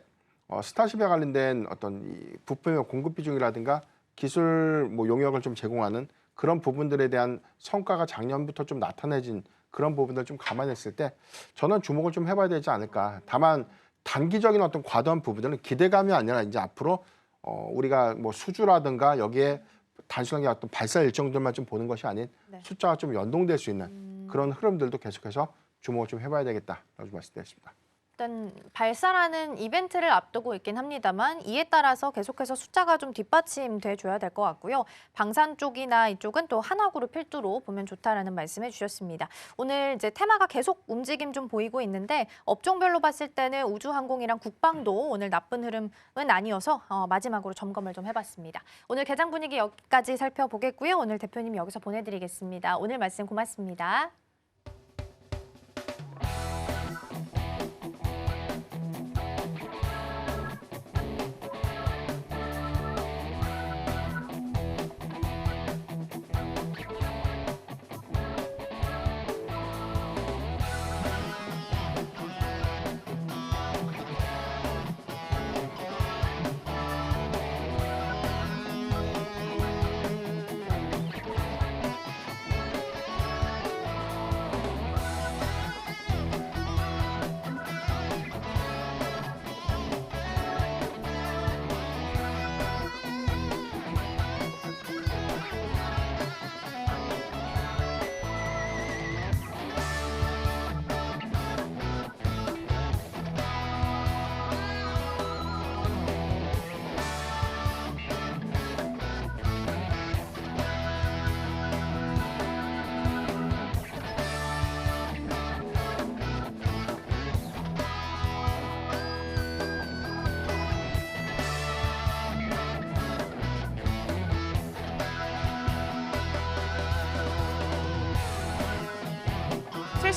스타쉽에 관련된 어떤 이 부품의 공급 비중이라든가 기술 뭐 용역을 좀 제공하는 그런 부분들에 대한 성과가 작년부터 좀 나타내진 그런 부분들 좀 감안했을 때 저는 주목을 좀 해봐야 되지 않을까. 다만 단기적인 어떤 과도한 부분들은 기대감이 아니라 이제 앞으로 우리가 뭐 수주라든가 여기에 단순하게 어떤 발사 일정들만 좀 보는 것이 아닌 숫자가 좀 연동될 수 있는 그런 흐름들도 계속해서 주목을 좀 해봐야 되겠다라고 말씀드렸습니다. 일단 발사라는 이벤트를 앞두고 있긴 합니다만 이에 따라서 계속해서 숫자가 좀 뒷받침돼 줘야 될 것 같고요. 방산 쪽이나 이쪽은 또 하나그룹 필두로 보면 좋다라는 말씀해 주셨습니다. 오늘 이제 테마가 계속 움직임 좀 보이고 있는데 업종별로 봤을 때는 우주항공이랑 국방도 오늘 나쁜 흐름은 아니어서 마지막으로 점검을 좀 해봤습니다. 오늘 개장 분위기 여기까지 살펴보겠고요. 오늘 대표님 여기서 보내드리겠습니다. 오늘 말씀 고맙습니다.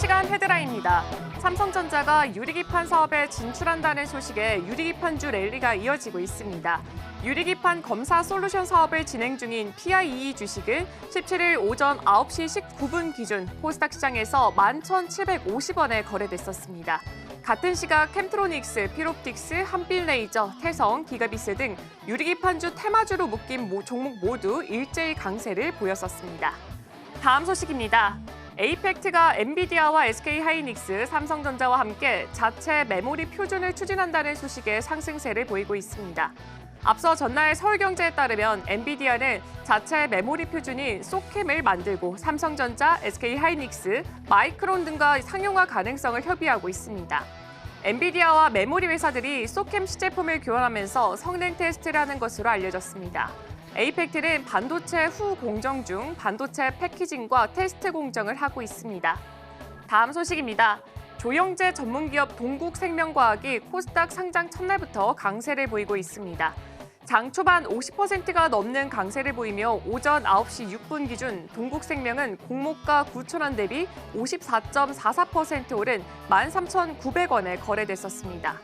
시간 헤드라인입니다. 삼성전자가 유리기판 사업에 진출한다는 소식에 유리기판주 랠리가 이어지고 있습니다. 유리기판 검사 솔루션 사업을 진행 중인 PIEE 주식은 17일 오전 9시 19분 기준 코스닥 시장에서 11,750원에 거래됐었습니다. 같은 시각 캠트로닉스, 피롭틱스, 한빛레이저, 태성, 기가비스 등 유리기판주 테마주로 묶인 종목 모두 일제히 강세를 보였었습니다. 다음 소식입니다. 에이펙트가 엔비디아와 SK하이닉스, 삼성전자와 함께 자체 메모리 표준을 추진한다는 소식에 상승세를 보이고 있습니다. 앞서 전날 서울경제에 따르면 엔비디아는 자체 메모리 표준인 소캠을 만들고 삼성전자, SK하이닉스, 마이크론 등과 상용화 가능성을 협의하고 있습니다. 엔비디아와 메모리 회사들이 소캠 시제품을 교환하면서 성능 테스트를 하는 것으로 알려졌습니다. 에이펙트는 반도체 후 공정 중 반도체 패키징과 테스트 공정을 하고 있습니다. 다음 소식입니다. 조영제 전문기업 동국생명과학이 코스닥 상장 첫날부터 강세를 보이고 있습니다. 장 초반 50%가 넘는 강세를 보이며 오전 9시 6분 기준 동국생명은 공모가 9,000원 대비 54.44% 오른 13,900원에 거래됐었습니다.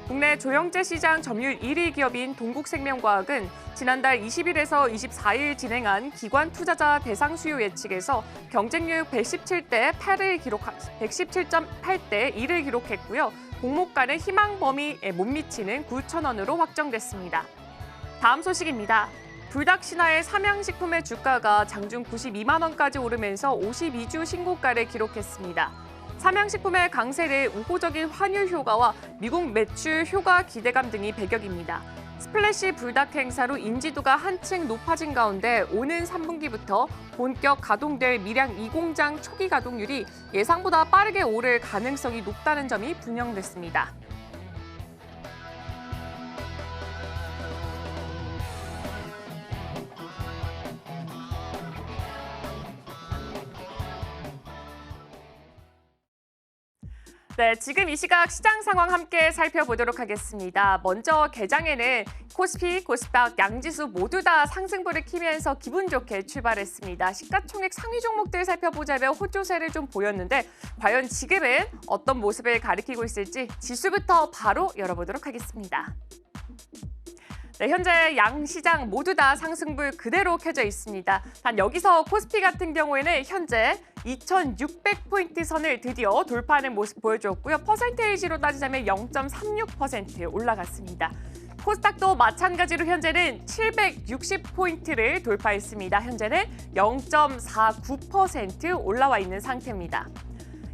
국내 조영제 시장 점유율 1위 기업인 동국생명과학은 지난달 20일에서 24일 진행한 기관 투자자 대상 수요 예측에서 경쟁률 117.8을 기록했고요. 공모가는 희망 범위에 못 미치는 9,000원으로 확정됐습니다. 다음 소식입니다. 불닭 신화의 삼양식품의 주가가 장중 92만 원까지 오르면서 52주 신고가를 기록했습니다. 삼양식품의 강세를 우호적인 환율 효과와 미국 매출 효과 기대감 등이 배경입니다. 스플래시 불닭 행사로 인지도가 한층 높아진 가운데 오는 3분기부터 본격 가동될 밀양 2공장 초기 가동률이 예상보다 빠르게 오를 가능성이 높다는 점이 분명됐습니다. 네, 지금 이 시각 시장 상황 함께 살펴보도록 하겠습니다. 먼저 개장에는 코스피, 코스닥, 양지수 모두 다 상승부를 키면서 기분 좋게 출발했습니다. 시가총액 상위 종목들 살펴보자면 호조세를 좀 보였는데 과연 지금은 어떤 모습을 가리키고 있을지 지수부터 바로 열어보도록 하겠습니다. 네, 현재 양 시장 모두 다 상승불 그대로 켜져 있습니다. 단 여기서 코스피 같은 경우에는 현재 2,600포인트 선을 드디어 돌파하는 모습 보여주었고요. 퍼센테이지로 따지자면 0.36% 올라갔습니다. 코스닥도 마찬가지로 현재는 760포인트를 돌파했습니다. 현재는 0.49% 올라와 있는 상태입니다.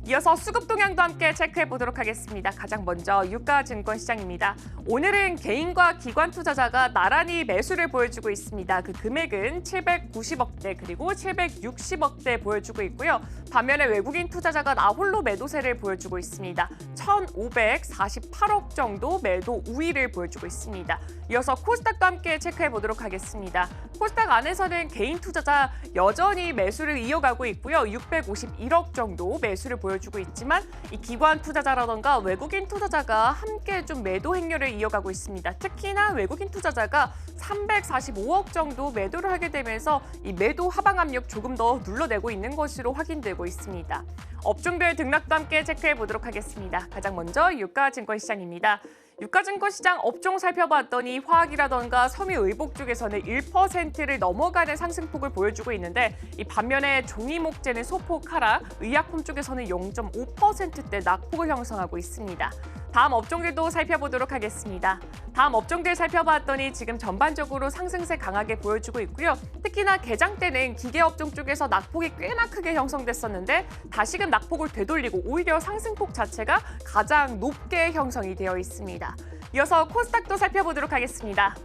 이어서 수급 동향도 함께 체크해 보도록 하겠습니다. 가장 먼저 유가증권 시장입니다. 오늘은 개인과 기관 투자자가 나란히 매수를 보여주고 있습니다. 그 금액은 790억대 그리고 760억대 보여주고 있고요. 반면에 외국인 투자자가 나홀로 매도세를 보여주고 있습니다. 1,548억 정도 매도 우위를 보여주고 있습니다. 이어서 코스닥도 함께 체크해 보도록 하겠습니다. 코스닥 안에서는 개인 투자자 여전히 매수를 이어가고 있고요. 651억 정도 매수를 보여주고 있지만 이 기관 투자자라던가 외국인 투자자가 함께 좀 매도 행렬을 이어가고 있습니다. 특히나 외국인 투자자가 345억 정도 매도를 하게 되면서 이 매도 하방 압력 조금 더 눌러내고 있는 것으로 확인되고 있습니다. 업종별 등락도 함께 체크해 보도록 하겠습니다. 가장 먼저 유가증권 시장입니다. 유가증권 시장 업종 살펴봤더니 화학이라던가 섬유의복 쪽에서는 1%를 넘어가는 상승폭을 보여주고 있는데 이 반면에 종이목재는 소폭 하락, 의약품 쪽에서는 0.5%대 낙폭을 형성하고 있습니다. 다음 업종들도 살펴보도록 하겠습니다. 다음 업종들 살펴봤더니 지금 전반적으로 상승세 강하게 보여주고 있고요. 특히나 개장 때는 기계업종 쪽에서 낙폭이 꽤나 크게 형성됐었는데 다시금 낙폭을 되돌리고 오히려 상승폭 자체가 가장 높게 형성이 되어 있습니다. 이어서 코스닥도 살펴보도록 하겠습니다.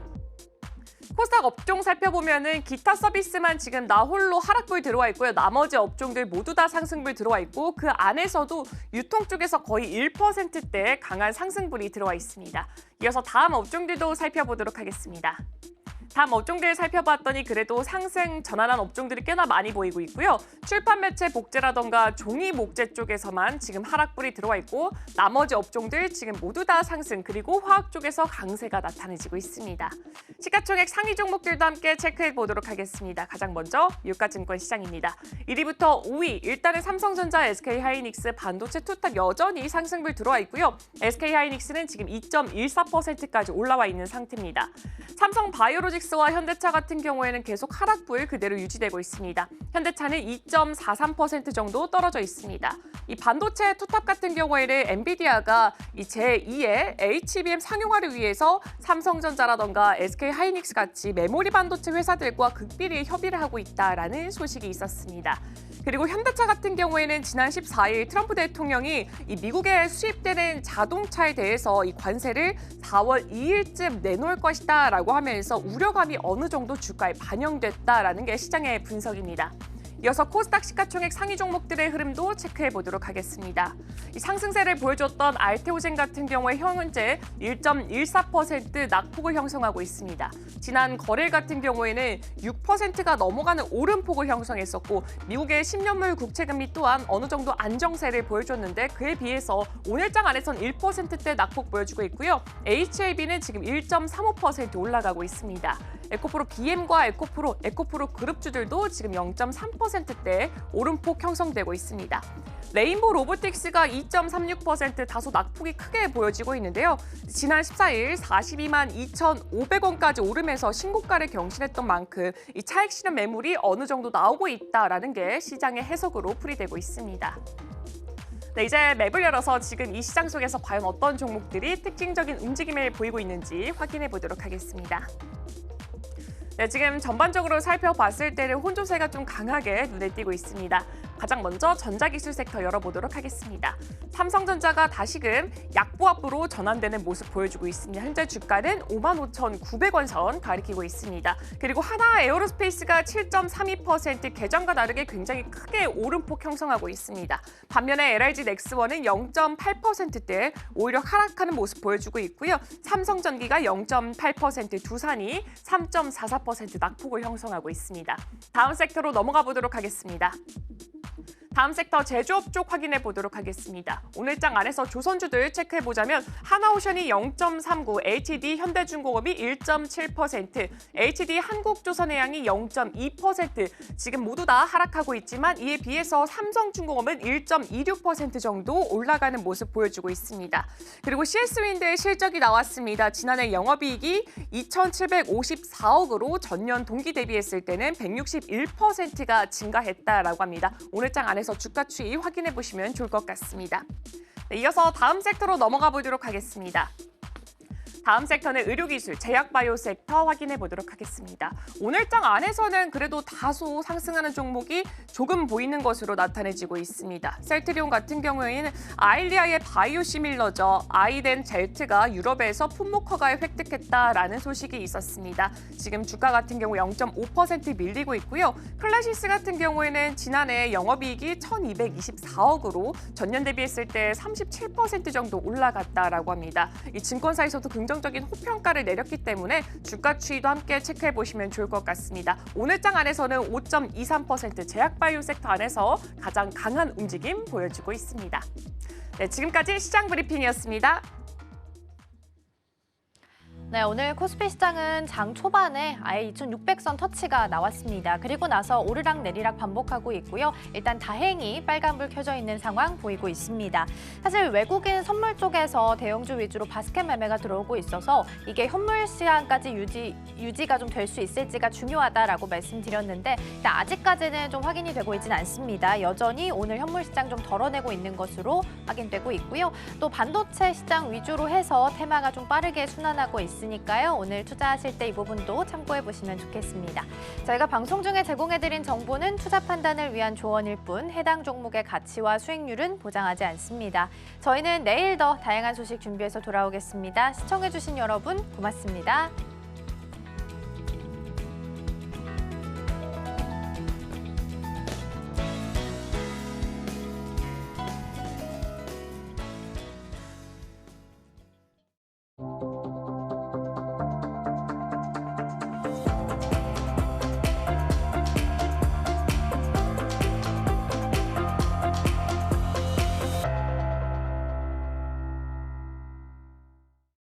코스닥 업종 살펴보면은 기타 서비스만 지금 나홀로 하락불 들어와 있고요. 나머지 업종들 모두 다 상승불 들어와 있고 그 안에서도 유통 쪽에서 거의 1%대 강한 상승불이 들어와 있습니다. 이어서 다음 업종들도 살펴보도록 하겠습니다. 다음 업종들 살펴봤더니 그래도 상승 전환한 업종들이 꽤나 많이 보이고 있고요. 출판 매체 복제라던가 종이 목재 쪽에서만 지금 하락불이 들어와 있고 나머지 업종들 지금 모두 다 상승 그리고 화학 쪽에서 강세가 나타내지고 있습니다. 시가총액 상위 종목들도 함께 체크해 보도록 하겠습니다. 가장 먼저 유가증권 시장입니다. 1위부터 5위 일단은 삼성전자, SK하이닉스, 반도체 투탑 여전히 상승불 들어와 있고요. SK하이닉스는 지금 2.14%까지 올라와 있는 상태입니다. 삼성바이오로직스와 현대차 같은 경우에는 계속 하락불 그대로 유지되고 있습니다. 현대차는 2.43% 정도 떨어져 있습니다. 이 반도체 투탑 같은 경우에는 엔비디아가 이 제2의 HBM 상용화를 위해서 삼성전자라던가 SK하이닉스 같이 메모리 반도체 회사들과 극비리에 협의를 하고 있다라는 소식이 있었습니다. 그리고 현대차 같은 경우에는 지난 14일 트럼프 대통령이 이 미국에 수입되는 자동차에 대해서 이 관세를 4월 2일쯤 내놓을 것이다라고 하면서 우려감이 어느 정도 주가에 반영됐다라는 게 시장의 분석입니다. 이어서 코스닥 시가총액 상위 종목들의 흐름도 체크해 보도록 하겠습니다. 이 상승세를 보여줬던 알테오젠 같은 경우에 현재 1.14% 낙폭을 형성하고 있습니다. 지난 거래일 같은 경우에는 6%가 넘어가는 오름폭을 형성했었고 미국의 10년물 국채금리 또한 어느 정도 안정세를 보여줬는데 그에 비해서 오늘장 안에선 1%대 낙폭 보여주고 있고요. HAB는 지금 1.35% 올라가고 있습니다. 에코프로 BM과 에코프로 그룹주들도 지금 0.3%대 오름폭 형성되고 있습니다. 레인보우 로보틱스가 2.36% 다소 낙폭이 크게 보여지고 있는데요. 지난 14일 42만 2,500원까지 오르면서 신고가를 경신했던 만큼 이 차익 실현 매물이 어느 정도 나오고 있다라는 게 시장의 해석으로 풀이되고 있습니다. 네, 이제 맵을 열어서 지금 이 시장 속에서 과연 어떤 종목들이 특징적인 움직임을 보이고 있는지 확인해 보도록 하겠습니다. 네, 지금 전반적으로 살펴봤을 때는 혼조세가 좀 강하게 눈에 띄고 있습니다. 가장 먼저 전자기술 섹터 열어보도록 하겠습니다. 삼성전자가 다시금 약보합으로 전환되는 모습 보여주고 있습니다. 현재 주가는 55,900원 선 가리키고 있습니다. 그리고 하나 에어로스페이스가 7.32% 계장과 다르게 굉장히 크게 오름폭 형성하고 있습니다. 반면에 LIG 넥스원은 0.8%대 오히려 하락하는 모습 보여주고 있고요. 삼성전기가 0.8%, 두산이 3.44% 낙폭을 형성하고 있습니다. 다음 섹터로 넘어가 보도록 하겠습니다. 다음 섹터 제조업 쪽 확인해 보도록 하겠습니다. 오늘장 안에서 조선주들 체크해 보자면 하나오션이 0.39, HDD 현대중공업이 1.7%, HDD 한국조선해양이 0.2% 지금 모두 다 하락하고 있지만 이에 비해서 삼성중공업은 1.26% 정도 올라가는 모습 보여주고 있습니다. 그리고 CS윈드의 실적이 나왔습니다. 지난해 영업이익이 2,754억으로 전년 동기 대비했을 때는 161%가 증가했다라고 합니다. 오늘장 안에서 주가 추이 확인해 보시면 좋을 것 같습니다. 네, 이어서 다음 섹터로 넘어가 보도록 하겠습니다. 다음 섹터는 의료기술, 제약바이오 섹터 확인해 보도록 하겠습니다. 오늘장 안에서는 그래도 다소 상승하는 종목이 조금 보이는 것으로 나타내지고 있습니다. 셀트리온 같은 경우에는 아일리아의 바이오시밀러죠. 아이덴 젤트가 유럽에서 품목 허가를 획득했다라는 소식이 있었습니다. 지금 주가 같은 경우 0.5% 밀리고 있고요. 클래시스 같은 경우에는 지난해 영업이익이 1,224억으로 전년 대비했을 때 37% 정도 올라갔다라고 합니다. 이 증권사에서도 긍정적인 호평가를 내렸기 때문에 주가 추이도 함께 체크해 보시면 좋을 것 같습니다. 오늘장 안에서는 5.23% 제약바이오 섹터 안에서 가장 강한 움직임 보여주고 있습니다. 네, 지금까지 시장 브리핑이었습니다. 네, 오늘 코스피 시장은 장 초반에 아예 2,600선 터치가 나왔습니다. 그리고 나서 오르락 내리락 반복하고 있고요. 일단 다행히 빨간불 켜져 있는 상황 보이고 있습니다. 사실 외국인 선물 쪽에서 대형주 위주로 바스켓 매매가 들어오고 있어서 이게 현물 시장까지 유지가 좀 될 수 있을지가 중요하다라고 말씀드렸는데 일단 아직까지는 좀 확인이 되고 있지는 않습니다. 여전히 오늘 현물 시장 좀 덜어내고 있는 것으로 확인되고 있고요. 또 반도체 시장 위주로 해서 테마가 좀 빠르게 순환하고 있으니까요. 오늘 투자하실 때 이 부분도 참고해 보시면 좋겠습니다. 저희가 방송 중에 제공해드린 정보는 투자 판단을 위한 조언일 뿐 해당 종목의 가치와 수익률은 보장하지 않습니다. 저희는 내일 더 다양한 소식 준비해서 돌아오겠습니다. 시청해주신 여러분 고맙습니다.